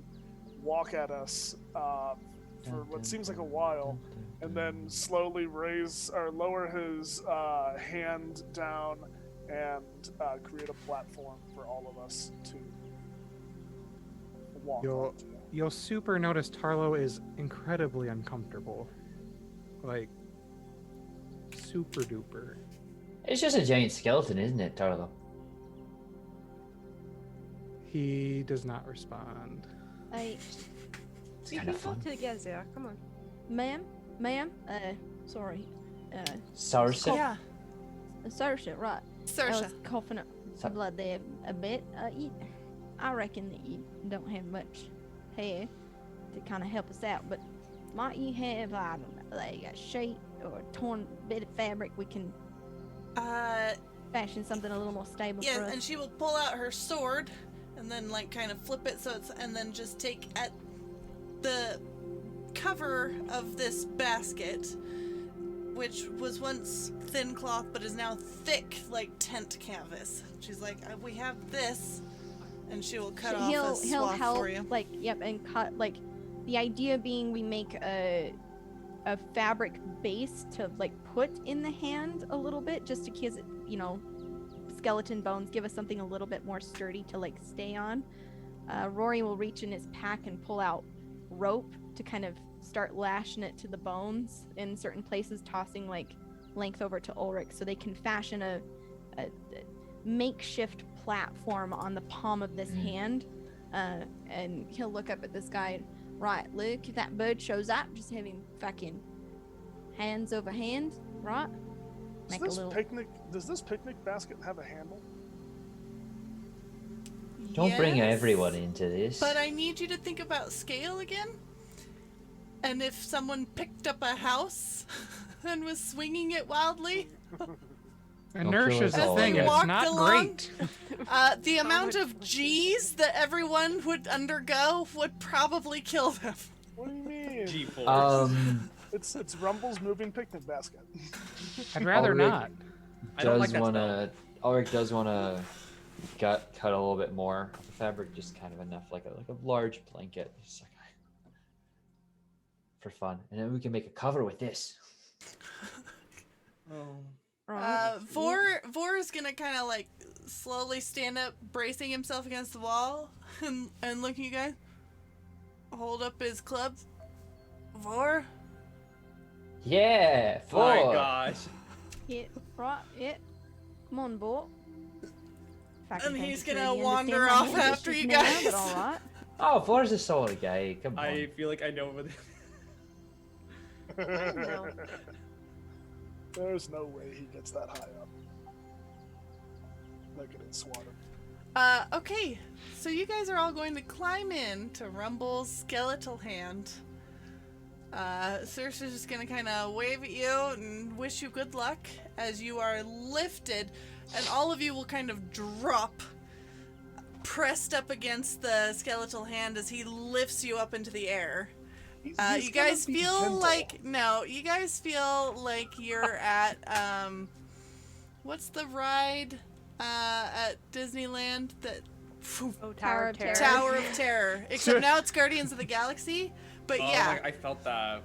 walk at us for what seems like a while, and then slowly raise or lower his hand down and create a platform for all of us to walk onto. You'll super notice Tarlo is incredibly uncomfortable. Like, super duper. It's just a giant skeleton, isn't it, Tarlo? He does not respond. Hey, It's We kind can of talk fun. together. Come on. ma'am, sorry. Sarsa? Yeah. Saoirse, right. I Saoirse. was coughing up Sa- blood there a bit. I reckon that you don't have much hair to kind of help us out, but might you have, I don't know, like a sheet or a torn bit of fabric we can fashion something a little more stable for Yeah, us? and she will pull out her sword and then like kind of flip it so it's and then just take at the cover of this basket, which was once thin cloth but is now thick like tent canvas. She's like, we have this, and she will cut off a he'll swath help, for you. like, yep, and cut, like, the idea being we make a fabric base to like put in the hand a little bit, just in case it, you know, skeleton bones give us something a little bit more sturdy to like stay on. Rory will reach in his pack and pull out rope to kind of start lashing it to the bones in certain places, tossing like length over to Ulrich so they can fashion a makeshift platform on the palm of this hand. And he'll look up at this guy. Right, Luke, if that bird shows up, just have him fucking hands over hand, right? Make a little. Does this picnic basket have a handle? Don't bring Yes, everyone into this. But I need you to think about scale again. And if someone picked up a house and was swinging it wildly, Inertia's kill us a all. thing, As and they it's walked not along, great. the amount of G's that everyone would undergo would probably kill them. What do you mean? G-force. It's Rumble's moving picnic basket. I'd rather Ulrich not. I don't like Does that wanna Ulrich does wanna cut a little bit more of the fabric, just kind of enough, like a large blanket, just like for fun, and then we can make a cover with this. Vor is gonna kind of like slowly stand up, bracing himself against the wall, and look at you guys. Hold up his club. Vor. Yeah, Oh my four. gosh. Hit, right, hit. Come on, boy. And he's gonna wander off after you guys. But all right. Oh, four's a solid guy. Come on. I feel like I know what. know. There's no way he gets that high up. Look at it, swat him. Okay, so you guys are all going to climb in to Rumble's skeletal hand. Saoirse's just gonna kind of wave at you and wish you good luck as you are lifted, and all of you will kind of drop, pressed up against the skeletal hand as he lifts you up into the air. He's You guys gonna be feel gentle. like you guys feel like you're at what's the ride at Disneyland that Oh, Tower of Terror. Tower of Terror, except now it's Guardians of the Galaxy. But Oh yeah, I felt that.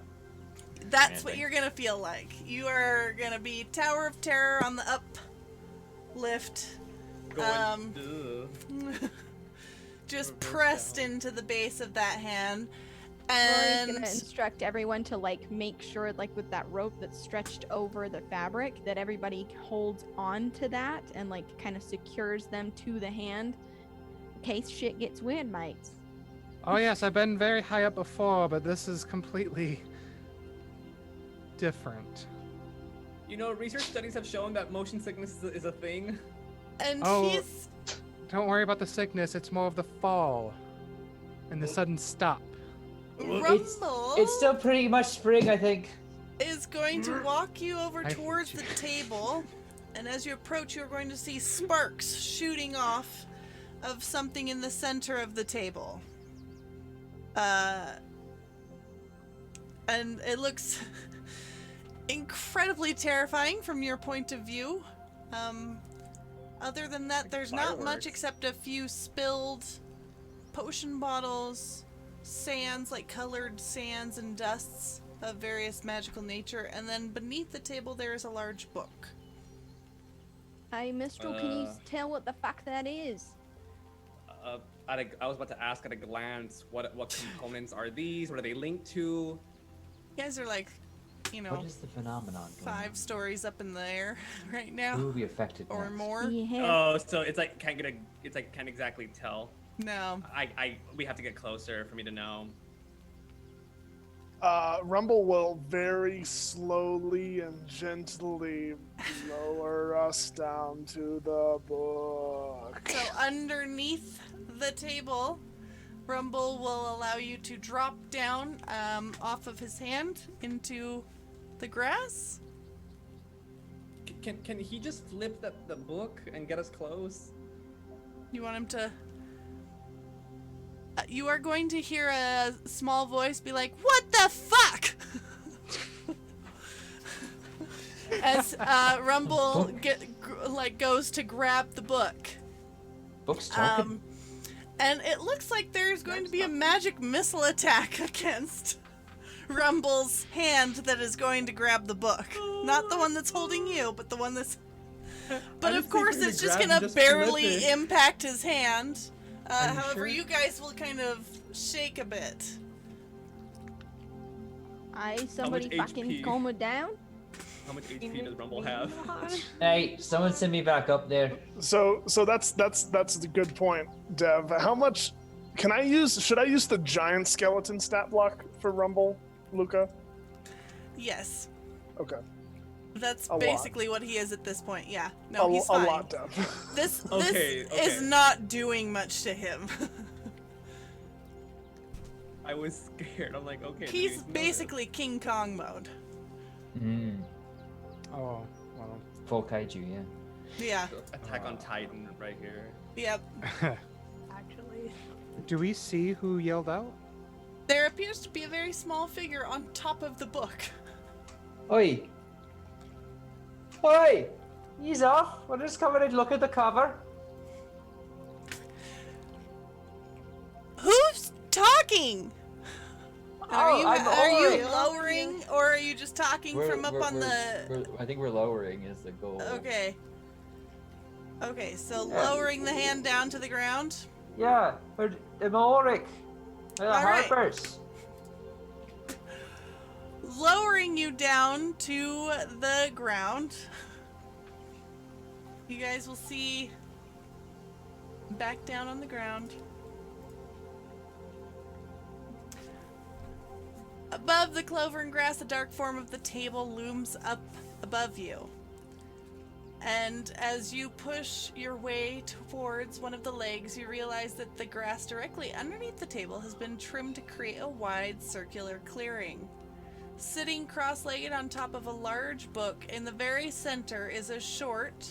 that's what you're gonna feel like. You are gonna be Tower of Terror on the uplift, Going. just Reverse pressed down. into the base of that hand. Rory's And gonna instruct everyone to like make sure, like with that rope that's stretched over the fabric, that everybody holds on to that and like kind of secures them to the hand in case shit gets weird, mates. Oh yes, I've been very high up before, but this is completely different. You know, research studies have shown that motion sickness is a thing. Oh. he's Don't worry about the sickness, it's more of the fall and the sudden stop. Rumble It's still pretty much spring, I think. is going to walk you over I hate towards you. the table, and as you approach, you're going to see sparks shooting off of something in the center of the table. And it looks incredibly terrifying from your point of view. Other than that, there's not much except a few spilled potion bottles, sands, like colored sands and dusts of various magical nature, and then beneath the table there is a large book. Hey, Mistral, can you tell what the fuck that is? I was about to ask at a glance, what components are these? What are they linked to? You guys are like, you know, What is the phenomenon? going 5 on? stories up in the air right now, Who will be affected or next? more. Yeah. Oh, so it's like can't exactly tell. No. We have to get closer for me to know. Rumble will very slowly and gently lower us down to the book. So underneath the table, Rumble will allow you to drop down off of his hand into the grass. Can he just flip the book and get us close? You want him to... you are going to hear a small voice be like, "What the fuck?" As Rumble goes to grab the book. Book's talking. And it looks like there's going to be a magic missile attack against Rumble's hand that is going to grab the book. Not the one that's holding you, but the one that's... But of course it's just going to barely impact his hand. However, you guys will kind of shake a bit. Somebody fucking HP? calm it down. How much HP does Rumble have? Hey, someone send me back up there. So that's a good point, Dev. How much can I use? Should I use the giant skeleton stat block for Rumble, Luca? Yes. Okay. That's A lot. basically what he is at this point. Yeah. No, he's fine. A lot, Dev. This Okay. is not doing much to him. I was scared. I'm like, okay. He's basically King Kong mode. Oh, well. Full kaiju, yeah. Yeah. Attack on Titan right here. Yep. Actually. Do we see who yelled out? There appears to be a very small figure on top of the book. Oi! Oi! Ease off. We're just coming to look at the cover. Who's talking? Are you I'm lowering, or are you just talking from up on the... I think we're lowering is the goal. Okay. Okay, so lowering the hand down to the ground. Yeah, we're Auric. right. Harpers. Lowering you down to the ground. You guys will see back down on the ground. Above the clover and grass, the dark form of the table looms up above you. And as you push your way towards one of the legs, you realize that the grass directly underneath the table has been trimmed to create a wide circular clearing. Sitting cross-legged on top of a large book in the very center is a short,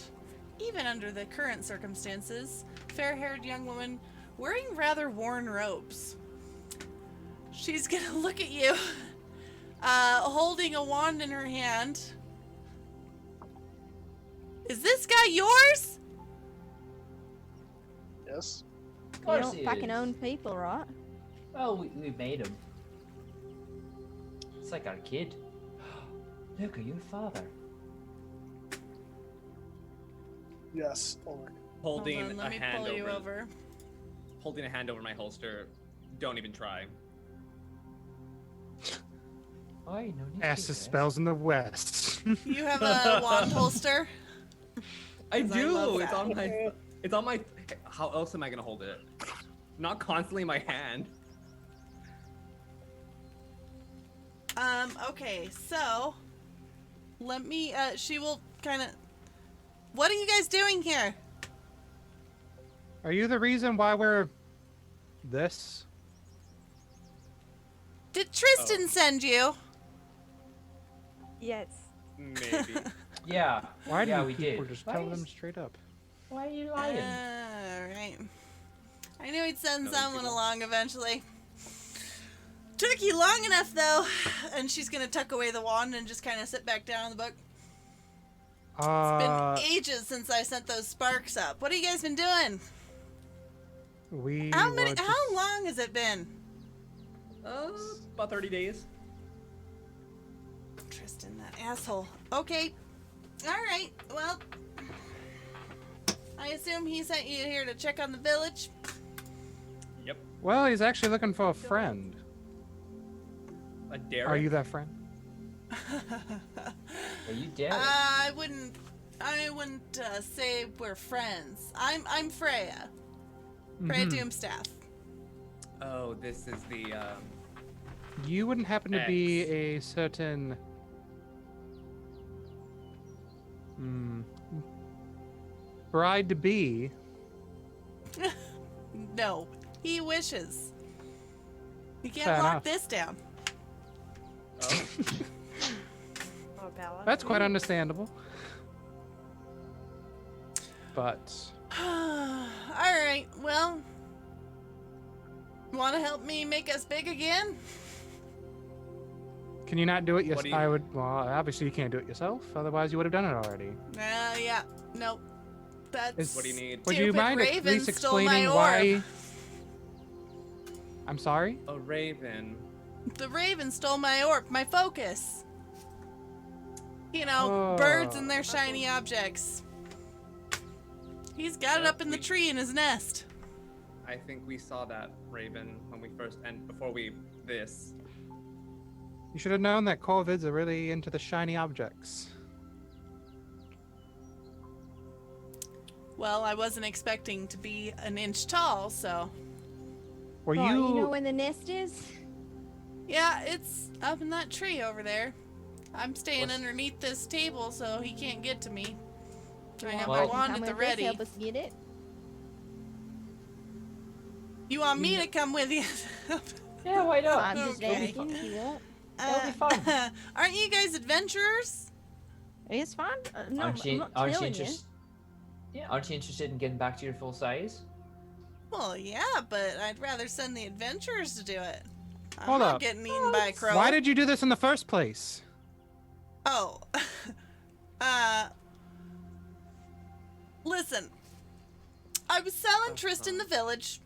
even under the current circumstances, fair-haired young woman wearing rather worn robes. She's gonna look at you, holding a wand in her hand. Is this guy yours? Yes. Of You course don't he fucking is. own people, right? Well, we made him. It's like our kid. Look, are you a father? Yes. Ulrich. Holding Hold on, let a me hand pull you over. over. Holding a hand over my holster. Don't even try. Oi, no need Cast to the spells in the west. You have a wand holster? I 'Cause I do. love It's that. on my. It's on my. How else am I gonna hold it? Not constantly in my hand. Okay, so let me, she will kind of, what are you guys doing here? Are you the reason why we're this? Did Tristan send you? Yes. Maybe. Yeah. Why do yeah, you we people did. just Why tell is- them straight up? Why are you lying? Alright. we'd send Other someone people. along eventually. Took you long enough, though. And she's gonna tuck away the wand and just kind of sit back down on the book. It's been ages since I sent those sparks up. What have you guys been doing? we How were just- long has it been? About 30 days. Tristan, that asshole. Okay. Alright, well. I assume he sent you here to check on the village. Yep. Well, he's actually looking for a friend. A Derek. Are you that friend? Are you dead? I wouldn't say we're friends. I'm Freya. Freya Mhm. Doomstaff. Oh, this is the You wouldn't happen to be a certain bride to be. No, he wishes. You can't Fair lock enough. this down. Oh. Oh, Bella. That's quite understandable. But Alright, well. Want to help me make us big again? can you not do it What yourself? do you- I would. Well, obviously you can't do it yourself. Otherwise, you would have done it already. Yeah, nope. That's. What do you need? Would you Stupid mind at raven least stole my explaining orb. why? I'm sorry. A raven. The raven stole my orb, my focus. You know, birds and their shiny objects. He's got it Yep, up in the we- tree in his nest. I think we saw that raven when we first before we this. You should have known that corvids are really into the shiny objects. Well, I wasn't expecting to be an inch tall, so. Were Oh, you? you know where the nest is? Yeah, it's up in that tree over there. I'm staying What's- underneath this table so he can't get to me. I got Well- my wand Come at the with us, ready. help us get it. You want me to come with you? Yeah, why not? I'm just Okay. asking if you won't. That'll be fun. Aren't you guys adventurers? It's fine. No, aren't I'm you, not aren't you killing you. interested? Yeah, aren't you interested in getting back to your full size? Well, yeah, but I'd rather send the adventurers to do it. I'm Hold not up. getting eaten by a crow. Why did you do this in the first place? Oh. Listen. I was selling Tristan the village.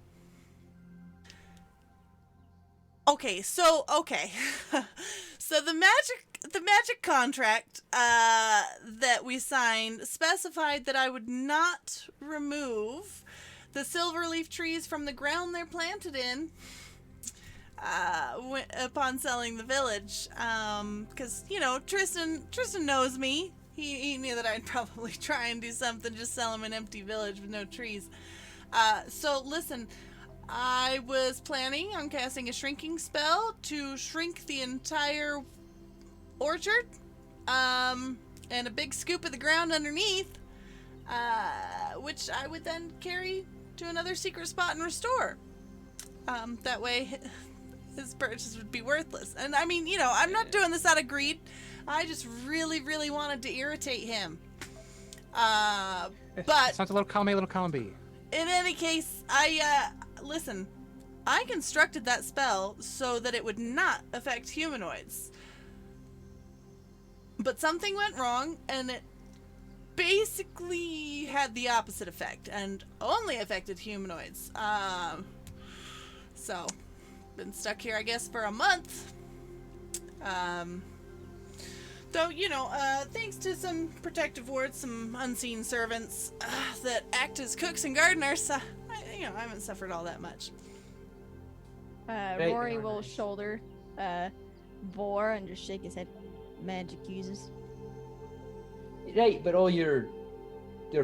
Okay. So the magic contract that we signed specified that I would not remove the silverleaf trees from the ground they're planted in upon selling the village, because Tristan knows me. He knew that I'd probably try and do something, just sell him an empty village with no trees. So listen, I was planning on casting a shrinking spell to shrink the entire orchard, and a big scoop of the ground underneath, which I would then carry to another secret spot and restore. That way his purchase would be worthless. And I mean, I'm not doing this out of greed. I just really, really wanted to irritate him. But Sounds a little column A, little column B. in any case, listen, I constructed that spell so that it would not affect humanoids. But something went wrong, and it basically had the opposite effect, and only affected humanoids. So, been stuck here, I guess, for a month. Though, thanks to some protective wards, some unseen servants that act as cooks and gardeners, I haven't suffered all that much. Rory will shoulder Vor and just shake his head. Magic uses. Right, but all your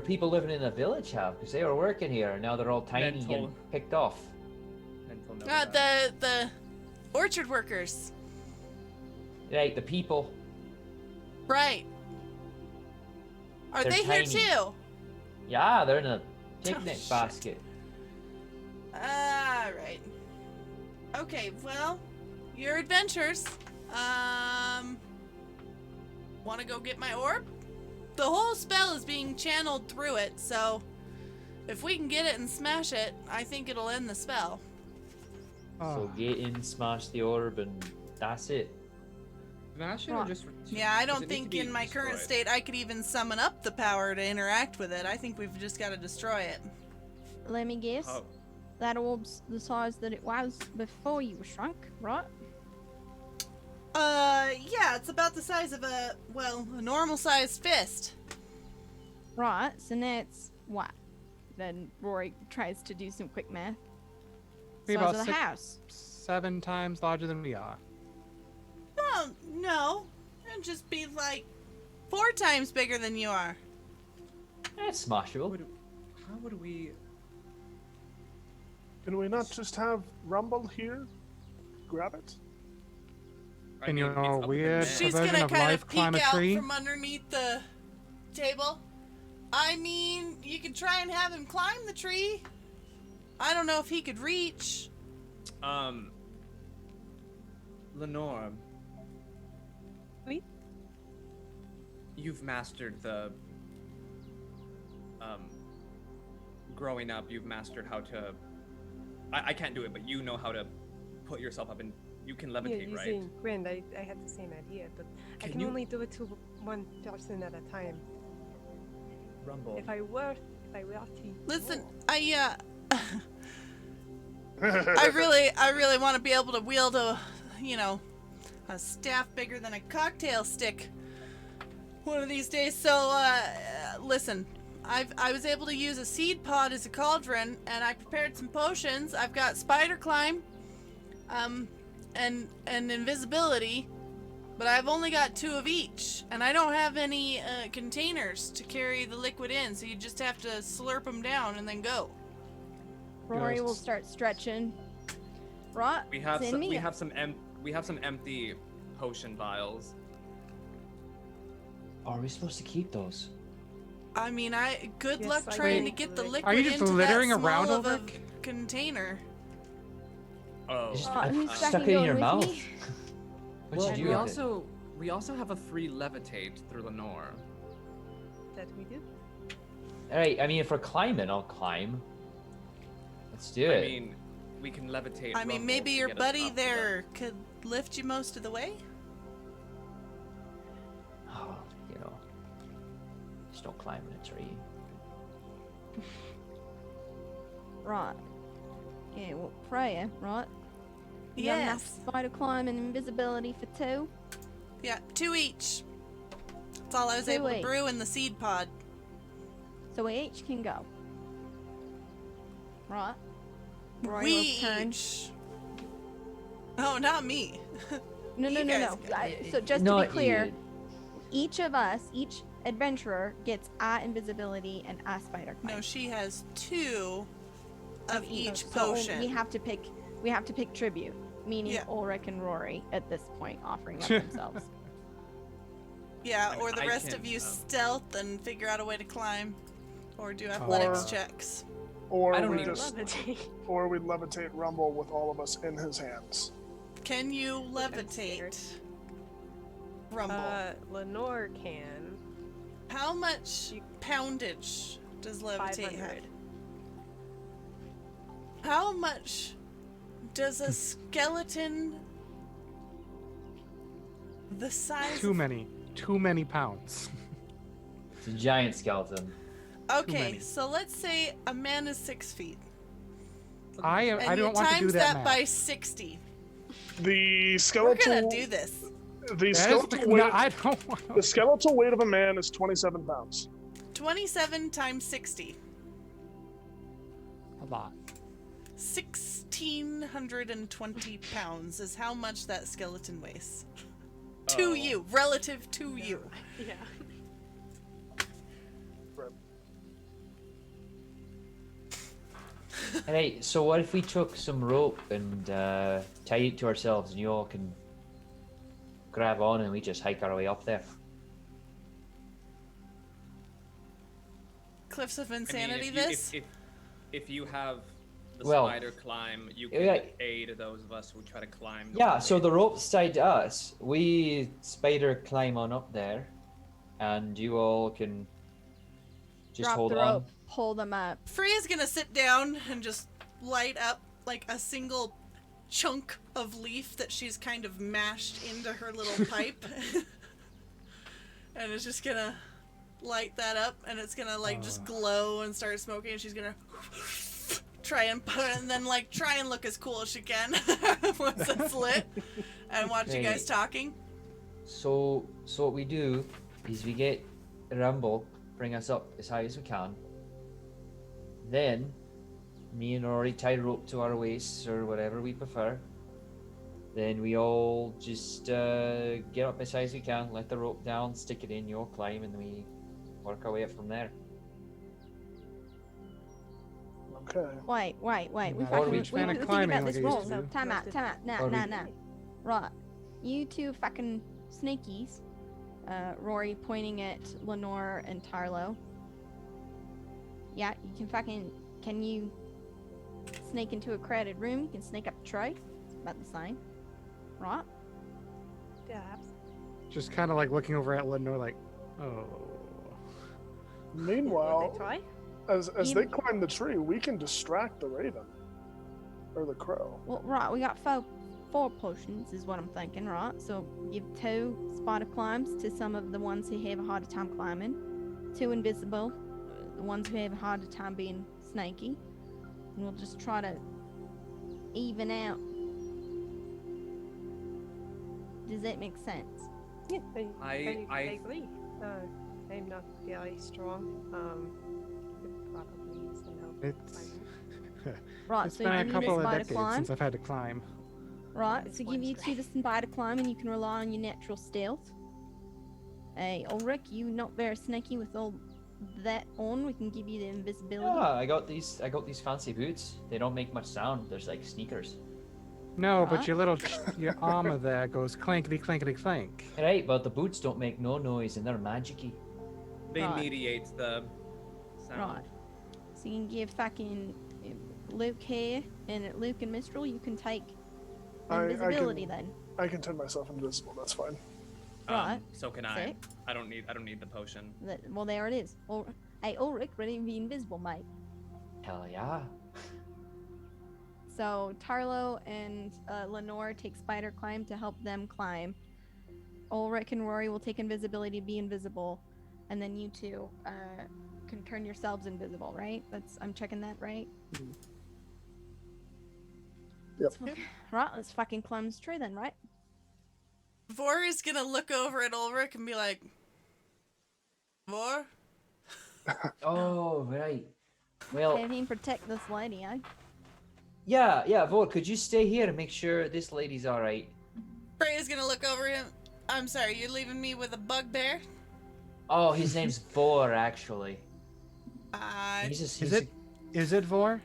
people living in the village have, because they were working here, and now they're all tiny Mental. and picked off. Mental note that. The orchard workers. Right, the people. Right. Are They're they here tiny. too? Yeah, they're in a picnic shit. basket. Alright. Okay, well, your adventures. Want to go get my orb? The whole spell is being channeled through it, so If we can get it and smash it, I think it'll end the spell. So get in, smash the orb, and that's it. Smash it or just? Yeah, I does don't it need to think be in my current destroyed? state I could even summon up the power to interact with it. I think we've just got to destroy it. Let me guess. Oh. That orb's the size that it was before you were shrunk, right? Yeah, it's about the size of a normal sized fist. Right, so now it's what? Then Rory tries to do some quick math. Be Size about of the house. 7 times larger than we are. Oh, no. It'd just be like 4 times bigger than you are. It's smashable. How would we? Can we not just have Rumble here? Grab it? In your it's up in the weird mid. She's version gonna of kind life, of climb peek a out tree? from underneath the table. I mean, you could try and have him climb the tree. I don't know if he could reach. Lenore. Oui? You've mastered the. Growing up, you've mastered how to. I can't do it, but you know how to put yourself up and you can Yeah, levitate, right? using Grind, I had the same idea, but I Can can you- only do it to one person at a time. Rumble. If I were to. Listen, I really want to be able to wield a staff bigger than a cocktail stick one of these days. So, listen, I was able to use a seed pod as a cauldron, and I prepared some potions. I've got spider climb, and invisibility, but I've only got 2 of each, and I don't have any containers to carry the liquid in, so you just have to slurp them down and then go. Rory will start stretching. Right? We have send some, me we a- have some empty potion vials. Are we supposed to keep those? I mean, good Yes, luck I trying to can. get the liquid Are you just into littering that around small of over a container. Oh. Just who's stuck fucking it in your going mouth. with me? What'd Well, you we do with it? also have a free levitate through Lenore. That we do? Alright, I mean, if we're climbing, I'll climb. Let's do it. I mean, we can levitate. I mean, Rumble maybe to your get us buddy up to the- there could lift you most of the way? Oh, just don't climb in a tree. Right. Yeah, well, Freya, right? You got enough Yes. spider climb and invisibility for 2? Yeah, 2 each. That's all I was 2 able to each. brew in the seed pod. So we each can go. Right? Rory We will turn. each. Oh, not me. No, You no. guys go. So just to be Not clear, you. each of us, each adventurer gets eye invisibility and eye spider climb. No, she has 2 of each So potion. we have to pick tribute, meaning Yeah. Ulrich and Rory at this point offering up themselves. Yeah, I mean, or the I rest can, of you um, stealth and figure out a way to climb. Or do athletics Or- checks. Or I don't we need just, Levitate. or we levitate Rumble with all of us in his hands. Can you I'm levitate? scared. Rumble. Lenore can. How much poundage does levitate have? 500. How much does a skeleton the size Too many pounds. It's a giant skeleton. Okay, many. so let's say a man is 6 feet. I And don't you want to do times that that math. by 60. The We're skeletal. gonna do this. The That is skeletal no, weight. I don't want The skeletal weight of a man is 27 pounds. 27 times 60. a lot. 1,620 pounds is how much that skeleton weighs. Oh. To you, relative to you. Yeah. Alright, so what if we took some rope and tied it to ourselves and you all can grab on and we just hike our way up there? Cliffs of I mean, Insanity, if you, this? if you have the Well, spider climb, you can yeah. aid those of us who try to climb. Yeah, so the rope's tied to us. We spider climb on up there and you all can just Drop hold the on rope. pull them up. Freya's gonna sit down and just light up like a single chunk of leaf that she's kind of mashed into her little pipe. And it's just gonna light that up, and it's gonna like just glow and start smoking, and she's gonna try and put it, and then like try and look as cool as she can once it's lit, and watch you guys talking. So what we do is we get Rumble, bring us up as high as we can. Then me and Rory tie rope to our waists or whatever we prefer. Then we all just get up as high as we can, let the rope down, stick it in, you all climb, and we work our way up from there. Okay. Wait. We Or we fucking try to think climb about like this I wrong. used to do. Time out. Or we- Nah. Right. You two fucking sneakies. Rory pointing at Lenore and Tarlo. Yeah, can you sneak into a crowded room? You can sneak up a tray. It's about the same. Right? Perhaps. Just kind of like looking over at Lenore like, oh. Meanwhile, Try? as they climb the tree, we can distract the raven. Or the crow. Well, right, we got four potions is what I'm thinking, right? So give 2 spider climbs to some of the ones who have a harder time climbing, 2 invisible, the ones who have a harder time being snaky, and we'll just try to even out. Does that make sense? Yeah, I- I agree. I'm not very strong. Could probably use some help. It's climbing. Right, it's so been you a need couple a of spider decades climb. since I've had to climb. Right, It's so give one you 2 the spider climb, and you can rely on your natural stealth. Hey, Ulrich, you not very sneaky with all that on. We can give you the invisibility. Yeah, I got these fancy boots. They don't make much sound. They're like sneakers. No, but Right. your armor there goes clankety clankety clank. Right, but the boots don't make no noise and they're magicy. They Right. mediate the sound. Right. So you can give fucking Luke here, and Luke and Mistral, you can take invisibility then. I can turn myself invisible, that's fine. Right. So can I. Sick. I don't need the potion. Well, there it is. Hey, Ulrich, ready to be invisible, mate. Hell yeah. So Tarlo and Lenore take spider climb to help them climb. Ulrich and Rory will take invisibility to be invisible, and then you two can turn yourselves invisible, right? I'm checking that, right? Yep. Right, let's fucking climb this tree then, right? Vor is gonna look over at Ulrich and be like, Vor? Oh, right. Well, Have him protect this lady, eh? yeah, Vor, could you stay here and make sure this lady's alright? Freya's gonna look over him. I'm sorry, you're leaving me with a bugbear? Oh, his name's Vor, actually. Is it Vor?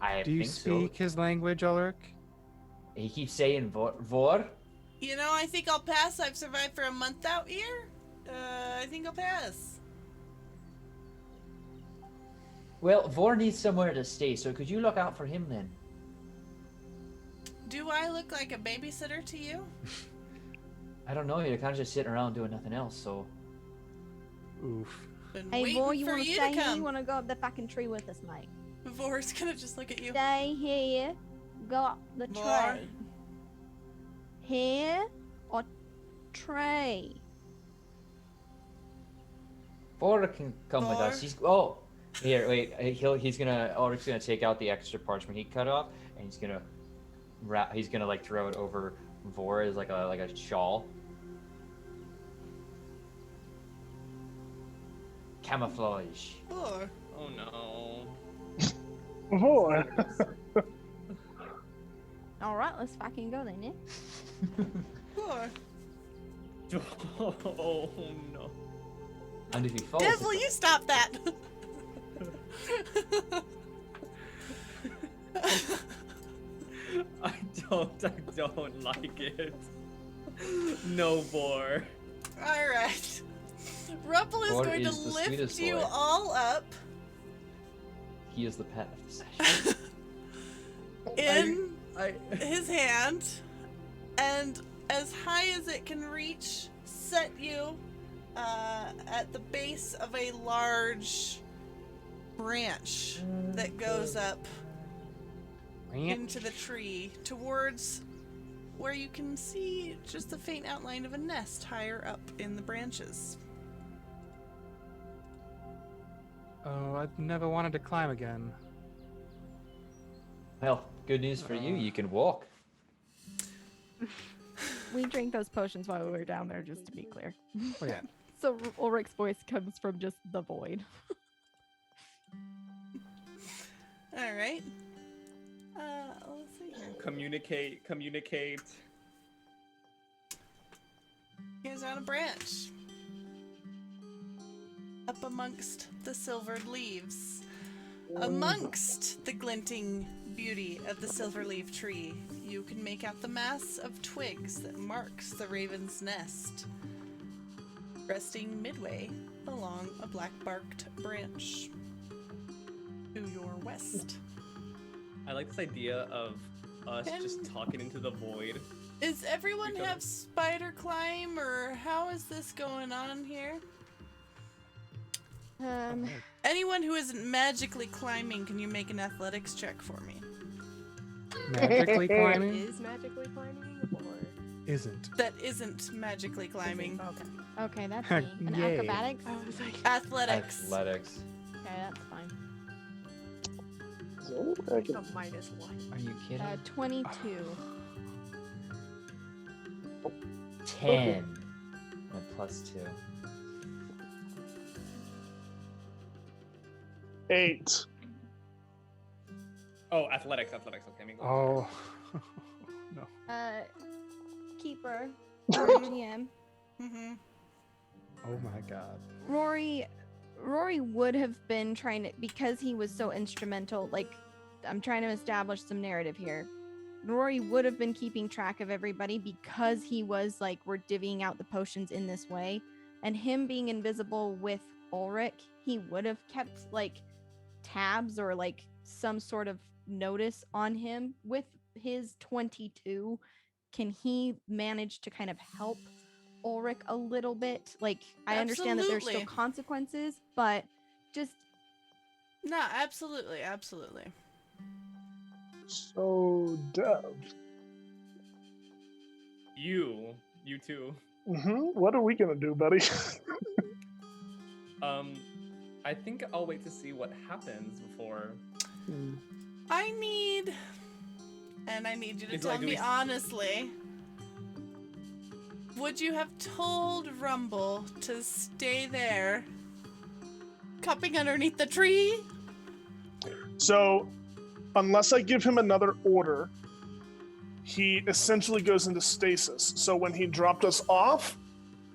I Do you think speak so. his language, Ulrich? He keeps saying Vor. You know, I think I'll pass. I've survived for a month out here. I think I'll pass. Well, Vor needs somewhere to stay, so could you look out for him then? Do I look like a babysitter to you? I don't know, you're kind of just sitting around doing nothing else, so... Oof. Been Hey, waiting boy, you for want to you stay to here? come. You want to go up the fucking tree with us, mate? Vor's gonna just look at you. Stay here. Go up the More. tray. Here or tray? Vor can come with us. Vor? Here, wait. Ulrich's gonna take out the extra parchment he cut off, and he's gonna like throw it over Vor as like a shawl. Camouflage. Vor. Oh no. Boy. All right, let's fucking go then, yeah? Vor. Oh no. And if he falls, Devil, you stop that! I don't like it. No more. Alright. Ruppel is Vor going to is the lift sweetest you boy. all up he is the pet of the session. in his hand, and as high as it can reach, set you at the base of a large branch that goes up into the tree towards where you can see just the faint outline of a nest higher up in the branches. Oh, I've never wanted to climb again. Well, good news for you. You can walk. We drank those potions while we were down there, just to be clear. Oh yeah. So Ulrich's voice comes from just the void. All right. Let's see here. Communicate. Here's on a branch. Up amongst the silvered leaves. Amongst the glinting beauty of the silver leaf tree, you can make out the mass of twigs that marks the raven's nest, resting midway along a black-barked branch to your west. I like this idea of us just talking into the void. Is everyone have spider climb, or how is this going on here? Anyone who isn't magically climbing, can you make an athletics check for me? Magically climbing? Is magically climbing or Isn't. That isn't magically climbing. Okay, that's me. And Yay. acrobatics? I was like, Athletics. Athletics. Okay, that's fine. So, I can- a -1. Are you kidding? 22. 10. And +2. 8. Oh, athletics. Okay, I mean, Oh. No. Keeper. GM. Mm-hmm. Oh my god. Rory would have been trying to, because he was so instrumental, like, I'm trying to establish some narrative here. Rory would have been keeping track of everybody because he was like, we're divvying out the potions in this way. And him being invisible with Ulrich, he would have kept like tabs or like some sort of notice on him. With his 22, can he manage to kind of help Ulrich a little bit? Like, I understand that there's still Absolutely. consequences, but just No, absolutely. So, Dev. you too. What are we gonna do, buddy? I think I'll wait to see what happens before. I need you to Is it tell like, do me we- honestly. Would you have told Rumble to stay there, cupping underneath the tree? So, unless I give him another order, he essentially goes into stasis. So when he dropped us off,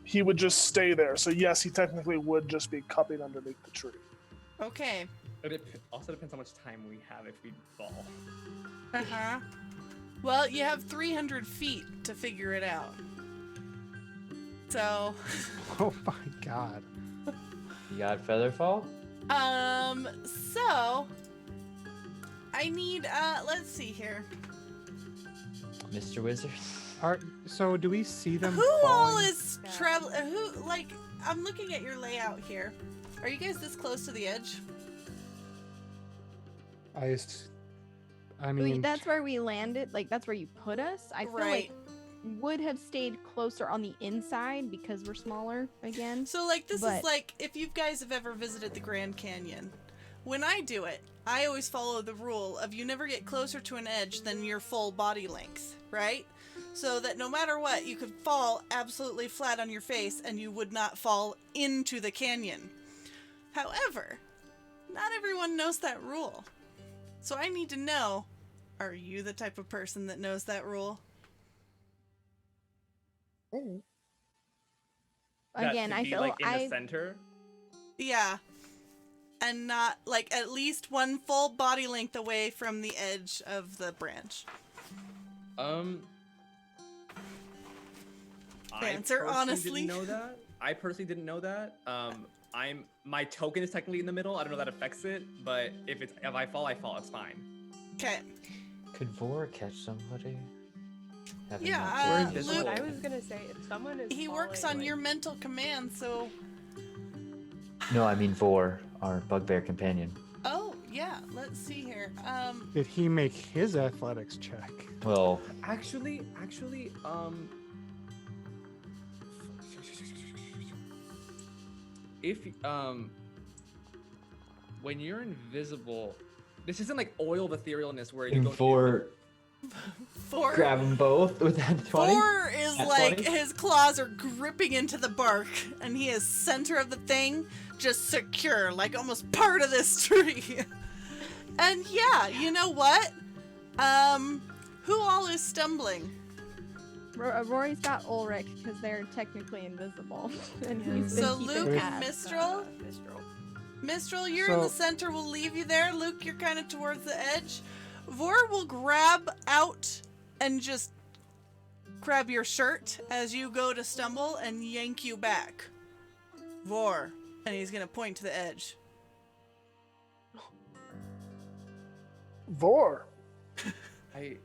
he would just stay there. So yes, he technically would just be cupping underneath the tree. Okay. It also depends how much time we have if we fall. Uh-huh. Well, you have 300 feet to figure it out. So, Oh my god. You got Featherfall? so I need let's see here. Mr. Wizard? So do we see them Who all falling? is travel? Who, like, I'm looking at your layout here. Are you guys this close to the edge? I mean, that's where we landed. Like, that's where you put us. I feel like would have stayed closer on the inside because we're smaller again. So, like, this is But- like, if you guys have ever visited the Grand Canyon, when I do it, I always follow the rule of you never get closer to an edge than your full body length, right? So that no matter what, you could fall absolutely flat on your face and you would not fall into the canyon. However, not everyone knows that rule. So I need to know, are you the type of person that knows that rule? Again, to I be, feel like in the center. Yeah. And not, like, at least one full body length away from the edge of the branch. Answer honestly. Didn't know that. I personally didn't know that. My token is technically in the middle. I don't know if that affects it, but if I fall, It's fine. Okay. Could Vor catch somebody? Having Yeah, not We're been invisible. What I was gonna say, if someone is He works falling, on like, your mental command, so... No, I mean Vor, our bugbear companion. yeah, let's see here. Did he make his athletics check? Well, Actually, if when you're invisible, this isn't like oil of etherealness where you go for Four. grab them both with that 20. Four is At like 20? his claws are gripping into the bark, and he is center of the thing, just secure, like almost part of this tree. And yeah, you know what? Who all is stumbling? Rory's got Ulrich because they're technically invisible. And he's been So keeping Luke tabs. and Mistral? Mistral. Mistral, you're in So- the center. We'll leave you there. Luke, you're kind of towards the edge. Vor will grab out and just grab your shirt as you go to stumble and yank you back. Vor. And he's going to point to the edge. Vor. I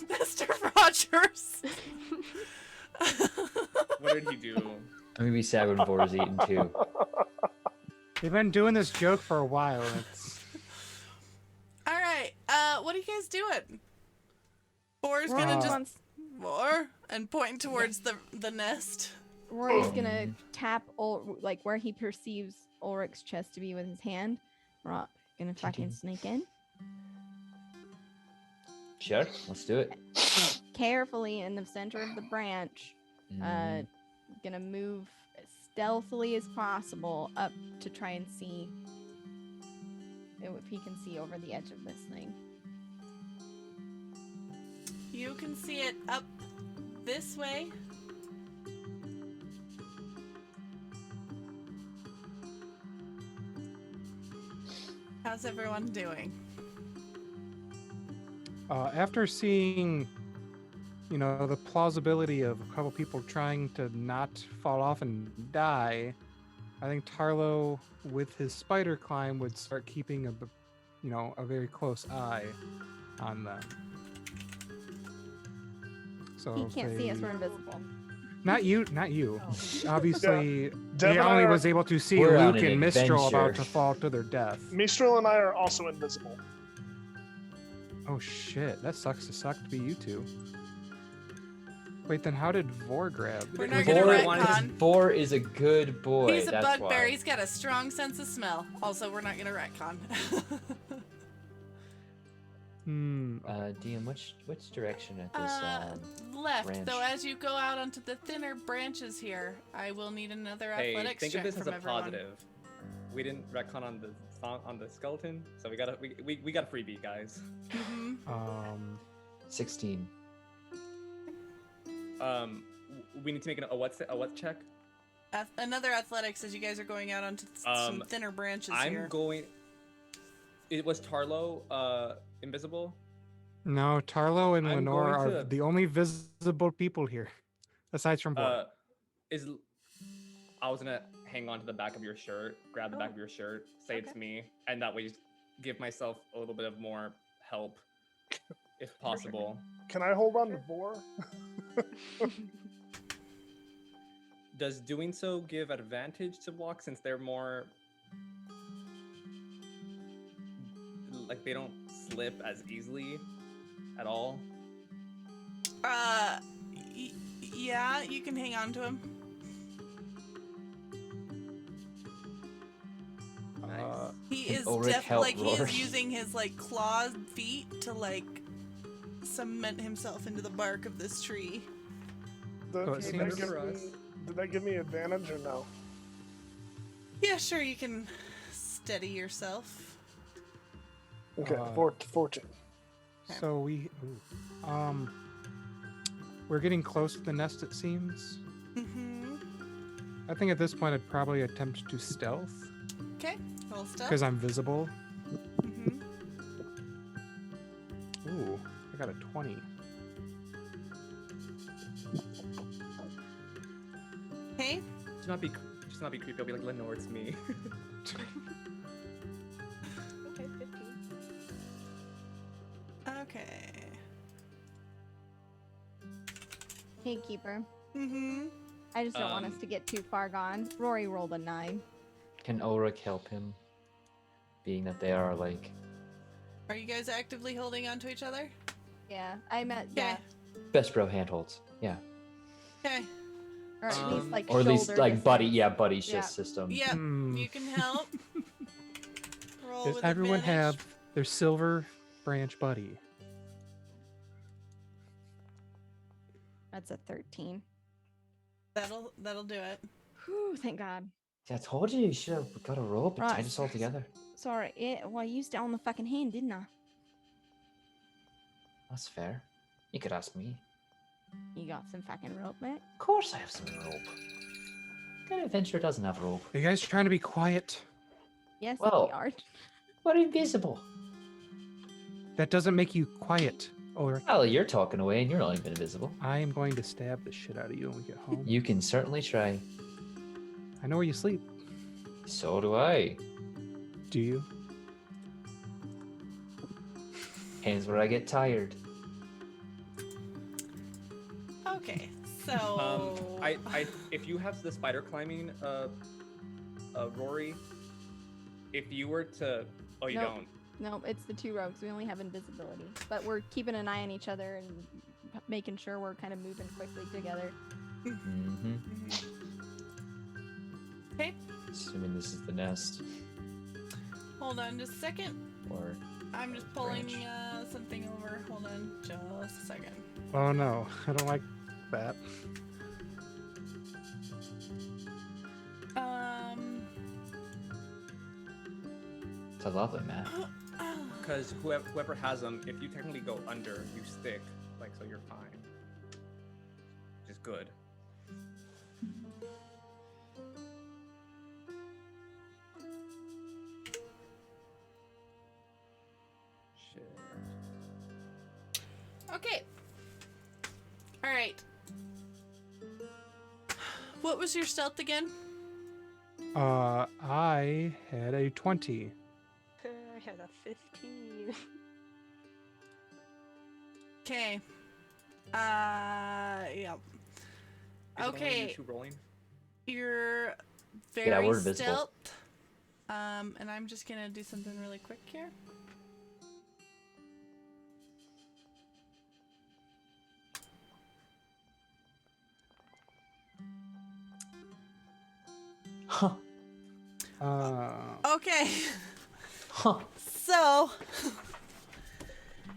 Mr. Rogers. what did he do? I'm gonna be sad when Vor's eaten too. They've been doing this joke for a while. And it's... All right. What are you guys doing? Vor's Rory going to wants- just... Vor? And point towards the nest. Rory's gonna tap like where he perceives Ulrich's chest to be with his hand. We're gonna fucking sneak in Sure, let's do it. carefully in the center of the branch. Gonna move as stealthily as possible up to try and see if he can see over the edge of this thing. You can see it up this way. How's everyone doing? After seeing, the plausibility of a couple people trying to not fall off and die, I think Tarlo, with his spider climb, would start keeping a very close eye on them. So He if can't see us, they- we're invisible. Not you. Obviously, Dev he and I only are- was able to see We're on Luke an and Mistral about adventure. to fall to their death. Mistral and I are also invisible. Oh shit, that sucks to be you two. Wait, then how did Vor grab? We're not gonna retcon. Vor is a good boy. He's a that's bugbear. why. He's got a strong sense of smell. Also, we're not gonna retcon. DM, which direction at this? Left. branch? Though, as you go out onto the thinner branches here, I will need another Hey, athletics think check of this as from a everyone. positive. We didn't retcon on the skeleton, so we got a freebie, guys. Mm-hmm. 16. We need to make a what check? Another athletics as you guys are going out onto some thinner branches here. It was Tarlo invisible? No, Tarlo and I'm Lenore going are to- the only visible people here, aside from Vor. I was gonna hang on to the back of your shirt, grab the back of your shirt, say it's me, and that way just give myself a little bit of more help, if possible. Can I hold on to Vor? Does doing so give advantage to walk since they're more like they don't slip as easily at all? Yeah, you can hang on to him. Nice. He is Ulrich help he is Rory. using his clawed feet to cement himself into the bark of this tree. Did So it seems- did that give me advantage or no? Yeah, sure, you can steady yourself. Okay, Uh, 14. So we're getting close to the nest, it seems. Mm-hmm. I think at this point I'd probably attempt to stealth Okay, roll stuff. because I'm visible. Mm-hmm. Ooh, I got a 20. Okay. Just not be creepy. I'll be like, Lenore, it's me. Okay, 15. Okay. Gatekeeper. Mm-hmm. I just don't want us to get too far gone. Rory rolled a 9. Can Ulrich help him? Being that they are like Are you guys actively holding on to each other? Yeah, I meant Okay. best bro handholds. Yeah. Okay. or at least like Or at least shoulder like buddy, distance. yeah, buddy Yeah. system. Yeah, Hmm. you can help. Roll Does with everyone advantage. have their silver branch buddy? That's a 13. That'll do it. Whew, thank God. See, I told you should have got a rope and Right. tied us all together. Sorry, well, I used it on the fucking hand, didn't I? That's fair. You could ask me. You got some fucking rope, mate? Of course I have some rope. What kind of adventurer doesn't have rope? Are you guys trying to be quiet? Yes, Well- we are. We're invisible. That doesn't make you quiet, Ulrich. Well, you're talking away and you're not even invisible. I am going to stab the shit out of you when we get home. You can certainly try. I know where you sleep. So do I. Do you? Hands where I get tired. Okay, so I if you have the spider climbing, Rory, if you were to, oh, you Nope. don't. No, it's the 2 rogues. We only have invisibility. But we're keeping an eye on each other and making sure we're kind of moving quickly together. Mm-hmm. Okay, Assuming this is the nest. hold on just a second. Or I'm just pulling Branch. something over. Hold on just a second. Oh no, I don't like that. it's a lovely map. Because whoever has them, if you technically go under, you stick, like, so you're fine. Which is good. Shit. Okay. All right. What was your stealth again? I had a 20. I had a 15. Okay. Yeah. Is it only Okay. you two rolling? You're Yeah, very we're invisible. stealth. And I'm just gonna do something really quick here. Huh. Okay. Huh. So,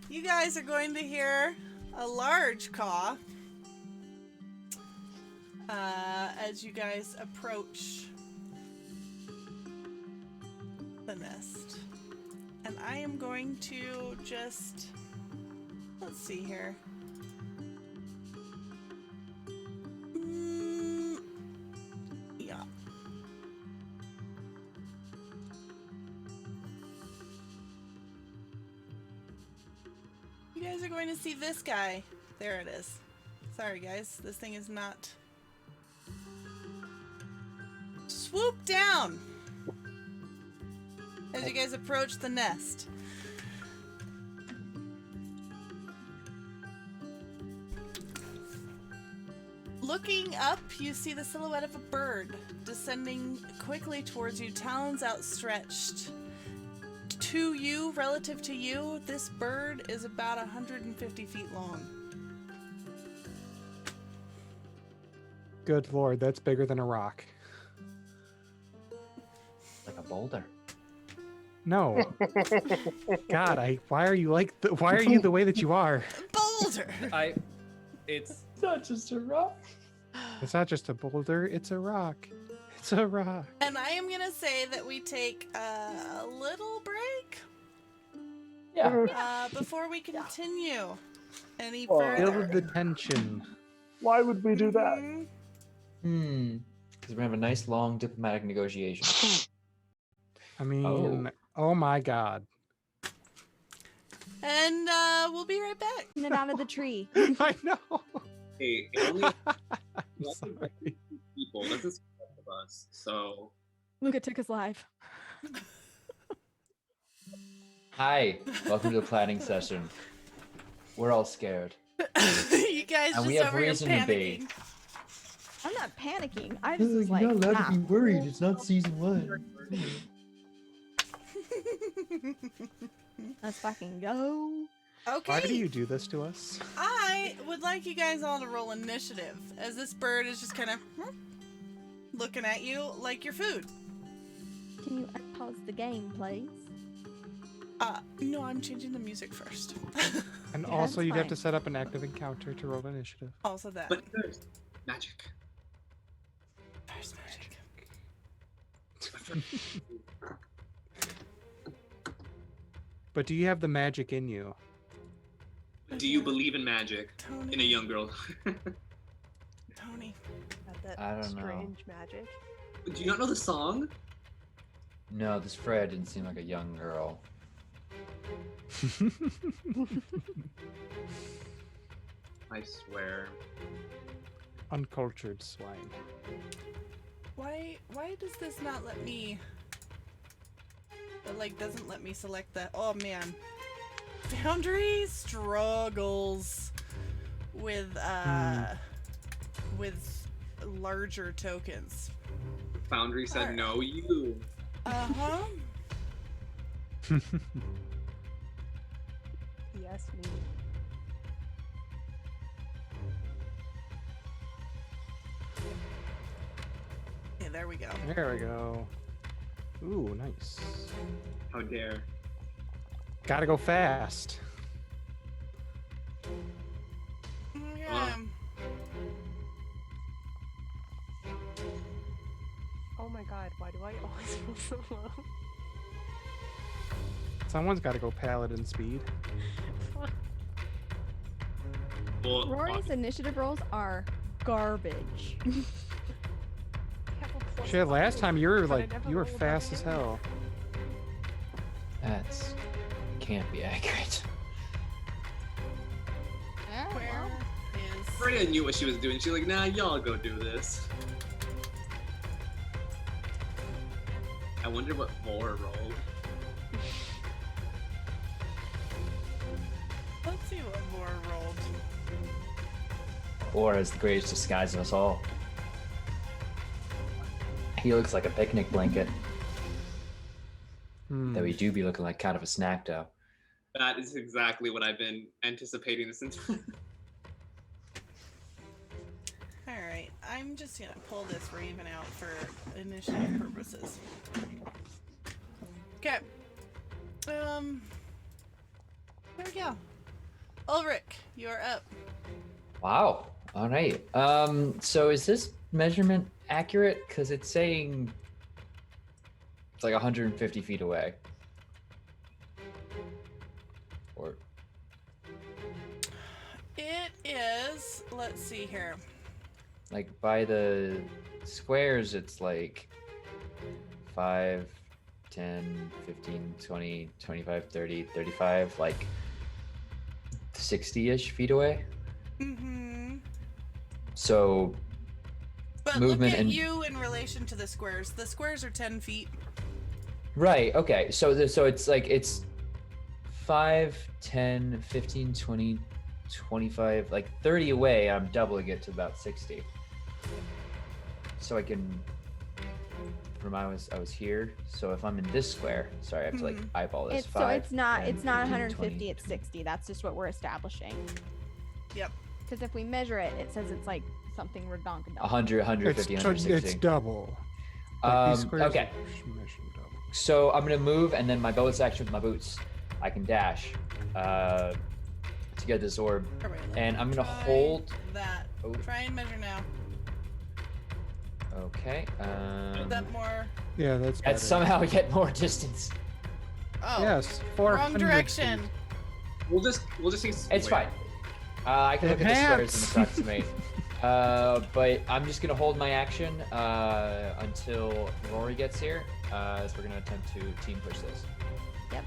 you guys are going to hear a large caw as you guys approach the nest. And I am going to just, let's see here. Yeah. You guys are going to see this guy. There it is. Sorry, guys. This thing is not. Swoop down as you guys approach the nest. Looking up, you see the silhouette of a bird descending quickly towards you, talons outstretched. To you, relative to you, this bird is about 150 feet long. Good lord, that's bigger than a rock. Like a boulder. No. God, why are you the way that you are? Boulder! It's not just a rock. It's not just a boulder, it's a rock. It's a rock. And I am gonna say that we take a little break Yeah. before we continue any Oh. further. Build the tension. Why would we do that? Mhm. Because we have a nice long diplomatic negotiation. I mean, oh my god. And we'll be right back. Getting it out of the tree. I know. Hey, it only I'm sorry. people. That's just of us. So Luca took us live. Hi, welcome to the planning session. We're all scared. You guys And we just have over here reason to be. panicking. I'm not panicking. I just was You're like, not allowed nah. to be worried. It's not season 1. Let's fucking go. Okay. Why do you do this to us? I would like you guys all to roll initiative, as this bird is just kind of looking at you like your food. Can you unpause the game, please? No, I'm changing the music first. And Yeah, also, that's you'd have fine. to set up an active encounter to roll initiative. Also that. But there's magic. There's magic. But do you have the magic in you? Do you believe in magic Tony. in a young girl? Tony. Got that I don't know. strange magic. Do you not know the song? No, this Freya didn't seem like a young girl. I swear. Uncultured swine. Why does this not let me... It, like, doesn't let me select that. Oh, man. Foundry struggles with larger tokens. Foundry said Alright. no, you. Uh-huh. Yes, me. Yeah, there we go. There we go. Ooh, nice. How dare. Gotta go fast. Yeah. Oh my god, why do I always roll so low? Someone's gotta go paladin speed. Well, Rory's initiative rolls are garbage. Shit, last time you were But I like, never you were rolled fast that as again. hell. That's can't be accurate. Where is... Freya knew what she was doing. She's like, nah, y'all go do this. I wonder what Vor rolled. Let's see what more rolled. Or as the greatest disguise of us all. He looks like a picnic blanket. Though he do be looking like kind of a snack dough. That is exactly what I've been anticipating this entire. Alright, I'm just gonna pull this raven out for initiative purposes. Okay. There we go. Ulrich, you're up. Wow. All right. So is this measurement accurate? Because it's saying it's like 150 feet away. Or It is, let's see here. like by the squares, it's like 5, 10, 15, 20, 25, 30, 35, like 60-ish feet away. Mm-hmm. So But movement look at and you in relation to the squares. The squares are 10 feet. right, okay. So so it's like it's 5, 10, 15, 20, 25, like 30 away. I'm doubling it to about 60. So I can from I was here. So if I'm in this square, sorry, I have to like eyeball this. It's, so 5, it's not 10, it's not 15, 150, 20, it's 60. That's just what we're establishing. Yep. Because if we measure it, it says it's like something redonkulous. 100, 150, It's 160. double. Like, these squares Okay. are measured double. So I'm gonna move, and then my bonus action with my boots, I can dash to get this orb, Alright, and I'm gonna try hold. that. Oh. Try and measure now. Okay. Is that more? Yeah, that's better. And somehow get more distance. Oh. Yes, 400 Wrong direction. feet. We'll just say It's fine. I can look at the squares and approximate. But I'm just gonna hold my action until Rory gets here, as we're gonna attempt to team push this. Yep.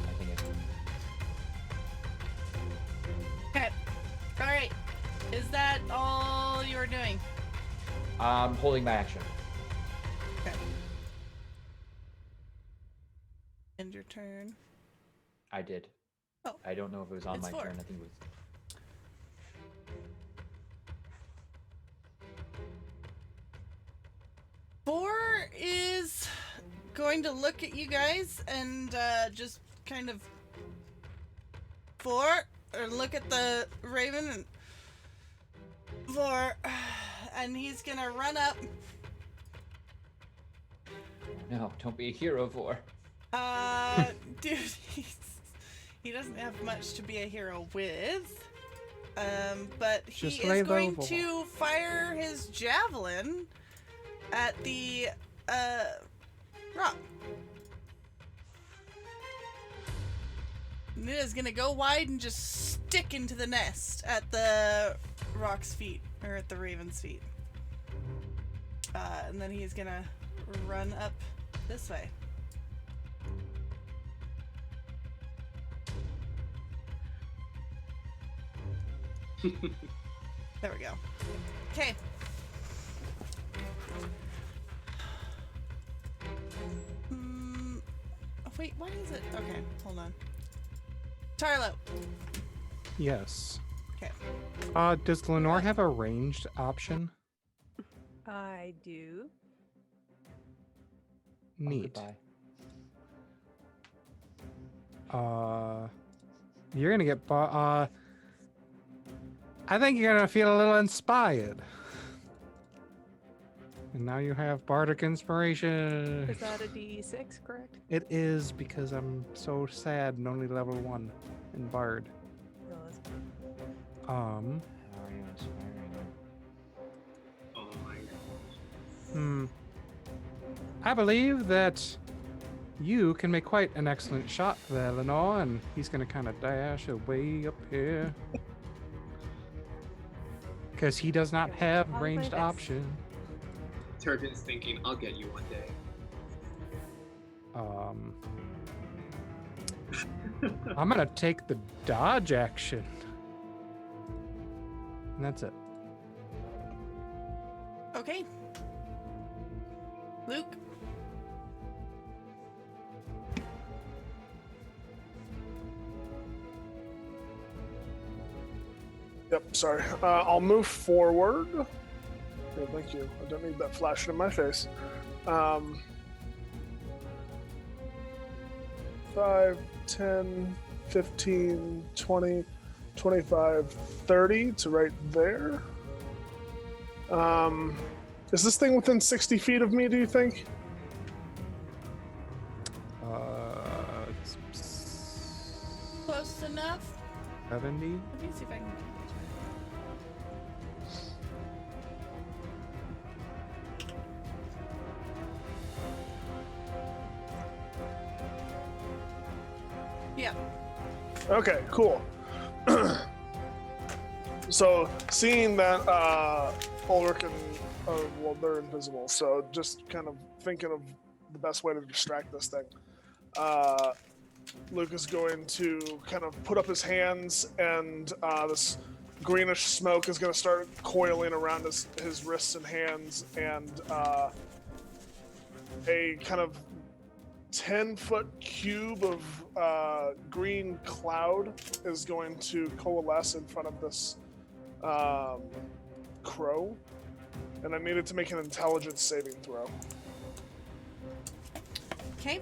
I think it's. Okay. Alright. Is that all you're doing? I'm holding my action. Okay. End your turn. I did. Oh. I don't know if it was on It's my 4. turn. I think it was. going to look at you guys and just kind of look at the raven and and he's gonna run up. No, don't be a hero, Vor. Dude, he doesn't have much to be a hero with. But he Just is lay going low, Vor. to fire his javelin at the rock. And it is gonna go wide and just stick into the nest at the rock's feet, or at the raven's feet. And then he's gonna run up this way. There we go. Okay. Wait, why is it? Okay, hold on. Tarlo. Yes. Okay. Does Lenore have a ranged option? I do. Neat. Goodbye. You're gonna get I think you're gonna feel a little inspired. And now you have Bardic Inspiration. Is that a D6, correct? It is, because I'm so sad and only level 1 in Bard. No, that's How are you inspiring him? Oh my god. I believe that you can make quite an excellent shot there, Lenore, and he's gonna kind of dash away up here. Because he does not have I'll ranged play this. option. Turpin's thinking, I'll get you one day. I'm gonna take the dodge action. And that's it. Okay. Luke. Yep, sorry. I'll move forward. Yeah, thank you. I don't need that flashing in my face. 5, 10, 15, 20, 25, 30 to right there. Is this thing within 60 feet of me, do you think? It's Close enough. 70. Let me see if I can. Yeah. Okay, cool. So, seeing that Ulrich and well, they're invisible, so just kind of thinking of the best way to distract this thing. Luke is going to kind of put up his hands, and this greenish smoke is going to start coiling around his wrists and hands, and a kind of 10-foot cube of green cloud is going to coalesce in front of this crow, and I needed to make an intelligence saving throw. Okay.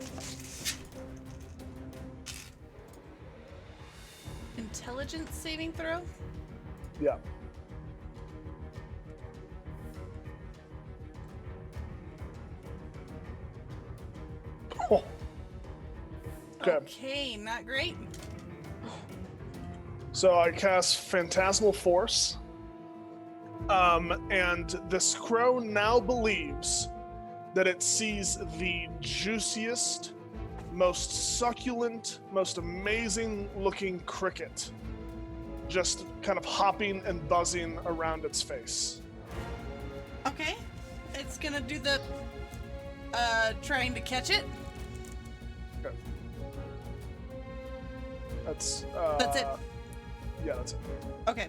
Intelligence saving throw? Yeah. Oh. Okay. Okay, not great. So I cast Phantasmal Force, and this crow now believes that it sees the juiciest, most succulent, most amazing looking cricket just kind of hopping and buzzing around its face. Okay. It's gonna do the trying to catch it. Okay. That's it. Yeah, that's it. Okay.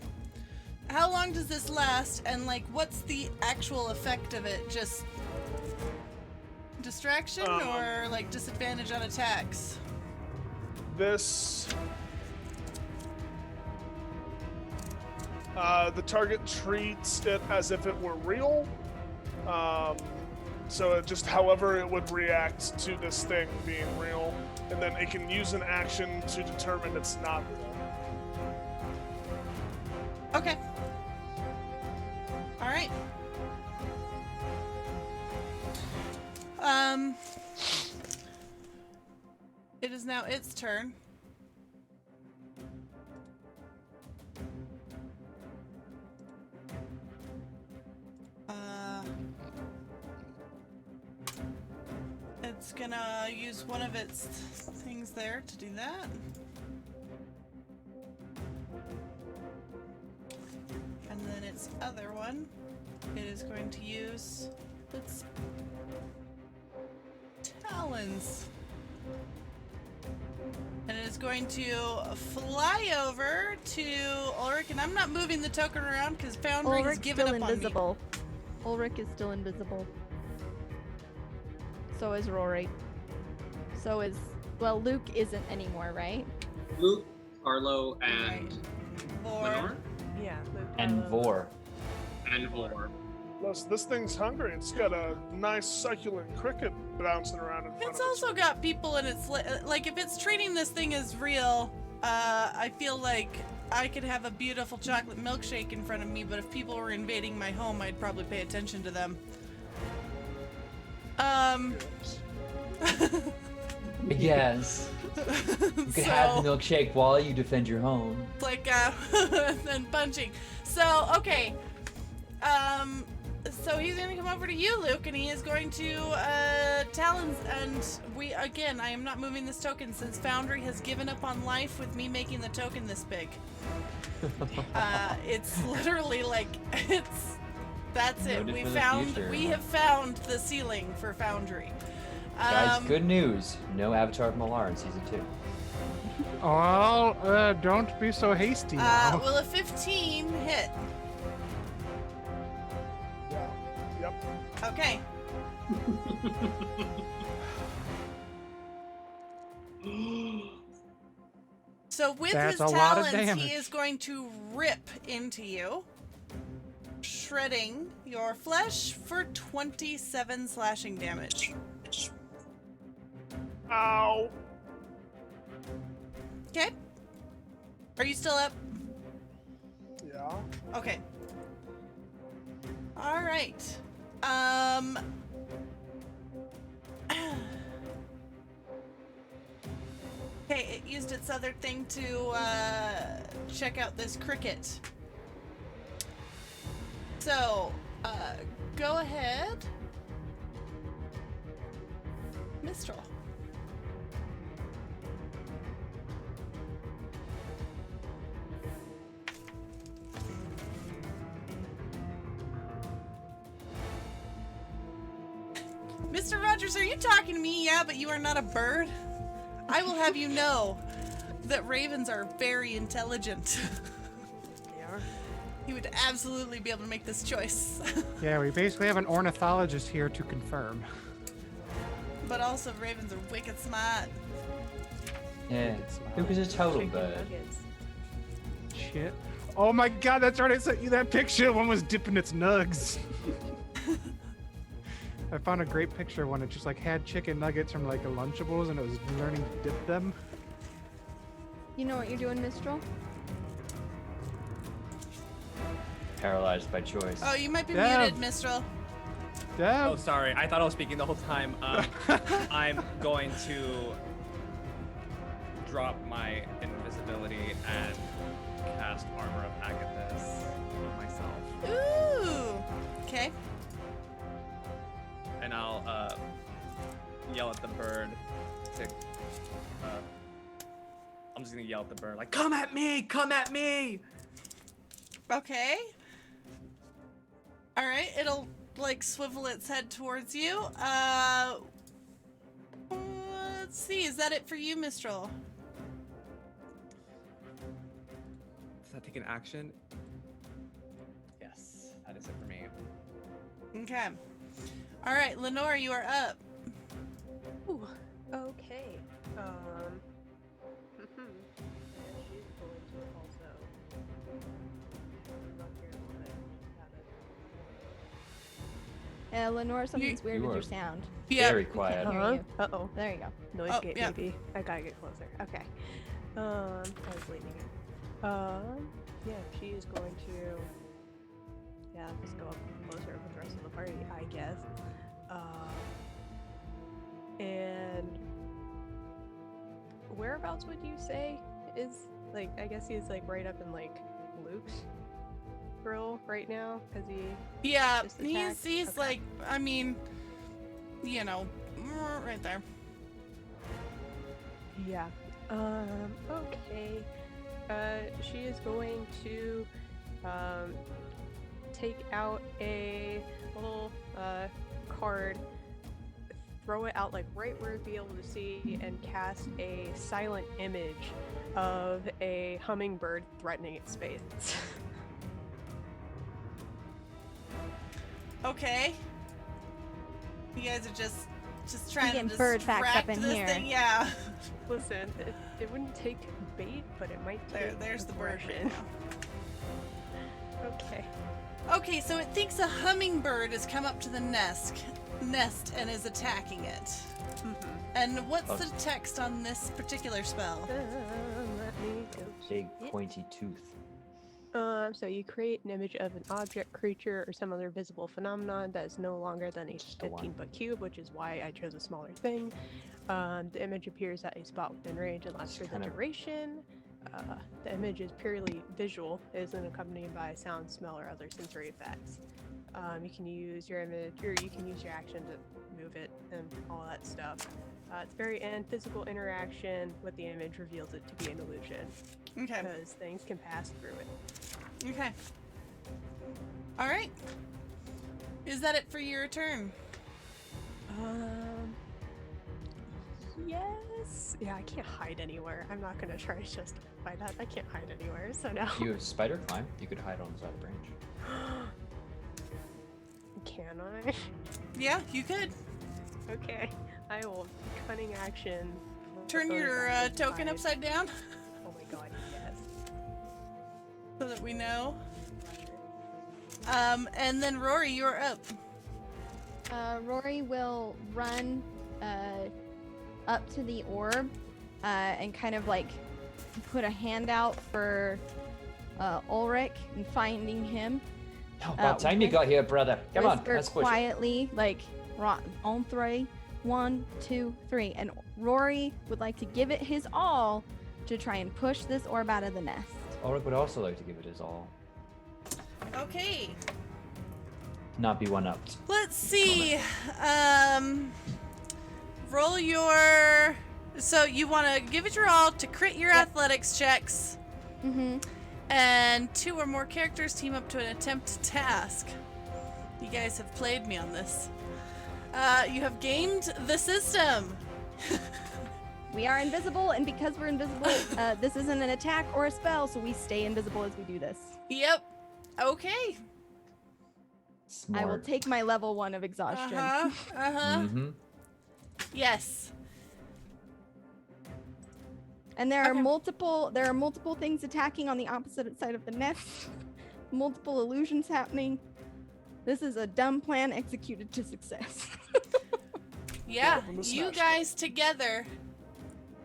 How long does this last, and like what's the actual effect of it? Just distraction or like disadvantage on attacks? This the target treats it as if it were real. So it just however it would react to this thing being real, and then it can use an action to determine it's not real. Okay. All right. It is now its turn. It's gonna use one of its things there to do that. And then its other one, it is going to use its talons. And it is going to fly over to Ulrich, and I'm not moving the token around because Foundry has given up invisible. Ulrich is still invisible. So is Rory. So is, well, Luke isn't anymore, right? Luke, Arlo, and Vor. Lenore? Yeah, Luke. And Vor. And Vor. Plus, this thing's hungry. It's got a nice succulent cricket bouncing around in front It's of it. also got people in its like if it's treating this thing as real, I feel like I could have a beautiful chocolate milkshake in front of me, but if people were invading my home, I'd probably pay attention to them. Yes. You can have the milkshake while you defend your home. Like and punching. So okay. So he's gonna come over to you, Luke, and he is going to talons. And I am not moving this token since Foundry has given up on life with me making the token this big. It's literally like that's it. Noted We for the future. have found the ceiling for Foundry. Guys, good news. No Avatar of Malar in season 2. Well, don't be so hasty now. Will a 15 hit? Yeah. Yep. Okay. So with That's his a lot of talons, damage. he is going to rip into you, shredding your flesh for 27 slashing damage. Ow. Okay. Are you still up? Yeah. Okay. All right. Okay, it used its other thing to check out this cricket. So, go ahead. Mistral. Mr. Rogers, are you talking to me? Yeah, but you are not a bird. I will have you know that ravens are very intelligent. They are. He would absolutely be able to make this choice. Yeah, we basically have an ornithologist here to confirm. But also, ravens are wicked smart. Yeah. Luke is a total Chicken bird. nuggets. Shit. Oh my god, that's right, I sent you that picture. One was dipping its nugs. I found a great picture when it just like had chicken nuggets from like a Lunchables and it was learning to dip them. You know what you're doing, Mistral? Paralyzed by choice. Oh, you might be Dev. muted, Mistral. Oh, sorry. I thought I was speaking the whole time. I'm going to drop my invisibility and cast Armor of Agathis on myself. Ooh. Okay. And I'll yell at the bird to. I'm just gonna yell at the bird like, "Come at me! Come at me!" Okay. All right. It'll like swivel its head towards you. Let's see. Is that it for you, Mistral? Does that take an action? Yes, that is it for me. Okay. All right, Lenore, you are up. Ooh, okay. Yeah, she's going to also run here a little bit. Lenore, something's weird You with are your sound. Yeah. Very We can't quiet. hear you. Uh-oh. There you go. Noise Oh, gate, yeah. maybe. I gotta get closer. Okay. I was leaning in. Yeah, she is going to... Yeah, just go up closer with the rest of the party, I guess. And... Whereabouts would you say is... Like, I guess he's, like, right up in, like, Luke's grill right now, because he... Yeah, just he's attacked? Okay. like, I mean, you know, right there. Yeah. Okay. She is going to take out a little card, throw it out like right where you'd be able to see, and cast a silent image of a hummingbird threatening its face. Okay. You guys are just trying getting to bird facts up distract in this here. thing. Yeah. Listen, it wouldn't take bait, but it might take There's the bird right aggression. now. Okay. Okay, so it thinks a hummingbird has come up to the nest and is attacking it. And what's the text on this particular spell? Let me go. Big pointy tooth. So you create an image of an object, creature, or some other visible phenomenon that is no longer than a Just a one. 15-foot cube, which is why I chose a smaller thing. The image appears at a spot within range and lasts for the kind of- duration. The image is purely visual. It isn't accompanied by sound, smell, or other sensory effects. You can use your image, or you can use your action to move it and all that stuff. At the very end, physical interaction with the image reveals it to be an illusion, Okay. because things can pass through it. Okay. All right. Is that it for your turn? Yes. Yeah, I can't hide anywhere. I'm not gonna try to justify that. I can't hide anywhere, so no. If you have spider climb, you could hide on the side of the branch. Can I? Yeah, you could. Okay. I will cunning action. Turn bonus your action token hide. upside down Oh my god, yes. so that we know. And then Rory, you're up. Rory will run up to the orb and kind of like put a hand out for Ulrich and finding him. Oh, about time you got here, brother. Come on, Whisper let's push it. quietly, like on 3. 1, 2, 3. And Rory would like to give it his all to try and push this orb out of the nest. Ulrich would also like to give it his all. Okay. Not be one-upped. Let's see. Roll your. So you want to give it your all to crit your athletics checks. Mm-hmm. And 2 or more characters team up to an attempt a task. You guys have played me on this. You have gamed the system. We are invisible, and because we're invisible, this isn't an attack or a spell, so we stay invisible as we do this. Yep. Okay. Smart. I will take my level 1 of exhaustion. Mm-hmm. Yes. And there are Okay. multiple things attacking on the opposite side of the nest. Multiple illusions happening. This is a dumb plan executed to success. Yeah. Welcome to You Smash guys together,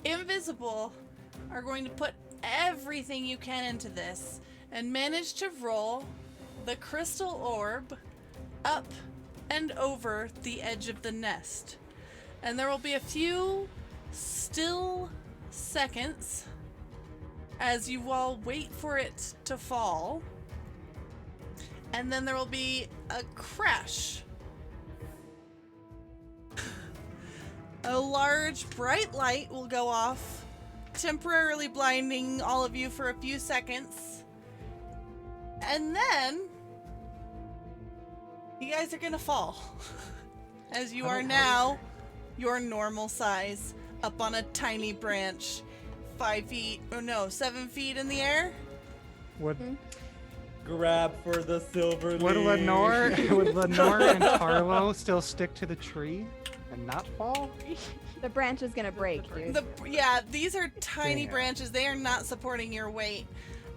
invisible, are going to put everything you can into this and manage to roll the crystal orb up and over the edge of the nest. And there will be a few still seconds as you all wait for it to fall. And then there will be a crash. A large bright light will go off, temporarily blinding all of you for a few seconds. And then you guys are gonna fall. As you are now your normal size, up on a tiny branch, 7 feet in the air. Would Grab for the silver would leaf. Lenore and Carlo still stick to the tree and not fall? The branch is gonna break, dude. These are tiny Damn. branches. They are not supporting your weight.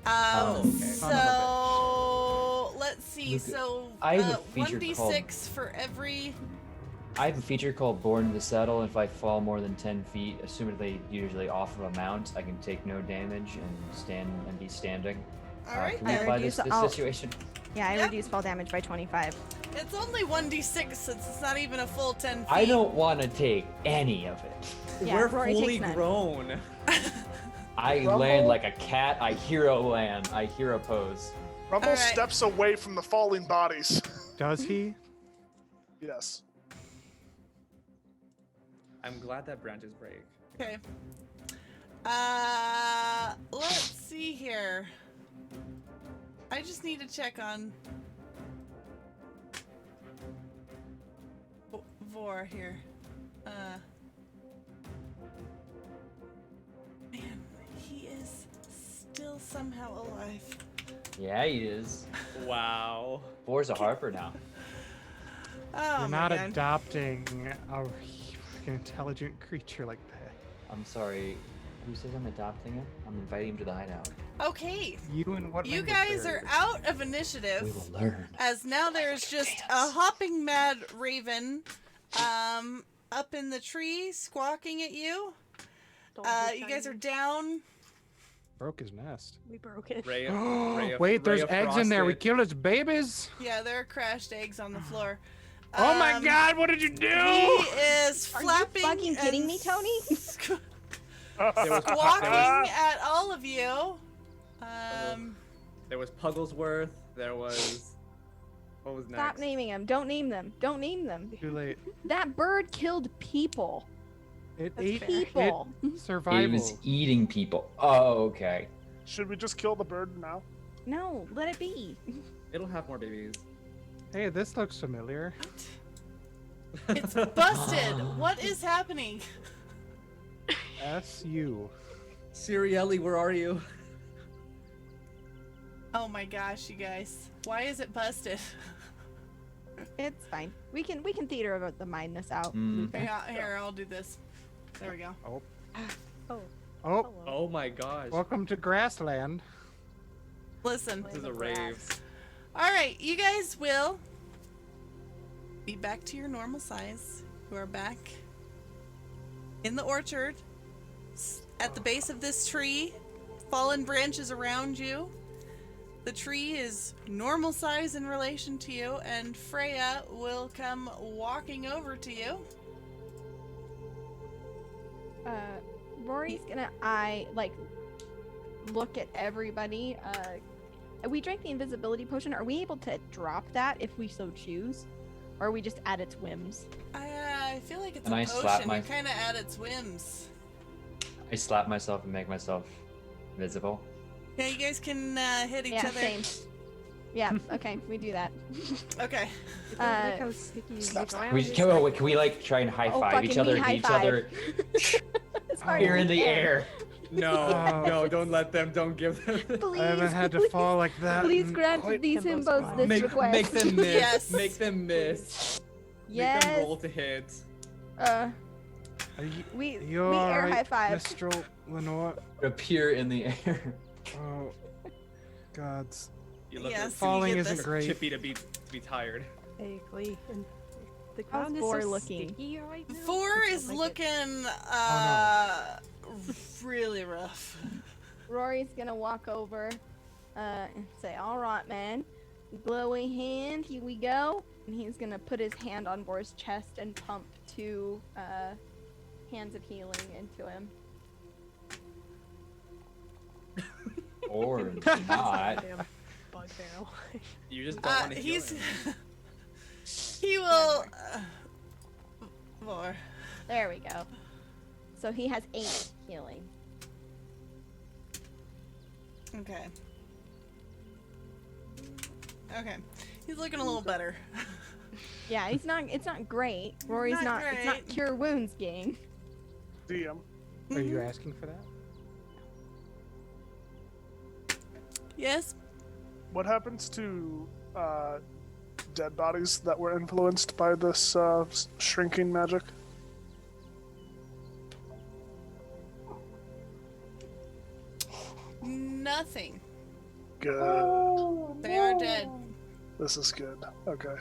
Oh, okay. So let's see. Look, So I have a feature 1d6 called- for every. I have a feature called Born in the Saddle. If I fall more than 10 feet, assuming they usually off of a mount, I can take no damage and be standing. All right. Can we then. apply this to I'll- this situation? Yeah, I Yep. reduce fall damage by 25. It's only 1d6 since it's not even a full 10 feet. I don't want to take any of it. Yeah, We're Rory fully takes none. grown. I Rumble? land like a cat. I hero land. I hero pose. Rumble Alright. steps away from the falling bodies. Does he? Yes. I'm glad that branches break. Okay. Let's see here. I just need to check on Vor here. Man, he is still somehow alive. Yeah, he is. Wow. Bor's a Harper now. Oh You're my not God. adopting a intelligent creature like that. I'm sorry. Who says I'm adopting him? I'm inviting him to the hideout. Okay, You and what? you language guys barrier? are out of initiative. We will learn. As now there's just a hopping mad raven up in the tree squawking at you. Don't be You guys are shiny. down. Broke his nest. We broke it. Ray Wait, there's of eggs in there. We frosted. killed his babies. Yeah, there are crashed eggs on the floor. Oh my Um, God! What did you do? He is Are you flapping fucking kidding and me, Tony? There was, squawking at all of you. there was Pugglesworth. There was. What was next? Stop naming them. Don't name them. Don't name them. Too late. That bird killed people. It That's ate fair. People. survival. It was eating people. Oh, okay. Should we just kill the bird now? No, let it be. It'll have more babies. Hey, this looks familiar. It's busted. What is happening? S.U. Sirielli, where are you? Oh my gosh, you guys. Why is it busted? It's fine. We can theater about the mindness out. Mm. Here, I'll do this. There we go. Oh. Oh, Hello. Oh my gosh. welcome to grassland. Listen. This is a rave. All right, you guys will be back to your normal size. You are back in the orchard, at the base of this tree, fallen branches around you. The tree is normal size in relation to you, and Freya will come walking over to you. Rory's gonna look at everybody. We drank the invisibility potion. Are we able to drop that if we so choose? Or are we just at its whims? I feel like it's And a I slap potion. my- You're kind of at its whims. I slap myself and make myself visible. Yeah, you guys can hit each Yeah, other. same. Yeah, okay, we do that. Okay. Look how sticky the ground is. Can we like try and high Oh, five each fucking other me and high each other As hard here as in we the can. air? No, no, don't let them. Don't give them. Please, I haven't had to please, fall like that. Please in grant quite- these himbos this make, request. make them miss. Yes. Make them miss. Make Yes. them roll to hit. Are you, We you're air alright, high five. Mistral Lenore. Appear in the air. Oh, gods. You look Yes, at we Falling get isn't this. great. Chippy to be tired. Exactly. And the How's ground is Boar so looking? sticky right now. Four I is don't like it. looking really rough. Rory's gonna walk over and say, "All right, man, glowy hand, here we go." And he's gonna put his hand on Boar's chest and pump two hands of healing into him. Or not. Damn bug barrel. You just don't want to heal He's him. he will more. There we go. So he has 8 healing. Okay. Okay. He's looking a little better. Yeah, it's not great. Rory's Not not. It's not great. cure wounds gang. DM. Are you asking for that? Yes. What happens to dead bodies that were influenced by this shrinking magic? Nothing. Good. They are dead. This is good. Okay.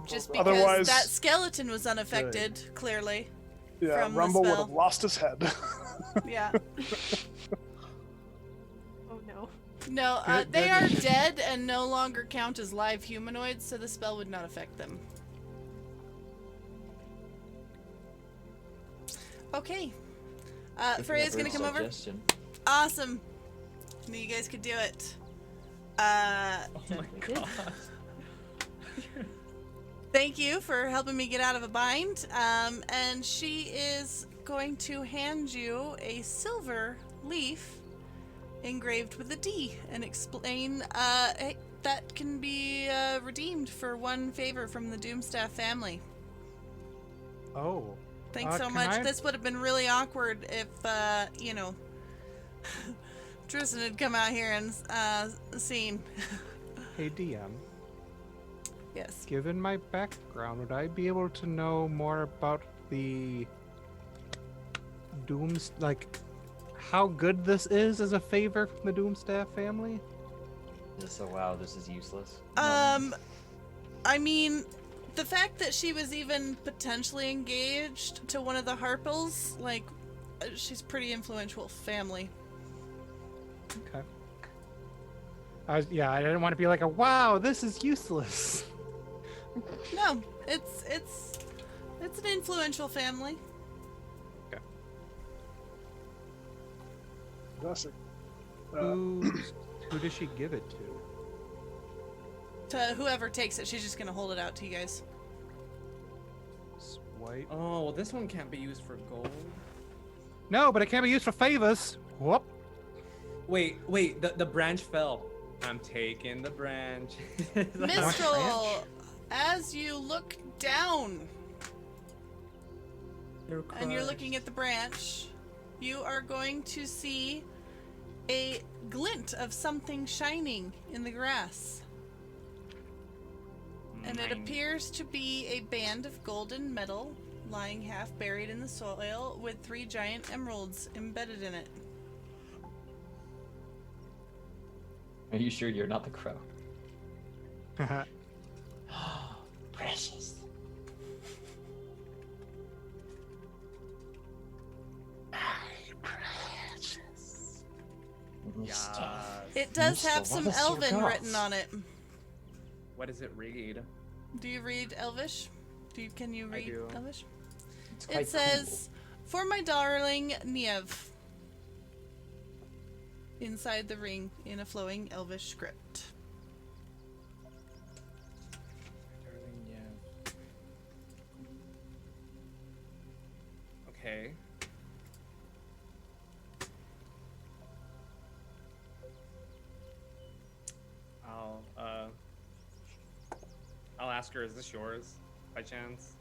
Just because Otherwise- that skeleton was unaffected, clearly. Yeah, From the Rumble would spell. have lost his head. Yeah. Oh no. No, Good- they good. are dead and no longer count as live humanoids, so the spell would not affect them. Okay. Freya's gonna come over. Suggestion. Awesome. Knew you guys could do it. Oh my god. Thank you for helping me get out of a bind. And she is going to hand you a silver leaf engraved with a D and explain hey, that can be redeemed for one favor from the Doomstaff family. Oh. Thanks so Can much. I- This would have been really awkward if, you know, Tristan had come out here and seen. Hey, DM. Yes. Given my background, would I be able to know more about the Dooms, like how good this is as a favor from the Doomstaff family? So wow, this is useless. I mean, the fact that she was even potentially engaged to one of the Harpels, like, she's pretty influential family. Okay. I didn't want to be like wow, this is useless. No, it's an influential family. Fantastic. Who does she give it to? To whoever takes it, she's just gonna hold it out to you guys. Swipe. Oh, well, this one can't be used for gold. No, but it can't be used for favors. Whoop. Wait, the branch fell. I'm taking the branch. Mistral, as you look down and you're looking at the branch, you are going to see a glint of something shining in the grass. And it appears to be a band of golden metal lying half buried in the soil with 3 giant emeralds embedded in it. Are you sure you're not the crow? Precious. Precious. Yes. It does have What some is your Elven goth? written on it. What does it read? Do you read Elvish? Can you I read do. Elvish? It's quite It says, "For my darling Niev." Inside the ring in a flowing Elvish script. Darling, yeah. Okay. I'll ask her, is this yours, by chance?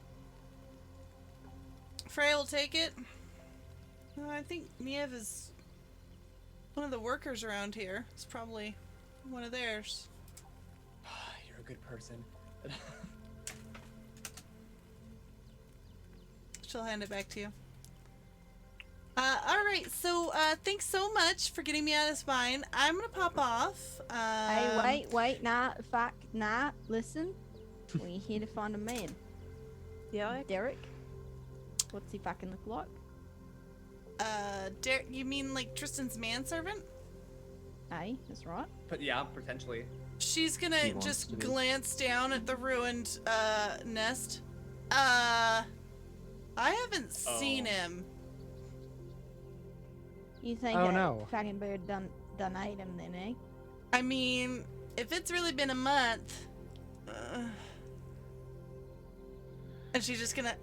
Freya will take it. I think Niev is one of the workers around here. It's probably one of theirs. You're a good person. She'll hand it back to you. Alright, so thanks so much for getting me out of this bind. I'm gonna pop off. Hey, wait, nah, listen. We're here to find a man. Yeah. Derek? What's he fucking look like? Derek, you mean like Tristan's manservant? Hey, that's right. But yeah, potentially. She's gonna He wants just to be. glance down at the ruined nest. I haven't seen him. You think Oh, that no. fucking bird done ate him then, eh? I mean, if it's really been a month. And she's just gonna.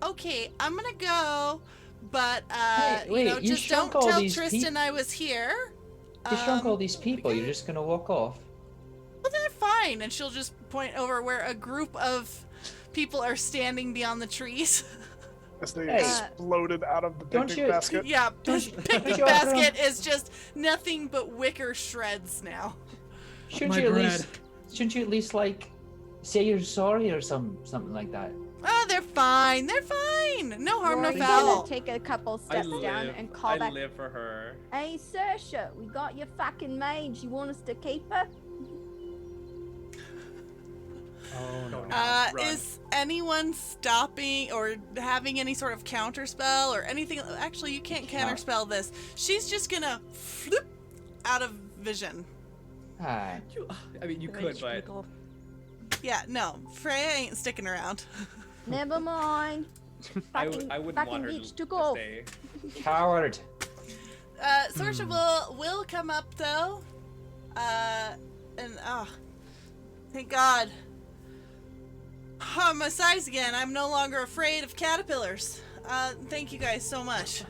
Okay, I'm gonna go, but Hey, wait, you know, you just don't shrunk all tell these Tristan I was here. You shrunk all these people. You're just gonna walk off. Well, they're fine, and she'll just point over where a group of people are standing beyond the trees. As they Hey. exploded out of the Don't picnic you- basket. Yeah, Don't- picnic Sure, basket is just nothing but wicker shreds now. Shouldn't My you at bread. least? Shouldn't you at least like say you're sorry or something like that? Oh, they're fine. They're fine. No harm, no Rory's foul. gonna take a couple I steps down live. and call I back. live for her. Hey, Saoirse, we got your fucking mage. You want us to keep her? Oh no. Run. Is anyone stopping or having any sort of counterspell or anything? Actually, you can't counterspell this. She's just gonna flip out of vision. Hi. I mean, you could, but Yeah, no, Freya ain't sticking around. Never mind. I wouldn't fucking want her bitch to to go. stay. Coward. Sorsha will come up though. And thank God. I'm my size again. I'm no longer afraid of caterpillars. Thank you guys so much.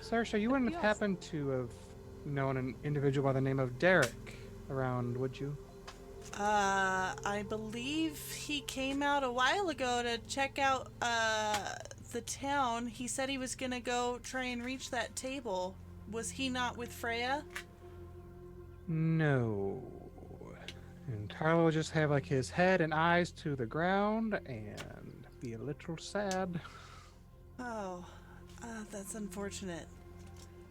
Saoirse, you wouldn't have happened to have known an individual by the name of Derek around, would you? I believe he came out a while ago to check out the town. He said he was gonna go try and reach that table. Was he not with Freya? No. And Tarlo will just have like his head and eyes to the ground and be a little sad. Oh, that's unfortunate.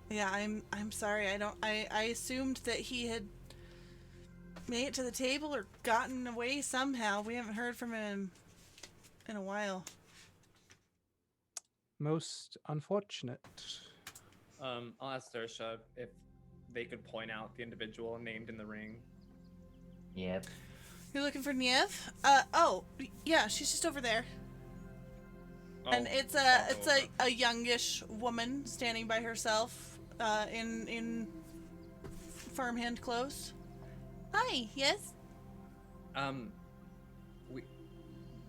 Yeah, I'm sorry. I assumed that he had made it to the table or gotten away somehow. We haven't heard from him in a while. Most unfortunate. I'll ask Saoirse if they could point out the individual named in the ring. Yep. You're looking for Niev? Yeah, she's just over there. And it's a youngish woman standing by herself, in farmhand clothes. Hi, yes?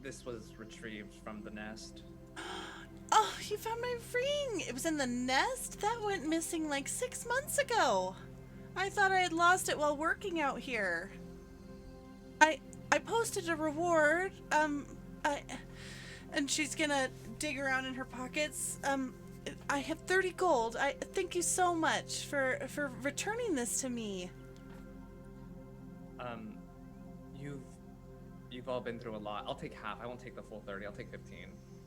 This was retrieved from the nest. Oh, you found my ring! It was in the nest? That went missing like 6 months ago. I thought I had lost it while working out here. I posted a reward, and she's gonna dig around in her pockets. I have 30 gold. I thank you so much for returning this to me. You've all been through a lot. I'll take half. I won't take the full 30. I'll take 15.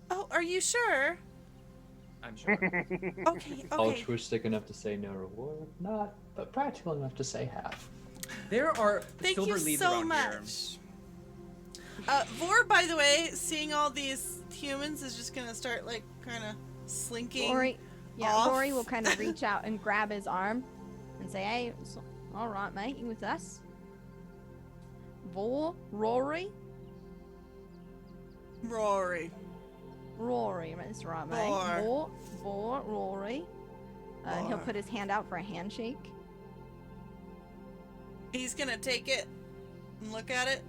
Oh, are you sure? I'm sure. Okay. Altruistic enough to say no reward, not, but practical enough to say half. There are Thank silver you leaves so around here. much. Vor, by the way, seeing all these humans is just gonna start like kind of slinking. Rory will kind of reach out and grab his arm and say, "Hey, all right, mate, you with us?" Rory, that's right, mate. Rory. And he'll put his hand out for a handshake. He's gonna take it and look at it.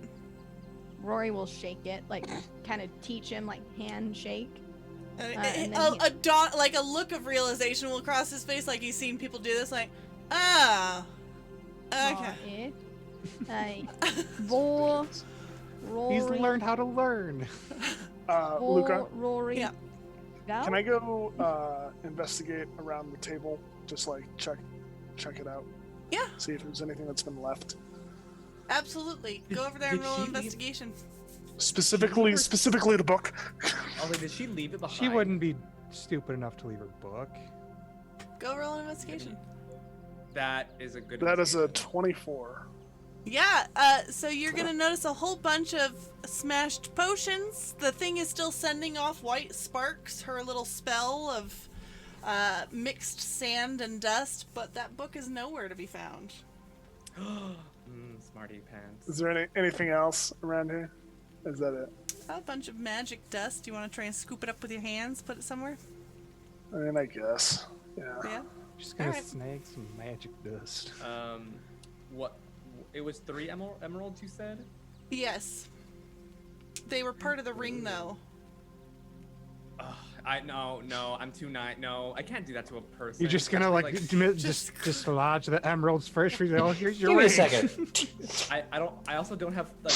Rory will shake it, like kind of teach him like handshake. Like a look of realization will cross his face, like he's seen people do this. Like, okay. Rory. He's learned how to learn. Luca, Rory. Yeah. can I go investigate around the table? Just like check it out. Yeah. See if there's anything that's been left. Absolutely. Go over there and roll an investigation. Specifically the book. Although, did she leave it behind? She wouldn't be stupid enough to leave her book. Go roll an investigation. That is a good. That is a investigation. 24. Yeah, so you're gonna notice a whole bunch of smashed potions. The thing is still sending off white sparks, her little spell of mixed sand and dust, but that book is nowhere to be found. Smarty pants. Is there anything else around here? Is that it? A bunch of magic dust. Do you want to try and scoop it up with your hands, put it somewhere? I mean, I guess. Yeah. Yeah. Just gonna Alright. snag some magic dust. What? It was 3 emeralds, you said? Yes. They were part of the ring, though. No, I'm too nice. No, I can't do that to a person. You're just gonna like just lodge the emeralds first. Oh, here's your Give me ring. a second. I also don't have like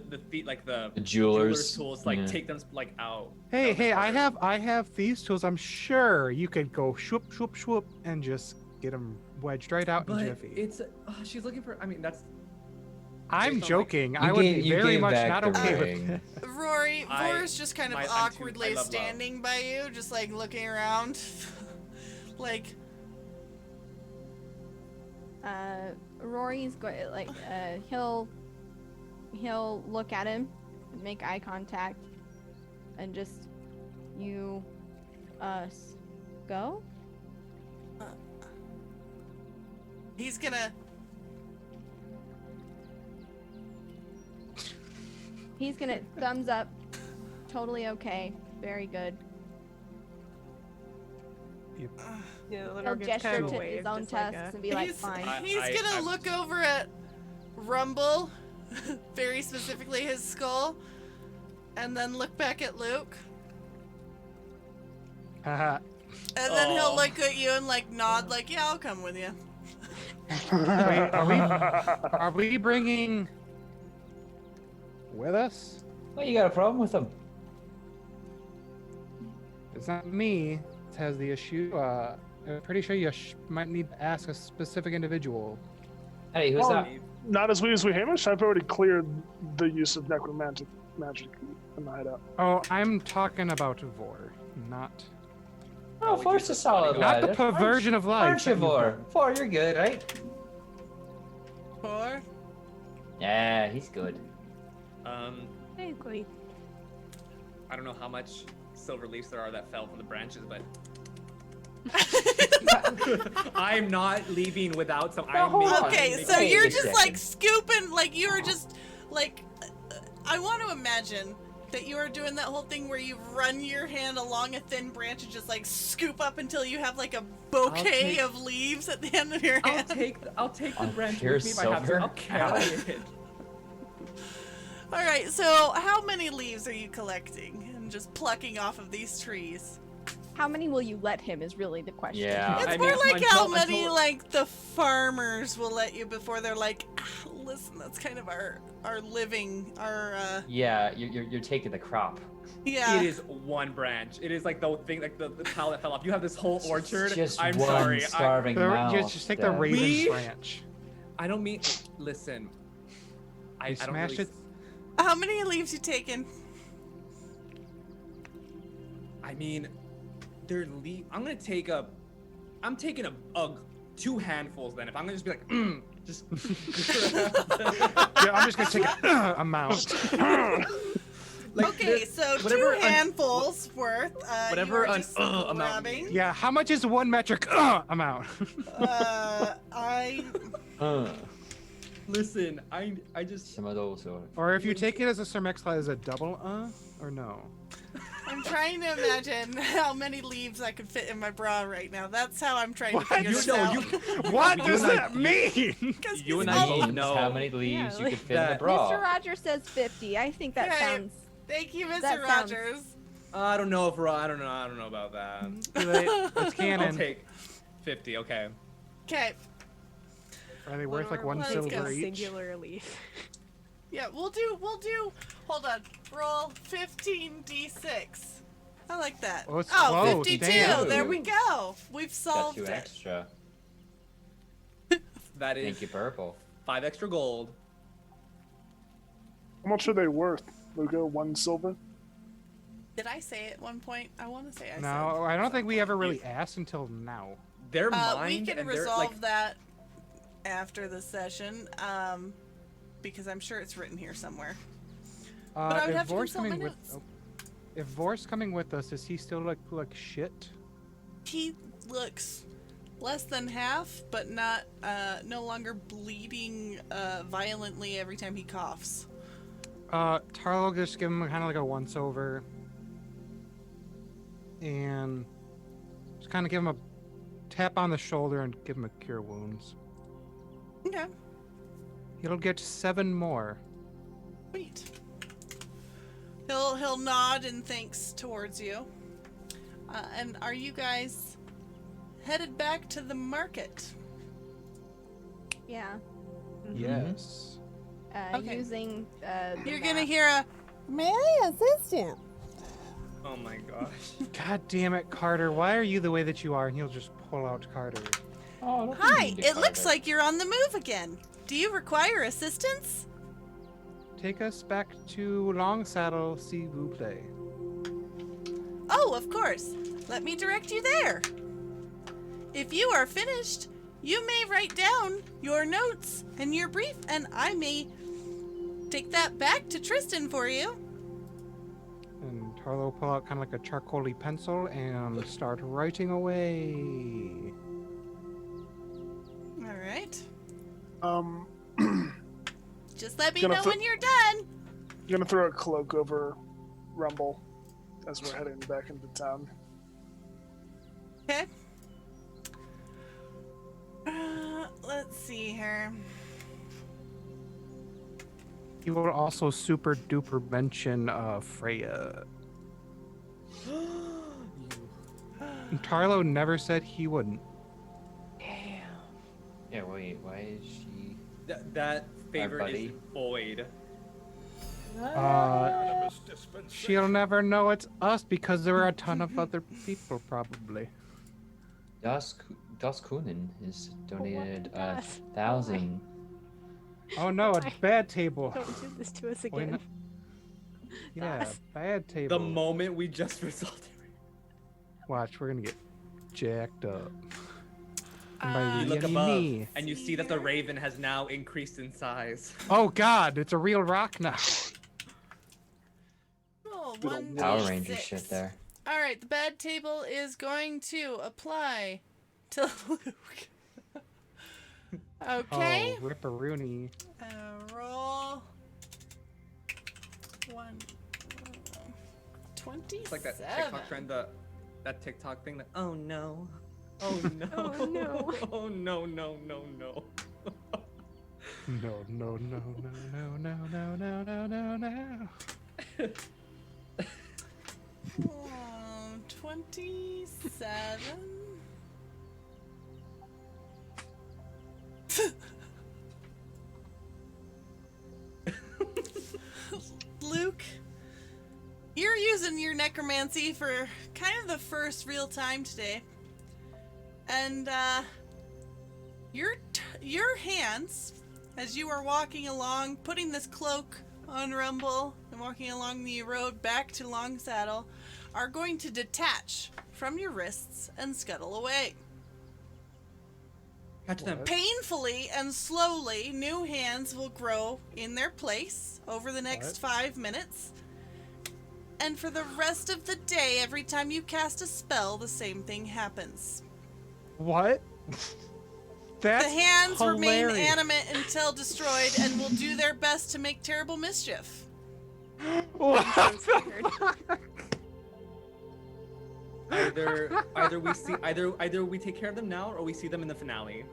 the feet, like the jeweler's tools, like yeah. take them like out. Hey, I have these tools. I'm sure you could go swoop, swoop, swoop, and just get them wedged right out in But jiffy. it's she's looking for. I mean, that's. I'm based on, joking. I You would gave- be you very gave much back not the okay ring. with it. Rory, Vor's just kind of I awkwardly love love. standing by you, just like looking around. Like, Rory's going like he'll look at him make eye contact, and just you, us, go. He's gonna. He's gonna thumbs up. Totally okay. Very good. Yeah, He'll Lenore gives gesture kind of a to wave, his own just like tusks a- and be like, fine. He's gonna look over at Rumble, very specifically his skull, and then look back at Luke. Haha. And then he'll look at you and like nod, like, "Yeah, I'll come with you." Wait, are we bringing with us? Well, you got a problem with him? It's not me that has the issue. I'm pretty sure you might need to ask a specific individual. Hey, who's Well, that? Not as we Hamish. I've already cleared the use of necromantic magic in the hideout. Oh, I'm talking about Vor, not Oh, For's a solid not lad. the perversion of life. Aren't you, Vor? Vor, you're good, right? Or Yeah, he's good. Basically. I don't know how much silver leaves there are that fell from the branches, but I'm not leaving without some. okay, so Wait you're a just second. like scooping, like you were just like. I want to imagine that you are doing that whole thing where you run your hand along a thin branch and just like scoop up until you have like a bouquet of leaves at the end of your hand. I'll take the On branch pure with me if I have to. silver? I'll carry it. All right, so how many leaves are you collecting and just plucking off of these trees? How many will you let him is really the question. Yeah. It's I more mean, like how until- many like the farmers will let you before they're like, listen, that's kind of our living, our Yeah, you're taking the crop. yeah. It is one branch. It is like the thing, like the tile that fell off. You have this whole orchard. Just I'm one sorry. starving mouth. Just take the Dad. raven We- branch. I don't mean. Listen. I You don't smash really. it. How many leaves you taking? I mean, they're I'm gonna take a. I'm taking a 2 handfuls then. If I'm gonna just be like, just. Yeah, I'm just gonna take a amount. Like, Okay, so whatever 2 handfuls worth. whatever you are an, just amount grabbing. Yeah, how much is 1 metric amount? I Listen, I just. Some of those are. Or if you take it as a Sir Mix-a-Lot, is it double or no? I'm trying to imagine how many leaves I could fit in my bra right now. That's how I'm trying to figure this out. What You does and I- that mean? You and I both Means know. how many leaves you like could fit in the that- bra. Mr. Rogers says 50. I think that Okay. sounds. Thank you, Mr. That sounds- Rogers. I don't know if I don't know about that. Too late. It's I'll canon. take 50. Okay. Okay. Are they worth like Lenore, 1 let's silver go each? Singular leaf. Yeah, we'll do. Hold on. Roll 15d6. I like that. Oh, it's Oh, close, 52. damn. There we go. We've Got solved 2 it. extra. That is Thank you, purple. 5 extra gold. How much are they worth, Luca? 1 silver? Did I say at one point? I want to say I No, I don't think we ever really asked until now. They're said. mine. We can and they're, resolve like, that after the session, because I'm sure it's written here somewhere. But I would If have to Vor's consult my coming with, notes. if Vor's coming with us, is he still like shit? He looks less than half, but not no longer bleeding violently every time he coughs. Tarl will just give him kind of like a once over, and just kind of give him a tap on the shoulder and give him a cure wounds. Okay, He'll get 7 more. sweet. He'll nod and thanks towards you. And are you guys headed back to the market? Yeah. Yes. Okay. Using. The You're gonna map. hear a May I assist you? Oh my gosh. God damn it, Carter! Why are you the way that you are? And he'll just pull out Carter. Oh, don't Hi, need to it carve looks like you're on the move again. Do you require assistance? Take us back to Long Saddle, s'il vous plaît. Oh, of course. Let me direct you there. If you are finished, you may write down your notes and your brief, and I may take that back to Tristan for you. Tarlo will pull out kind of like a charcoaly pencil and start writing away. All right. Um, Just let me Gonna know th- when you're done. gonna throw a cloak over Rumble as we're heading back into town. Okay. Let's see here. He will also super duper mention Freya. And Tarlo never said he wouldn't. Yeah, wait, why is she? That favor is buddy. void. Anonymous dispensation. She'll never know it's us because there are a ton of other people, probably. Das Kunin has donated does? 1,000. Oh no, a bad table. Don't do this to us Wait, again. Yeah, Das. bad table. The moment we just resulted. Watch, we're gonna get jacked up. And Uh, by You look we, I mean above, me. and you see that the raven has now increased in size. Oh god, it's a real rock now. Roll Good old 1d6. Power Ranger shit there. All right, the bad table is going to apply to Luke. Okay. Oh, ripperoonie. Roll 27. It's like that TikTok trend, that TikTok thing that, oh no. Oh no. Oh, no. Oh no, no, no, no. No, no, no, no, no, no, no, no, no, no. 27. Luke, you're using your necromancy for kind of the first real time today. And your hands, as you are walking along, putting this cloak on Rumble and walking along the road back to Long Saddle, are going to detach from your wrists and scuttle away. Catch them. Painfully and slowly, new hands will grow in their place over the next 5 minutes. And for the rest of the day, every time you cast a spell, the same thing happens. What? That's The hands remain hilarious. animate until destroyed and will do their best to make terrible mischief. What? Either we take care of them now or we see them in the finale.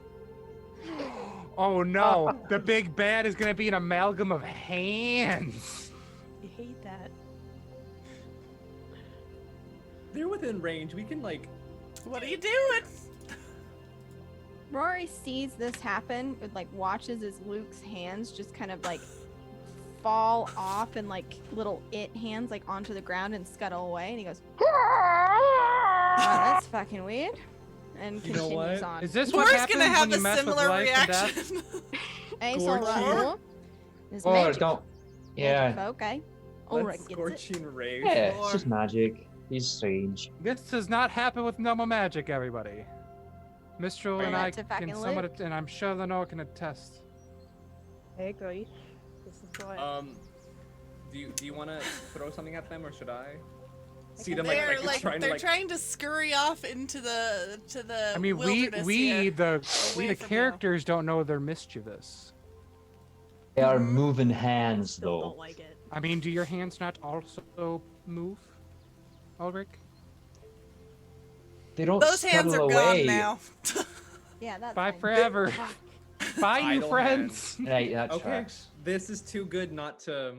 Oh no, the big bad is gonna be an amalgam of hands. You hate that. They're within range. We can What are you doing? Rory sees this happen, but like watches as Luke's hands just kind of like fall off and like little hands like onto the ground and scuttle away, and he goes, "Oh, that's fucking weird," and You know continues what? on. Is this what Laura's happens gonna have when you a mess with similar life and death? reaction. Hey, so Scorching. it's Or magic. don't. Yeah. Magic, okay. Ulrich gets it. Scorching rage. Yeah, Or- it's just magic. He's strange. This does not happen with normal magic, everybody. Mistral Bring and that I to can fucking somewhat, Luke. and I'm sure Lenore can attest. I agree. This is what. Do you want to throw something at them or should I? See can them They're like trying they're to trying to scurry off into the I mean, wilderness we here. the away the from you. characters don't know they're mischievous. They are moving hands, Still though. don't like it. I mean, do your hands not also move, Ulrich? They don't Those hands are scuttle gone away. now. Yeah, that's Bye fine. forever. Bye, you Idle friends. Right, that Okay, tracks. this is too good not to.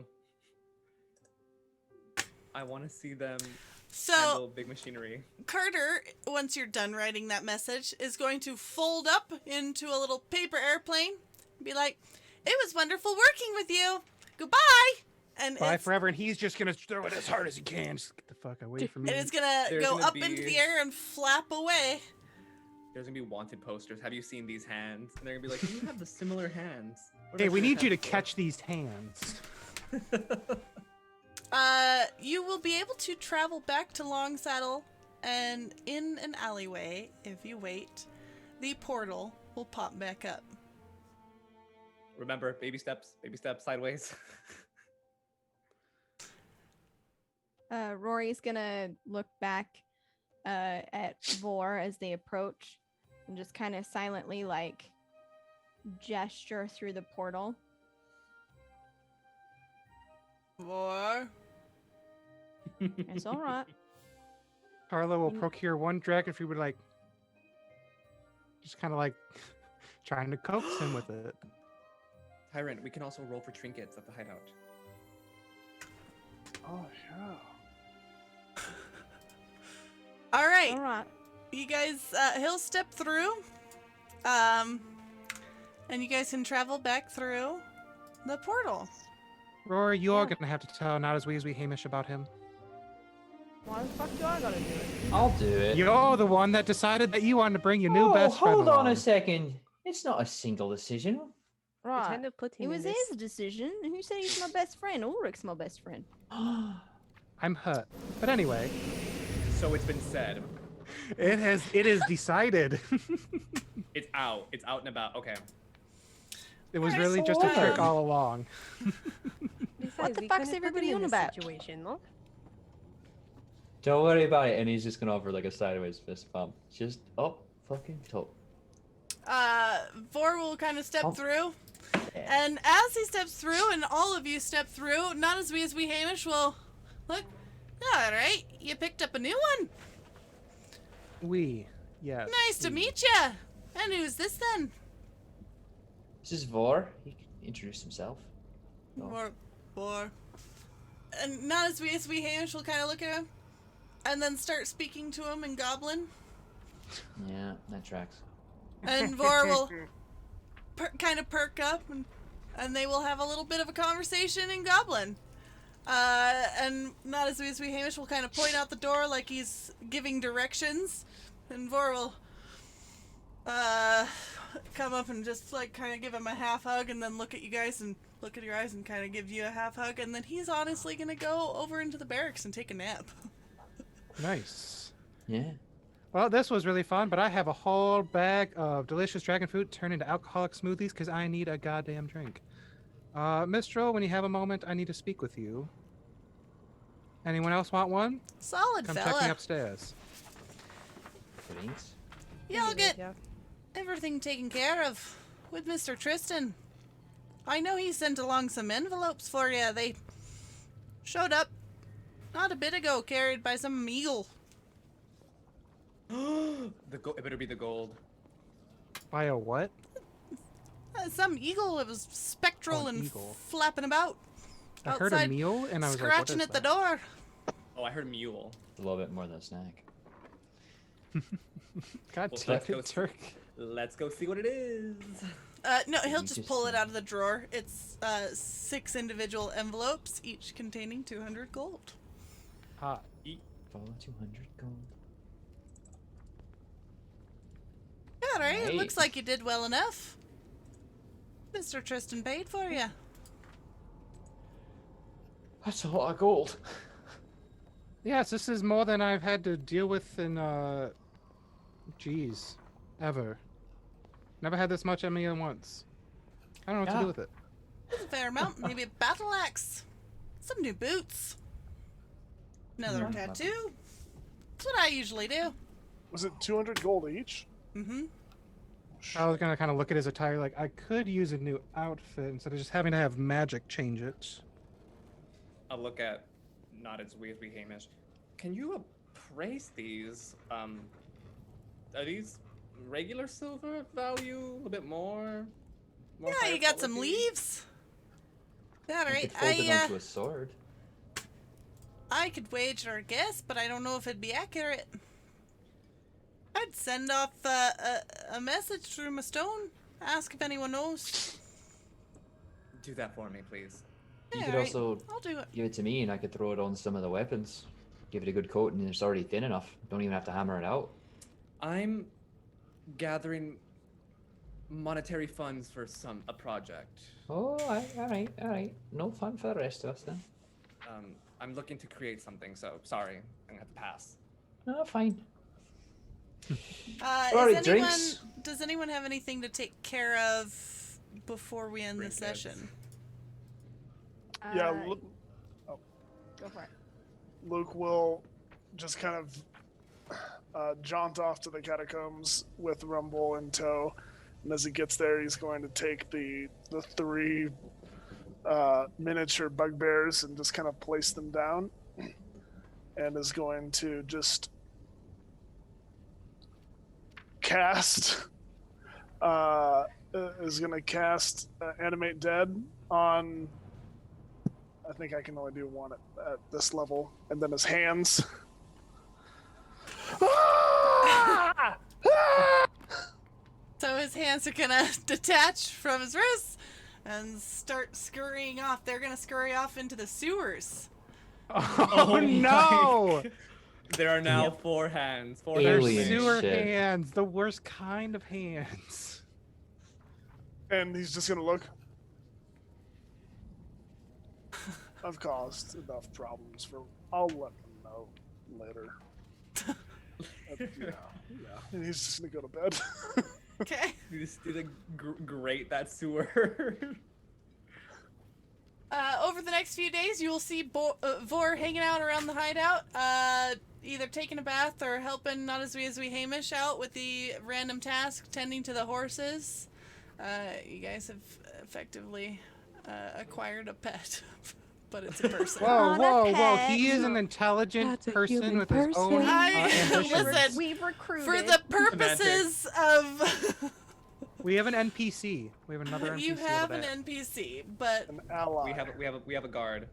I want to see them handle So big machinery. Carter, once you're done writing that message, is going to fold up into a little paper airplane and be like, "It was wonderful working with you. Goodbye." And Bye it's, forever, and he's just gonna throw it as hard as he can. Just get the fuck away from me. it is gonna There's go gonna up into be- the air and flap away. There's gonna be wanted posters. Have you seen these hands? And they're gonna be like, you have the similar hands. What Hey, about we your need you to hands?" catch these hands. You will be able to travel back to Long Saddle, and in an alleyway, if you wait, the portal will pop back up. Remember, baby steps, sideways. Rory's gonna look back at Vor as they approach and just kind of silently like gesture through the portal. Vor. It's all right. Carla will procure one dragon if you would like, just kind of like trying to coax him with it. Tyrant, we can also roll for trinkets at the hideout. Oh, yeah. All right. All right. You guys, he'll step through. And you guys can travel back through the portal. Rory, you are gonna have to tell not as we Hamish about him. Why the fuck do I gotta do it? I'll do it. You're the one that decided that you wanted to bring your new best friend hold on along. a second. It's not a single decision. Right. Kind of put It him was in this. his decision. Who said he's my best friend? Ulrich's my best friend. I'm hurt. But anyway, So it's been said. it is decided. It's out. It's out and about. Okay. It was Alright, really so just a trick what? all along. Besides, the we fuck's couldn't put everybody him on in this about? Situation, look. Don't worry about it. And he's just gonna offer like a sideways fist bump. Just up fucking top. Vor will kind of step Oh. through. And as he steps through, and all of you step through, not as we Hamish will look. All right, you picked up a new one. Yes. Nice to meet ya. And who's this then? This is Vor. He can introduce himself. Oh. Vor. And not as we Hamish will kind of look at him, and then start speaking to him in Goblin. Yeah, that tracks. And Vor will kind of perk up, and they will have a little bit of a conversation in Goblin. And not as we Hamish will kind of point out the door like he's giving directions, and Vor will come up and just like kind of give him a half hug, and then look at you guys and look at your eyes and kind of give you a half hug, and then he's honestly gonna go over into the barracks and take a nap. Nice. Yeah. Well, this was really fun, but I have a whole bag of delicious dragon fruit turned into alcoholic smoothies because I need a goddamn drink. Mistral, when you have a moment, I need to speak with you. Anyone else want one? Solid Come fella. check me upstairs. Thanks. Yeah, I'll get everything taken care of with Mr. Tristan. I know he sent along some envelopes for you. They showed up not a bit ago, carried by some eagle. It better be the gold. By a what? Some eagle. It was spectral an and eagle. flapping about. I heard a meal, and I was like, what scratching is at the that? door. Oh, I heard mule. A little bit more than a snack. God Well, damn let's go it, Turk. Let's go see what it is. No, he'll You just just- pull it out of the drawer. It's 6 individual envelopes, each containing 200 gold. Hot. Follow 200 gold. All right, it Right. looks like you did well enough. Mr. Tristan paid for you. That's a lot of gold. Yes, this is more than I've had to deal with in, geez, ever. Never had this much on me at once. I don't know what to Yeah. do with it. That's a fair amount. Maybe a battle axe. Some new boots. Another tattoo. That's what I usually do. Was it 200 gold each? Mm-hmm. I was gonna kind of look at his attire like I could use a new outfit instead of just having to have magic change it. I'll look at not as we Hamish. Can you appraise these? Are these regular silver value? A little bit more? Yeah, higher you got some quality? leaves. All You right, could fold it onto a sword. I could wager a guess, but I don't know if it'd be accurate. I'd send off a message through my stone. Ask if anyone knows. Do that for me, please. You Yeah, could alright, also I'll do it. give it to me and I could throw it on some of the weapons. Give it a good coat and it's already thin enough. Don't even have to hammer it out. I'm gathering monetary funds for a project. Oh, alright. No fun for the rest of us then. I'm looking to create something, so sorry, I'm gonna have to pass. No, fine. Alright, Alright, drinks. does anyone have anything to take care of before we end the Trinkets. session? Yeah, Uh, look, Go for it. Luke will just kind of jaunt off to the catacombs with Rumble in tow. And as he gets there, he's going to take the 3 miniature bugbears and just kind of place them down. And is going to just cast Animate Dead on. I think I can only do 1 at this level, and then his hands. So his hands are gonna detach from his wrists and start scurrying off. They're gonna scurry off into the sewers. Oh no! There are now 4 hands. 4 They're hands. sewer hands, the worst kind of hands. And he's just gonna look. I've caused enough problems for. I'll let them know later. Yeah. And he's just gonna go to bed. Okay. You just do the grate that sewer. Over the next few days, you will see Vor hanging out around the hideout, either taking a bath or helping not as we Hamish out with the random task, tending to the horses. You guys have effectively acquired a pet, but it's a person. Whoa! He is an intelligent person with his own ambitions. Listen, We've recruited. for the purposes of. We have an NPC. We have another NPC. You have an NPC, but an ally. We have a guard.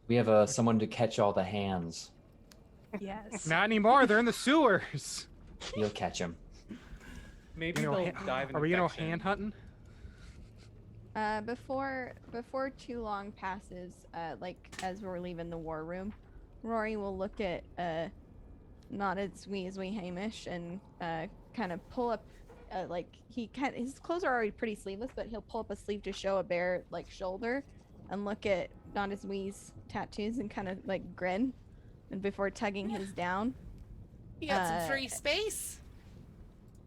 We have someone to catch all the hands. Yes. Not anymore. They're in the sewers. You'll catch them. Maybe they'll dive into Are we gonna infection. hand hunting? Before too long passes, like as we're leaving the war room, Rory will look at not as wee Hamish and kind of pull up, his clothes are already pretty sleeveless, but he'll pull up a sleeve to show a bare like shoulder, and look at not as wee's tattoos and kind of like grin, and before tugging his down. you got some free space.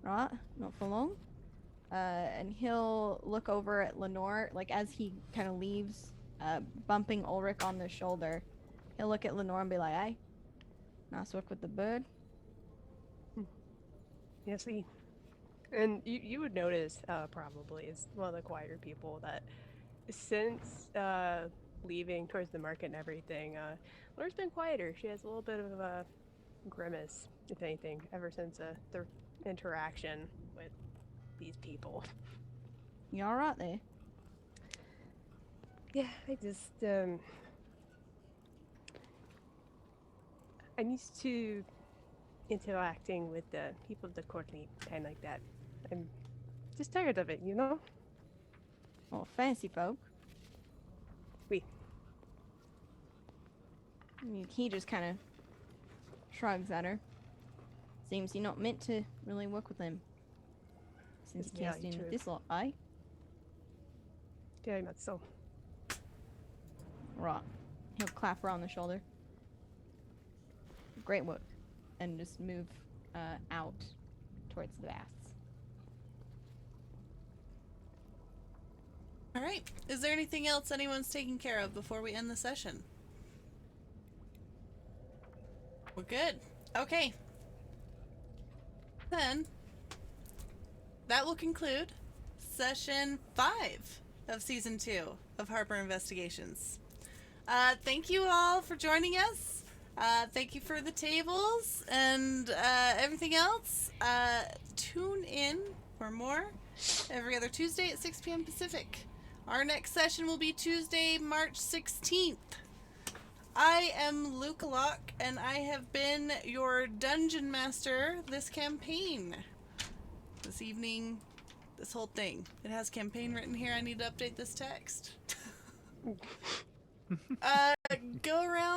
Right, not for long. And he'll look over at Lenore, like as he kind of leaves, bumping Ulrich on the shoulder. He'll look at Lenore and be like, "Hey, nice work with the bird." Yes, he. And you would notice, probably, as one of the quieter people, that since leaving towards the market and everything, Lenore's been quieter. She has a little bit of a grimace, if anything, ever since their interaction with these people. You alright there? Yeah, I just, I'm used to interacting with the people of the courtly kind like that. I'm just tired of it, you know? Oh, fancy folk. Oui. He just kind of shrugs at her. Seems you're not meant to really work with him. Since Yeah, casting true. this lot, eh? Very much so. Right. He'll clap her on the shoulder. Great work. And just move out towards the baths. All right. Is there anything else anyone's taking care of before we end the session? We're good. Okay. Then, that will conclude session 5 of season 2 of Harper Investigations. Thank you all for joining us. Thank you for the tables and everything else. Tune in for more every other Tuesday at 6 p.m. Pacific. Our next session will be Tuesday, March 16th. I am Luke Locke, and I have been your dungeon master this campaign. This evening, this whole thing. It has campaign written here. I need to update this text. Go around.